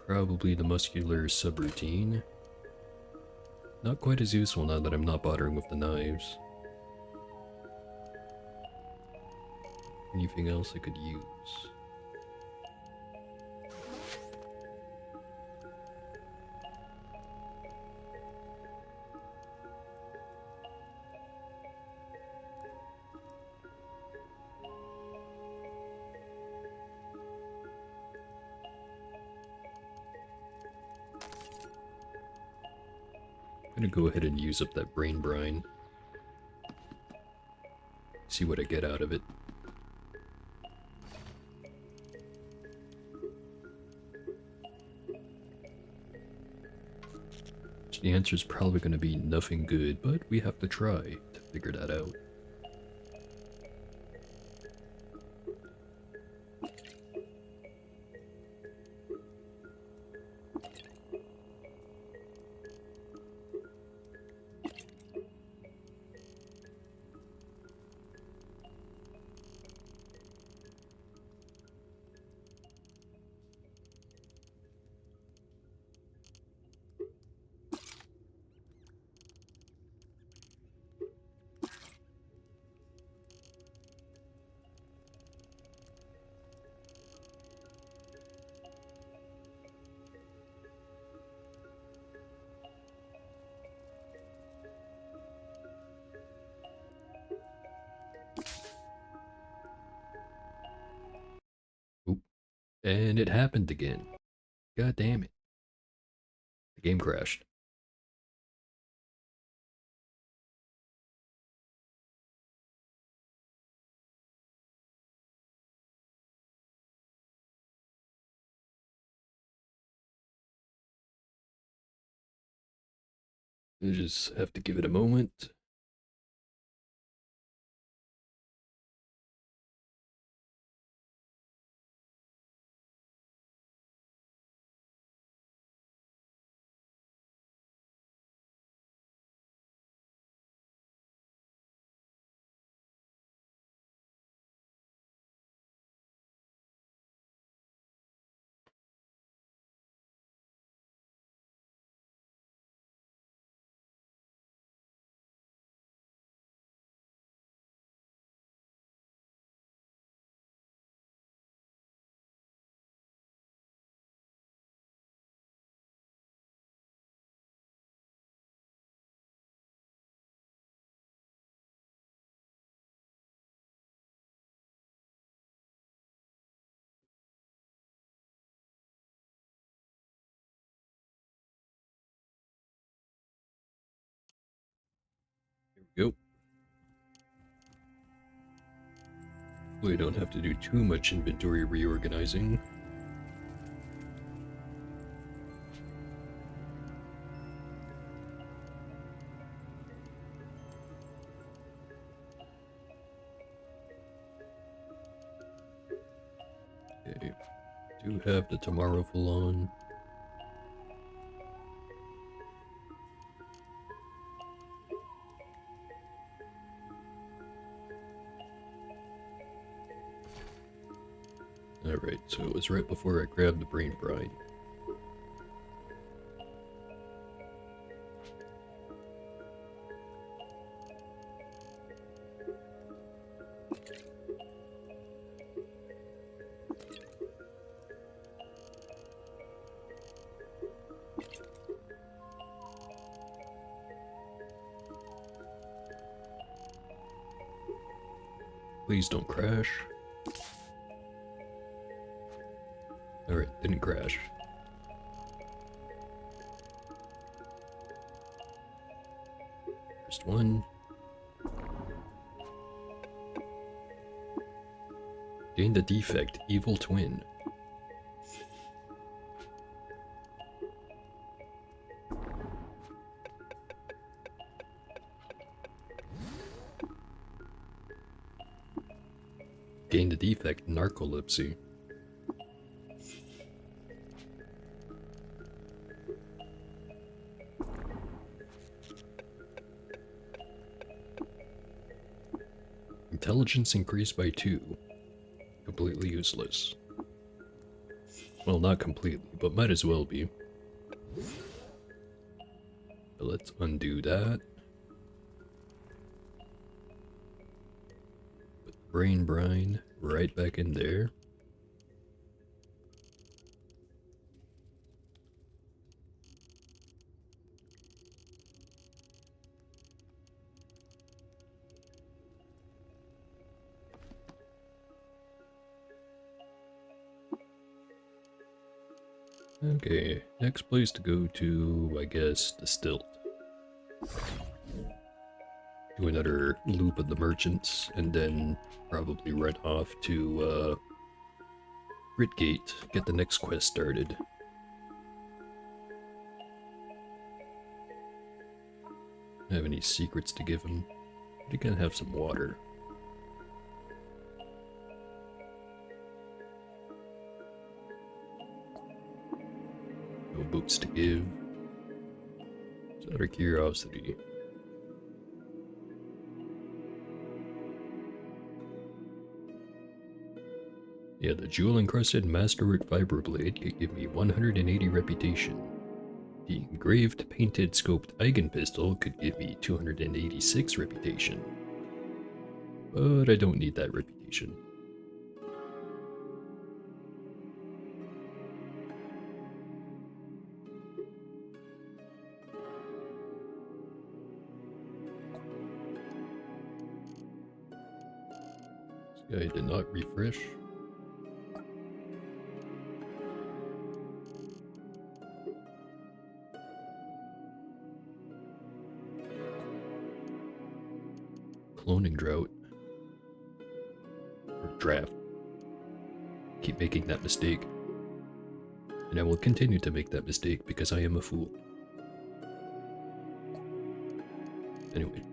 Probably the muscular subroutine. Not quite as useful now that I'm not bothering with the knives. Anything else I could use? I'm gonna go ahead and use up that brain brine. See what I get out of it. The answer is probably going to be nothing good, but we have to try to figure that out. Oop. And it happened again. God damn it. The game crashed. You just have to give it a moment. Here we go. We don't have to do too much inventory reorganizing. Okay. Do have the Tomorrow Falon. Alright, so it was right before I grabbed the Brain Brine. Please don't crash. Alright, didn't crash. First one. Gained a defect, Evil Twin. Gained a defect, Narcolepsy. Intelligence increased by 2. Completely useless. Well, not completely, but might as well be. But let's undo that. Put the Brain Brine right back in there. Okay, next place to go to, I guess, the Stilt. Do another loop of the merchants, and then probably run off to, Gritgate, get the next quest started. Have any secrets to give him? I think I have some water. No books to give. Just out of curiosity. Yeah, the jewel-encrusted Masterwork Vibroblade could give me 180 reputation. The engraved, painted, scoped Eigenpistol could give me 286 reputation. But I don't need that reputation. This guy did not refresh. Cloning drought. Or draft. Keep making that mistake. And I will continue to make that mistake because I am a fool. Anyway,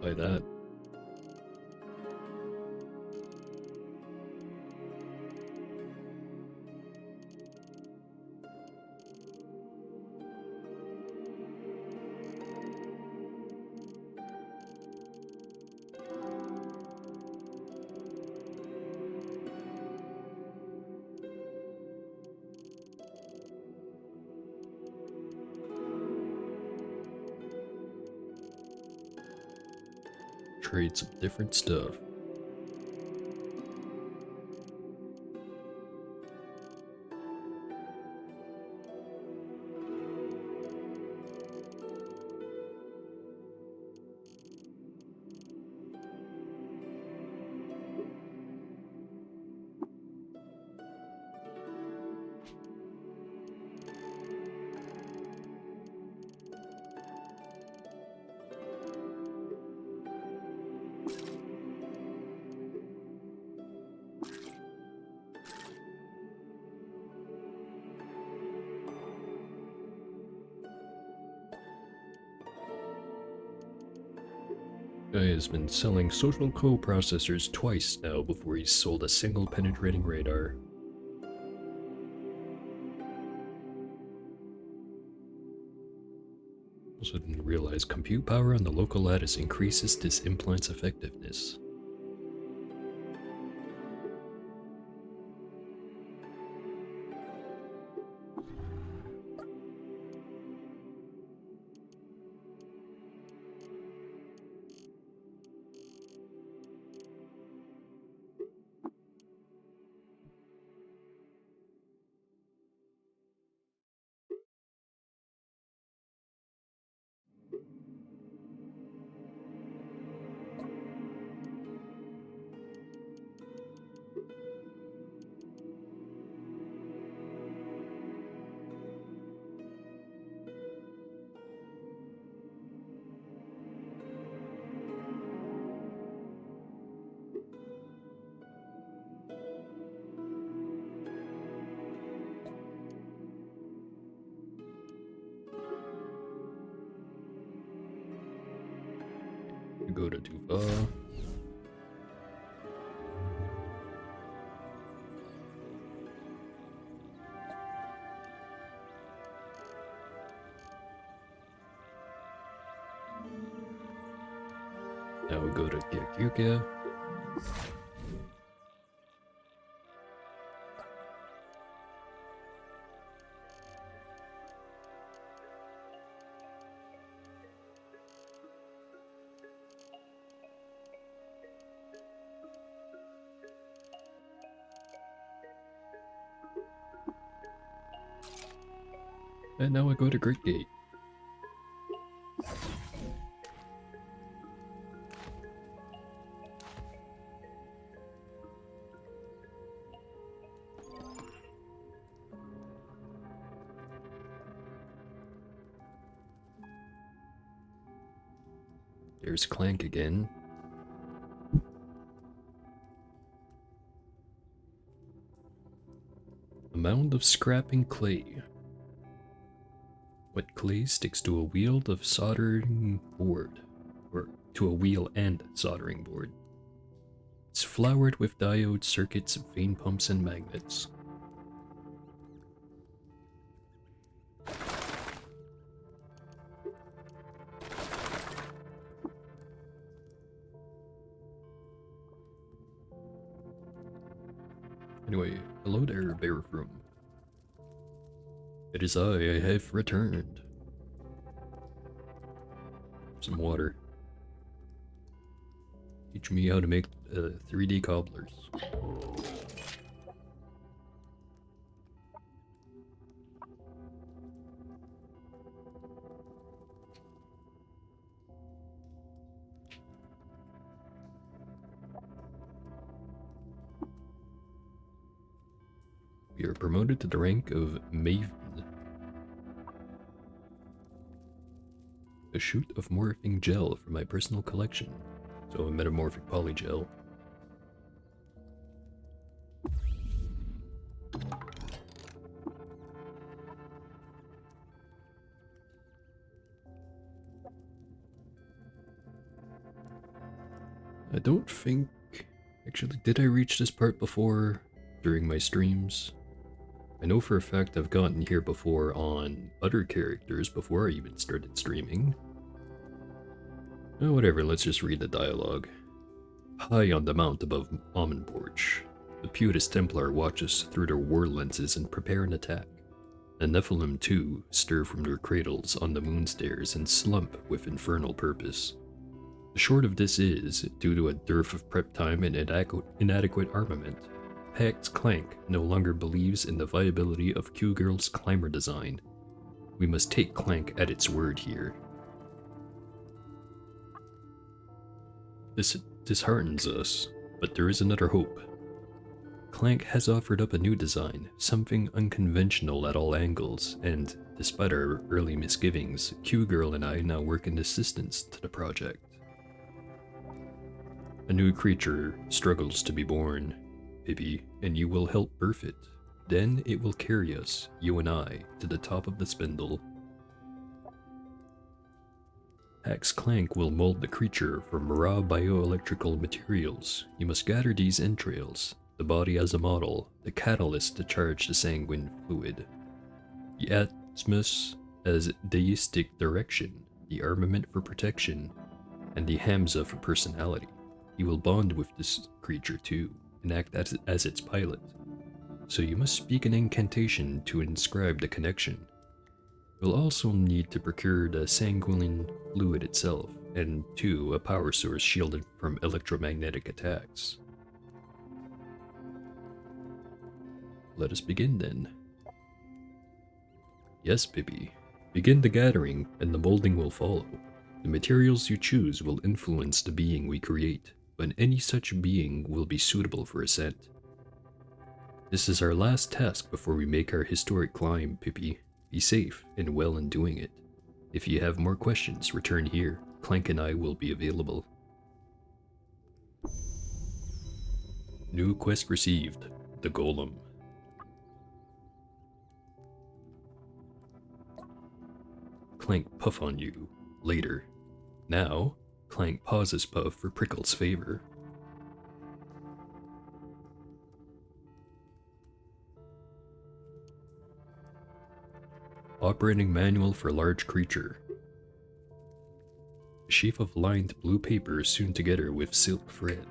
by that. Trade some different stuff. Guy has been selling social co-processors twice now before he's sold a single penetrating radar. Also didn't realize compute power on the local lattice increases this implant's effectiveness. You go to Tuva. Now we go to Kyakyukia. And now I go to Great Gate. There's Clank again. A mound of scrapping clay. Wet clay sticks to a wheel of soldering board, or to a wheel and soldering board. It's floured with diode circuits, vane pumps, and magnets. Anyway, hello there, Bearfroom. It is I have returned. Some water. Teach me how to make 3D cobblers. We are promoted to the rank of Maven. A shoot of morphing gel for my personal collection. So a metamorphic polygel. I don't think... Actually, did I reach this part before during my streams? I know for a fact I've gotten here before on other characters before I even started streaming. Oh, whatever, let's just read the dialogue. High on the mount above Almond Porch, the Putus Templar watches through their war lenses and prepare an attack. The Nephilim too stir from their cradles on the moonstairs and slump with infernal purpose. The short of this is, due to a dearth of prep time and inadequate armament, Pax Clank no longer believes in the viability of Q-Girl's climber design. We must take Clank at its word here. This disheartens us, but there is another hope. Clank has offered up a new design, something unconventional at all angles, and, despite our early misgivings, Q-Girl and I now work in assistance to the project. A new creature struggles to be born, Pibby, and you will help birth it. Then it will carry us, you and I, to the top of the spindle. Pax Clank will mold the creature from raw bioelectrical materials. You must gather these entrails, the body as a model, the catalyst to charge the sanguine fluid, the atmos as deistic direction, the armament for protection, and the Hamza for personality. You will bond with this creature too, and act as its pilot. So you must speak an incantation to inscribe the connection. You'll also need to procure the sanguine fluid itself, and 2, a power source shielded from electromagnetic attacks. Let us begin then. Yes, Pippi. Begin the gathering, and the molding will follow. The materials you choose will influence the being we create, but any such being will be suitable for ascent. This is our last task before we make our historic climb, Pippi. Be safe and well in doing it. If you have more questions, return here. Clank and I will be available. New quest received. The Golem. Clank puff on you. Later. Now, Clank pauses Puff for Prickle's favor. Operating manual for large creature. A sheaf of lined blue paper sewn together with silk thread.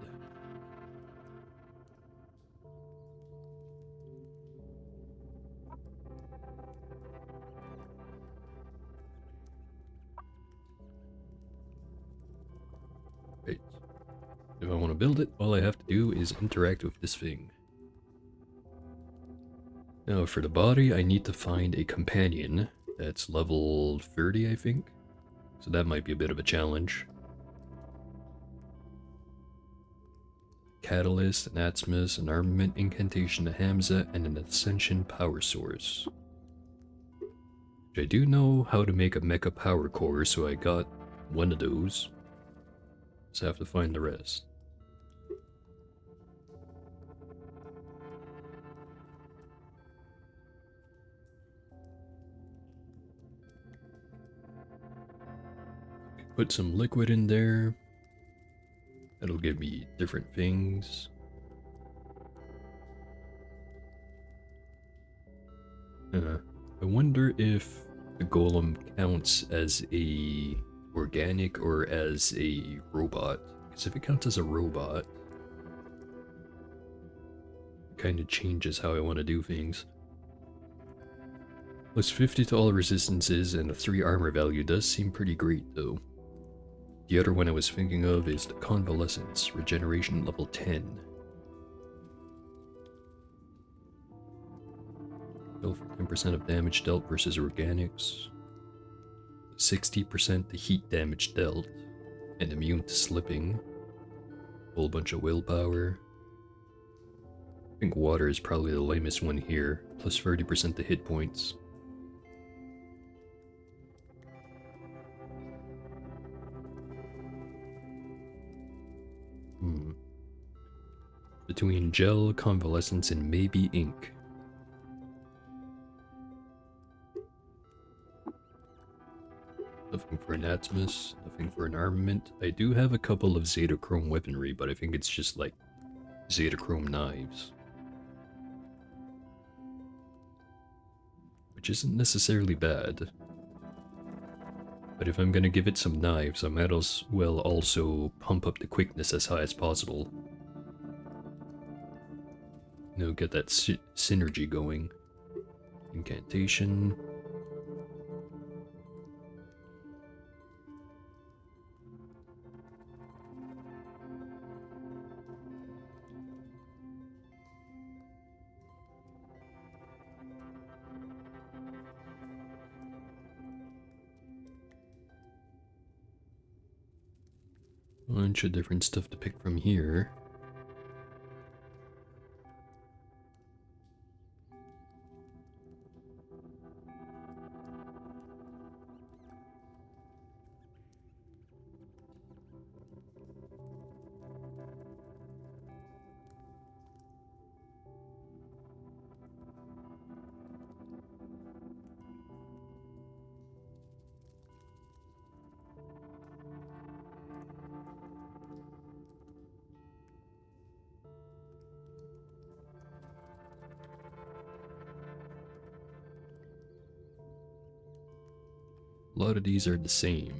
Right. If I want to build it, all I have to do is interact with this thing. Now for the body, I need to find a companion that's level 30, I think. So that might be a bit of a challenge. Catalyst, an Atmos, an armament incantation, a Hamza, and an ascension power source. I do know how to make a mecha power core, so I got one of those. Just have to find the rest. Put some liquid in there. That'll give me different things. I wonder if the golem counts as a organic or as a robot. Because if it counts as a robot, it kind of changes how I want to do things. Plus 50 to all resistances and a 3 armor value does seem pretty great though. The other one I was thinking of is the Convalescence, regeneration level 10. Heal for 10% of damage dealt versus organics. 60% the heat damage dealt. And immune to slipping. Whole bunch of willpower. I think water is probably the lamest one here. Plus 30% the hit points. Between gel, convalescence, and maybe ink. Nothing for an Atmos, nothing for an armament. I do have a couple of Zetachrome weaponry, but I think it's just like Zetachrome knives. Which isn't necessarily bad. But if I'm gonna give it some knives, I might as well also pump up the quickness as high as possible. You know, get that synergy going. Incantation. Bunch of different stuff to pick from here. A lot of these are the same.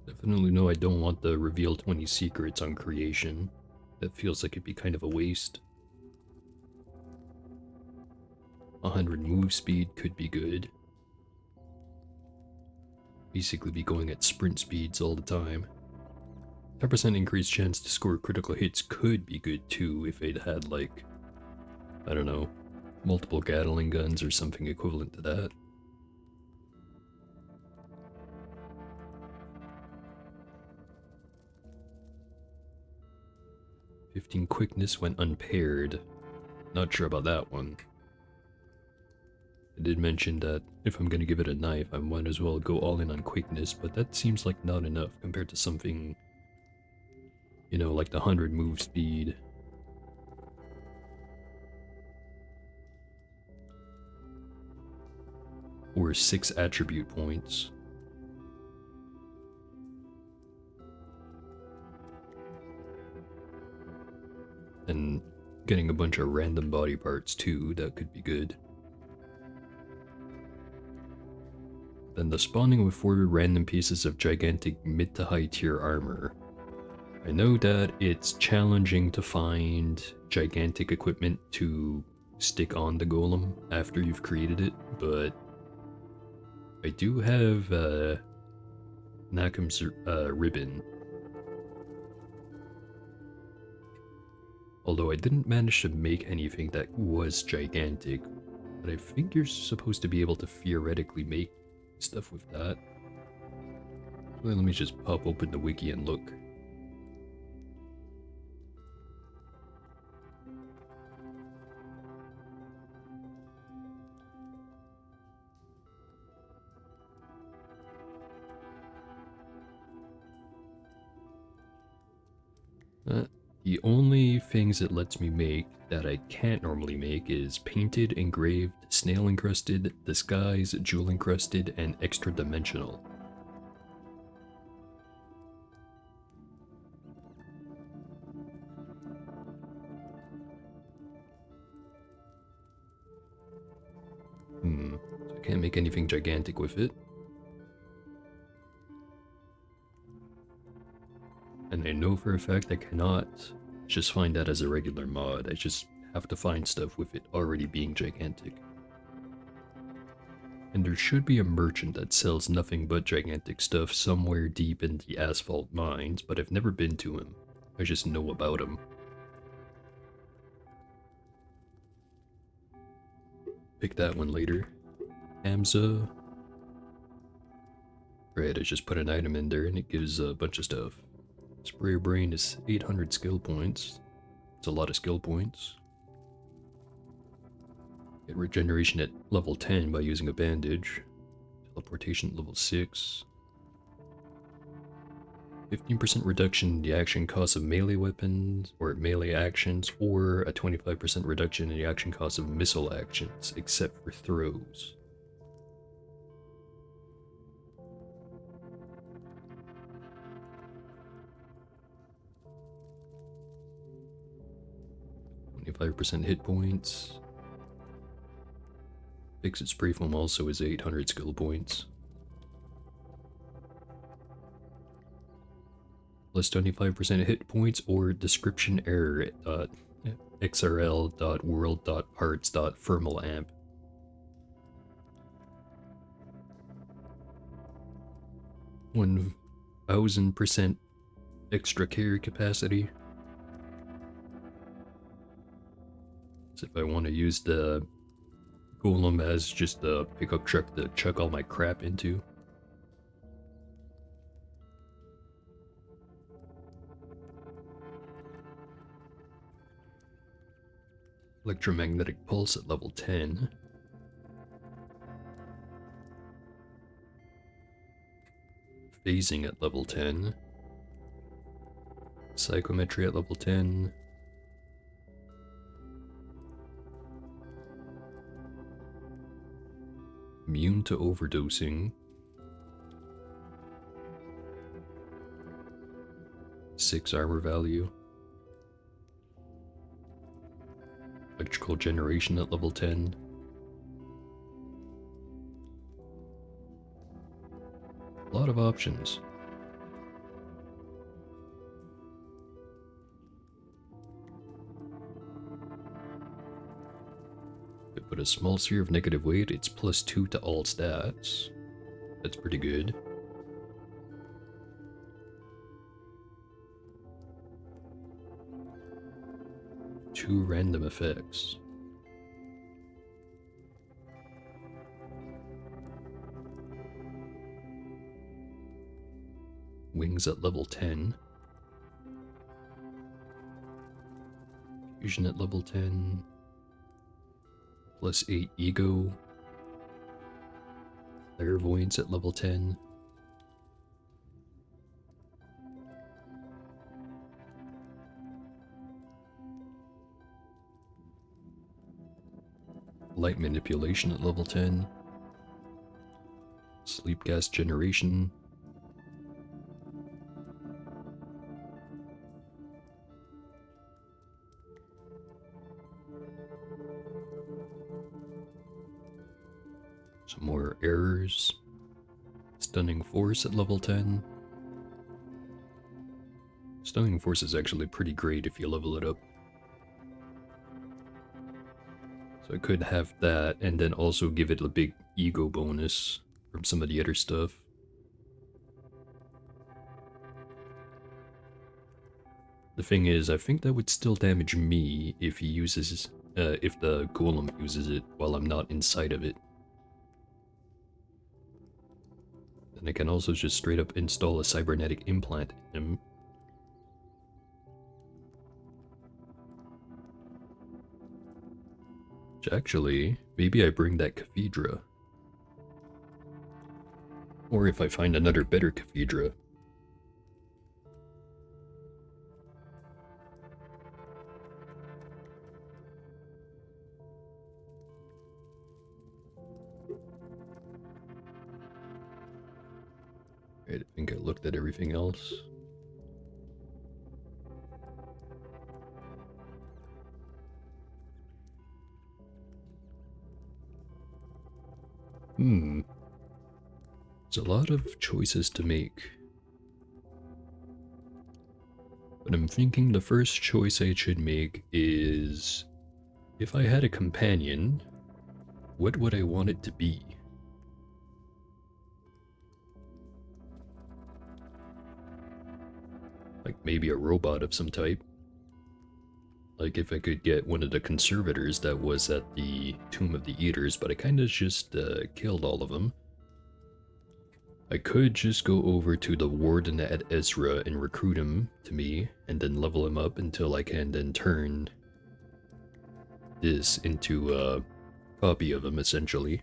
Definitely know I don't want the reveal 20 secrets on creation. That feels like it'd be kind of a waste. 100 move speed could be good. Basically be going at sprint speeds all the time. 10% increased chance to score critical hits could be good too if it had, like, I don't know, multiple Gatling guns or something equivalent to that. "15 quickness when unpaired." Not sure about that one. I did mention that if I'm gonna give it a knife, I might as well go all in on quickness, but that seems like not enough compared to something, you know, like the 100 move speed. Or 6 attribute points. And getting a bunch of random body parts too, that could be good. Then the spawning with 4 random pieces of gigantic mid to high tier armor. I know that it's challenging to find gigantic equipment to stick on the golem after you've created it, but I do have Nakam's ribbon. Although I didn't manage to make anything that was gigantic, but I think you're supposed to be able to theoretically make stuff with that. Well, let me just pop open the wiki and look. The only things it lets me make that I can't normally make is painted, engraved, snail encrusted, disguise, jewel encrusted, and extra dimensional. So I can't make anything gigantic with it. And I know for a fact I cannot just find that as a regular mod. I just have to find stuff with it already being gigantic. And there should be a merchant that sells nothing but gigantic stuff somewhere deep in the asphalt mines, but I've never been to him. I just know about him. Pick that one later. Hamza. Right, I just put an item in there and it gives a bunch of stuff. Sprayer Brain is 800 skill points. It's a lot of skill points. Get regeneration at level 10 by using a bandage. Teleportation at level 6. 15% reduction in the action cost of melee weapons or melee actions, or a 25% reduction in the action cost of missile actions, except for throws. %hit points. Fixit Spray Foam also is 800 skill points. Plus 25% hit points or description error at xrl.world.parts.thermalamp. 1000% extra carry capacity. So if I want to use the golem as just a pickup truck to chuck all my crap into. Electromagnetic pulse at level 10. Phasing at level 10. Psychometry at level 10. Immune to overdosing. 6 armor value. Electrical generation at level 10. A lot of options. Put a small sphere of negative weight, it's +2 to all stats. That's pretty good. Two random effects. Wings at level 10. Fusion at level 10. +8 ego. Clairvoyance at level 10. Light manipulation at level 10. Sleep gas generation. Some more errors. Stunning force at level 10. Stunning force is actually pretty great if you level it up. So I could have that and then also give it a big ego bonus from some of the other stuff. The thing is, I think that would still damage me if he uses, if the golem uses it while I'm not inside of it. Then I can also just straight up install a cybernetic implant in him. Which actually, maybe I bring that Cathedra. Or if I find another better Cathedra. I think I looked at everything else. It's a lot of choices to make. But I'm thinking the first choice I should make is, if I had a companion, what would I want it to be? Like maybe a robot of some type. Like if I could get one of the conservators that was at the Tomb of the Eaters, but I kinda just killed all of them. I could just go over to the Warden at Ezra and recruit him to me, and then level him up until I can then turn this into a copy of him, essentially.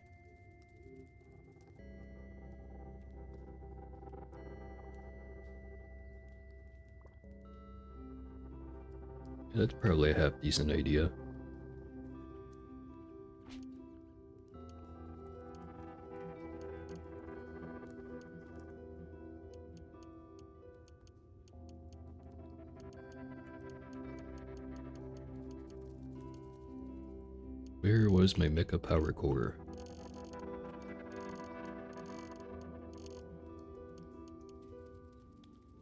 That's probably a half-decent idea. Where was my mecha power core?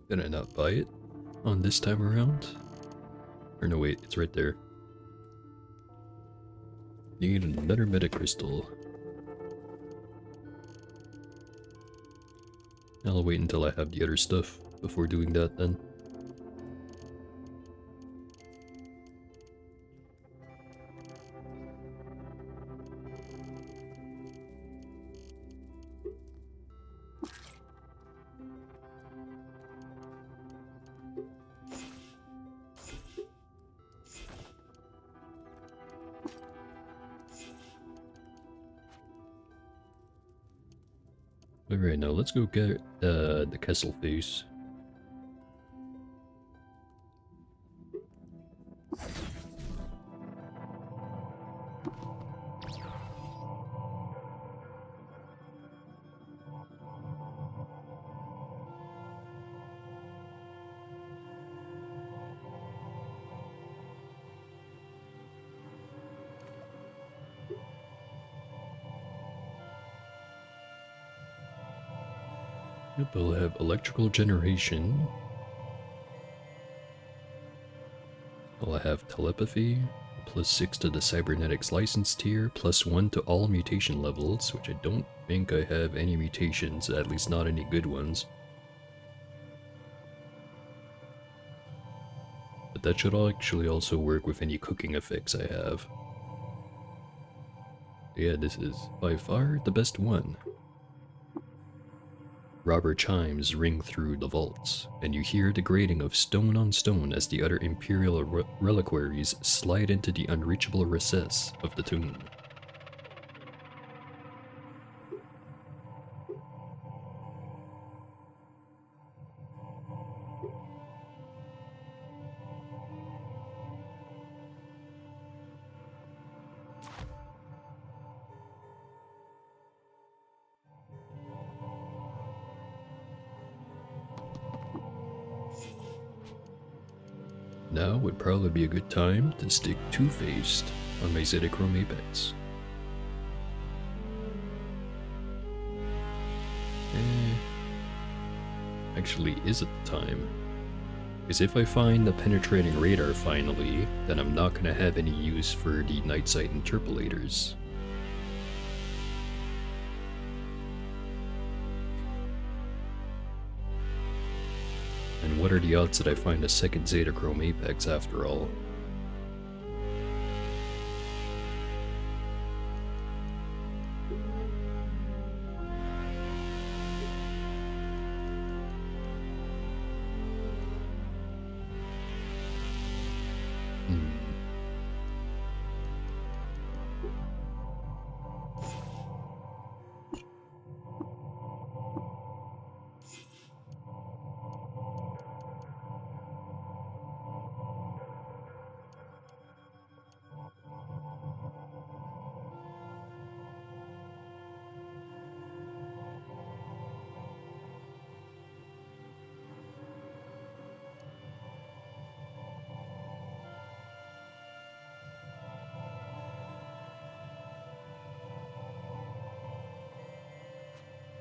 Did I not buy it on this time around? Or no, wait, it's right there. Need another meta crystal. I'll wait until I have the other stuff before doing that then. Alright, now let's go get the Kessel face. Yep, I'll have electrical generation. I'll have telepathy, +6 to the cybernetics license tier, +1 to all mutation levels, which I don't think I have any mutations, at least not any good ones. But that should actually also work with any cooking effects I have. Yeah, this is by far the best one. Robber chimes ring through the vaults, and you hear the grating of stone on stone as the other Imperial reliquaries slide into the unreachable recess of the tomb. Now would probably be a good time to stick Two-Faced on my Zetachrome Apex. Actually is at the time. Because if I find the penetrating radar finally, then I'm not gonna have any use for the night sight interpolators. And what are the odds that I find a second Zetachrome Apex after all?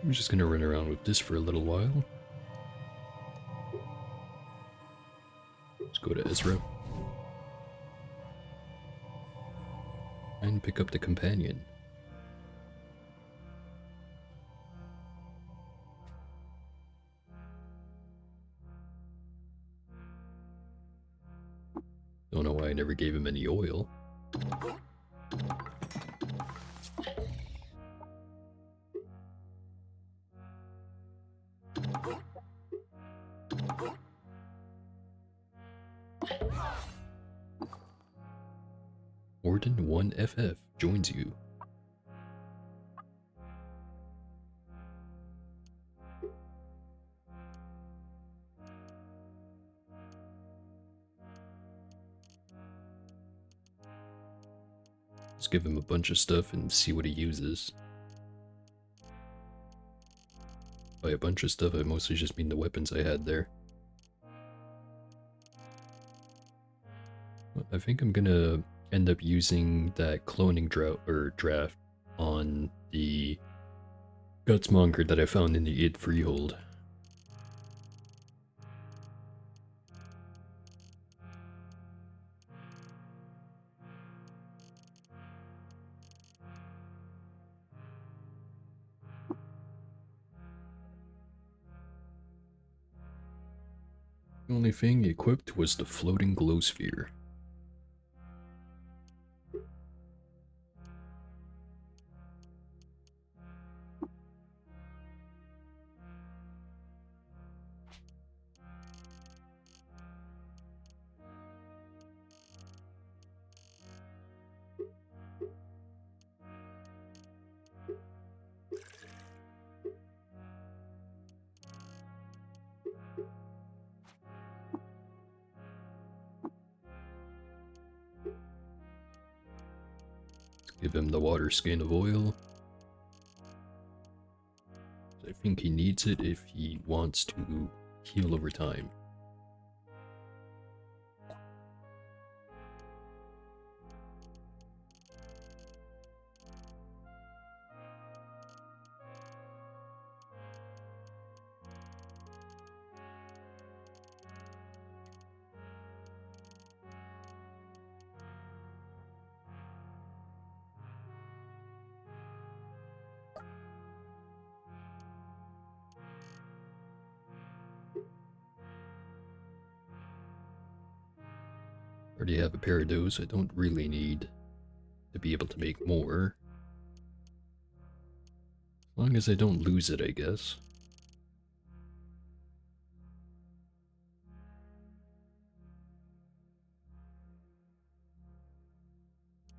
I'm just gonna run around with this for a little while. Let's go to Ezra. And pick up the companion. Don't know why I never gave him any oil. Orden 1FF joins you. Let's give him a bunch of stuff and see what he uses. By a bunch of stuff, I mostly just mean the weapons I had there. I think I'm gonna end up using that cloning draft on the Gutsmonger that I found in the id Freehold. The only thing equipped was the floating glow sphere. Give him the water skin of oil. I think he needs it if he wants to heal over time. Already have a pair of those, I don't really need to be able to make more. As long as I don't lose it, I guess.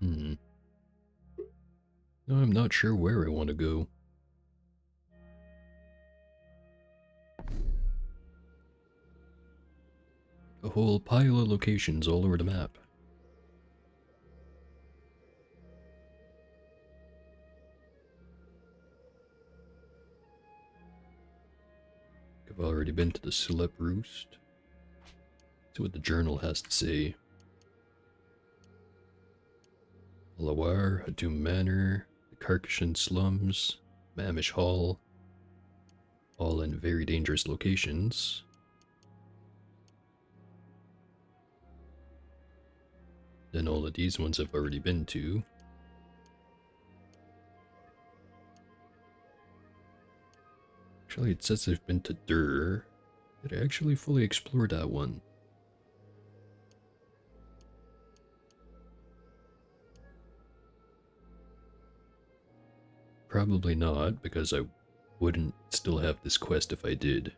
No, I'm not sure where I want to go. A whole pile of locations all over the map. I've already been to the Slep Roost. See what the journal has to say. Lawar, Hatum Manor, the Carcashan Slums, Mamish Hall, all in very dangerous locations. Then all of these ones I've already been to. Actually, it says I've been to Dur. Did I actually fully explore that one? Probably not, because I wouldn't still have this quest if I did.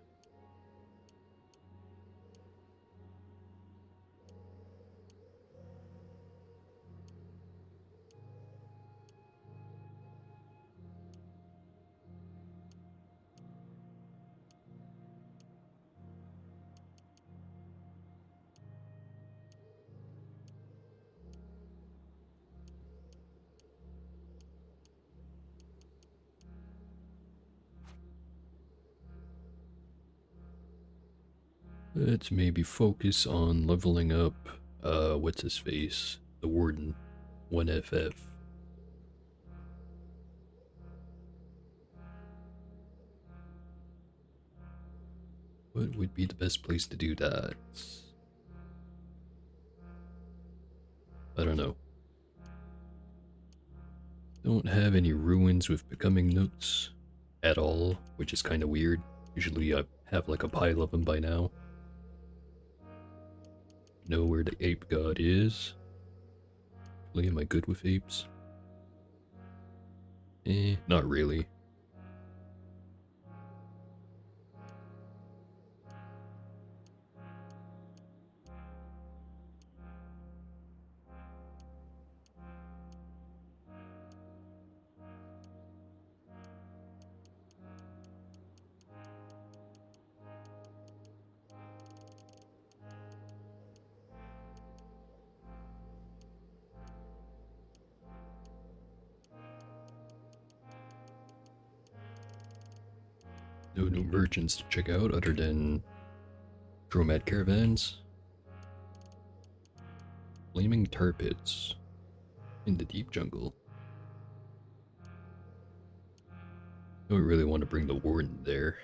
Let's maybe focus on leveling up, what's his face? The Warden. 1FF. What would be the best place to do that? I don't know. Don't have any ruins with becoming nooks at all, which is kind of weird. Usually I have like a pile of them by now. Know where the ape god is. Actually, am I good with apes? Not really. No new merchants to check out other than Dromad caravans. Flaming tar pits in the deep jungle. Don't really want to bring the warden there.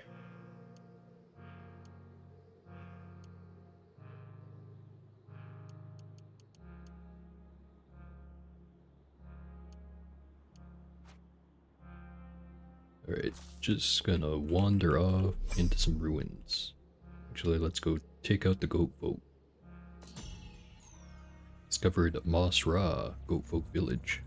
Alright, just gonna wander off into some ruins. Actually, let's go take out the goat folk. Discovered Moss Ra, goat folk village.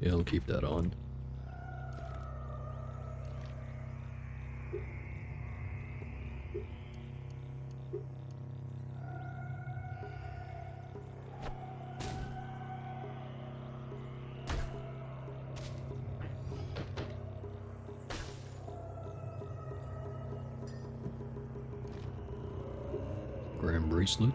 Yeah, I'll keep that on. Graham bracelet.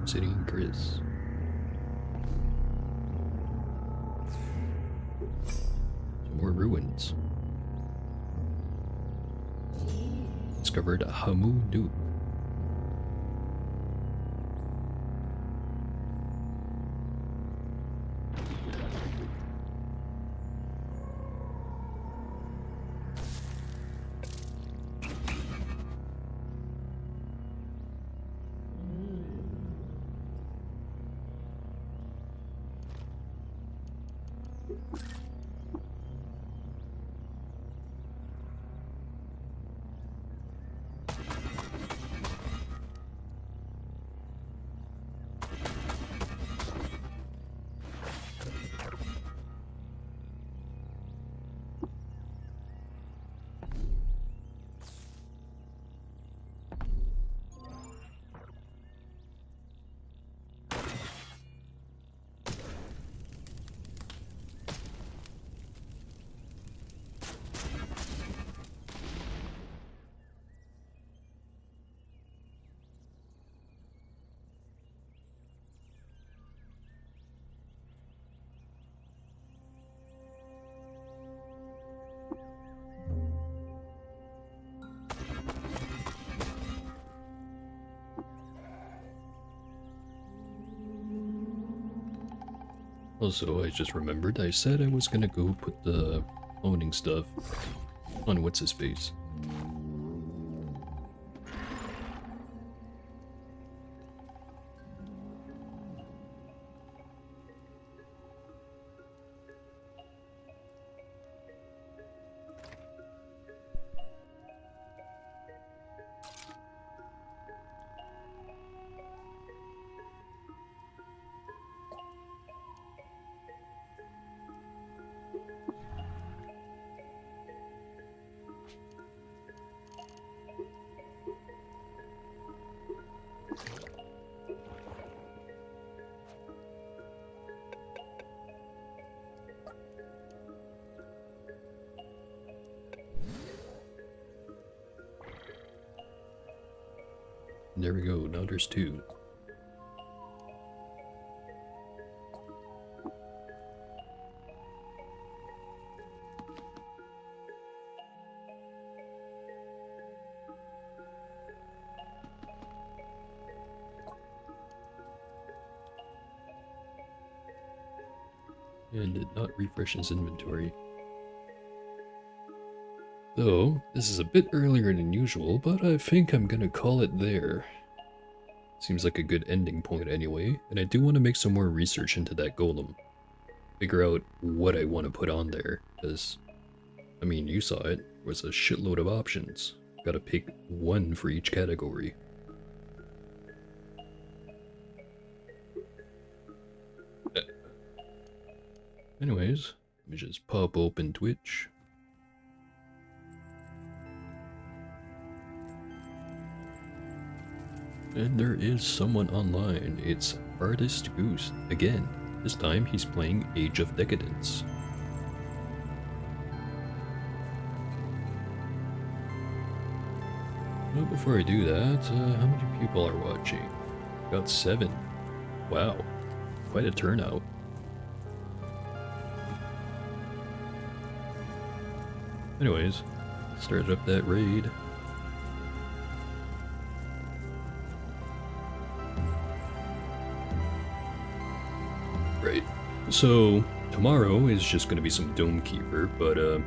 Obsidian Chris. Some more ruins. discovered Hamu Nuke. Also, I just remembered I said I was gonna go put the cloning stuff on what's-his-face. There we go, now there's two. And did not refresh his inventory. So, this is a bit earlier than usual, but I think I'm gonna call it there. Seems like a good ending point anyway, and I do want to make some more research into that golem. Figure out what I want to put on there, because, I mean, you saw it, there was a shitload of options. Gotta pick one for each category. Anyways, let me just pop open Twitch. And there is someone online. It's Artist Goose. Again, this time he's playing Age of Decadence. But before I do that, how many people are watching? Got 7. Wow, quite a turnout. Anyways, started up that raid. Right, so tomorrow is just gonna be some Dome Keeper, but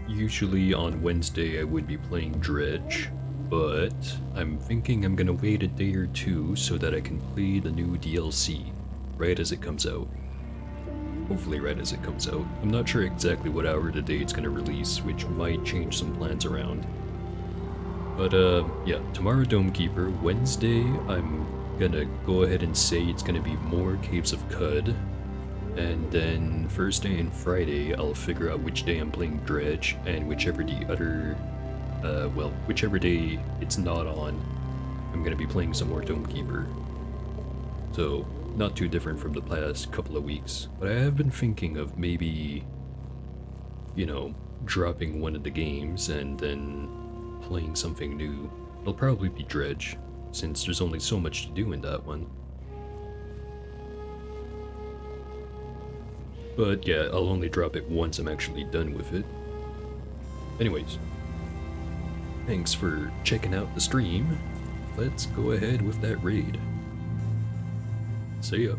usually on Wednesday I would be playing Dredge, but I'm thinking I'm gonna wait a day or two so that I can play the new DLC right as it comes out. Hopefully right as it comes out. I'm not sure exactly what hour today it's gonna release, which might change some plans around. But yeah, tomorrow Dome Keeper. Wednesday I'm gonna go ahead and say it's gonna be more Caves of Qud. And then Thursday and Friday I'll figure out which day I'm playing Dredge, and whichever the other, well, whichever day it's not on, I'm gonna be playing some more Dome Keeper. So, not too different from the past couple of weeks, but I have been thinking of maybe, you know, dropping one of the games and then playing something new. It'll probably be Dredge, since there's only so much to do in that one. But yeah, I'll only drop it once I'm actually done with it. Anyways, thanks for checking out the stream. Let's go ahead with that raid. See ya.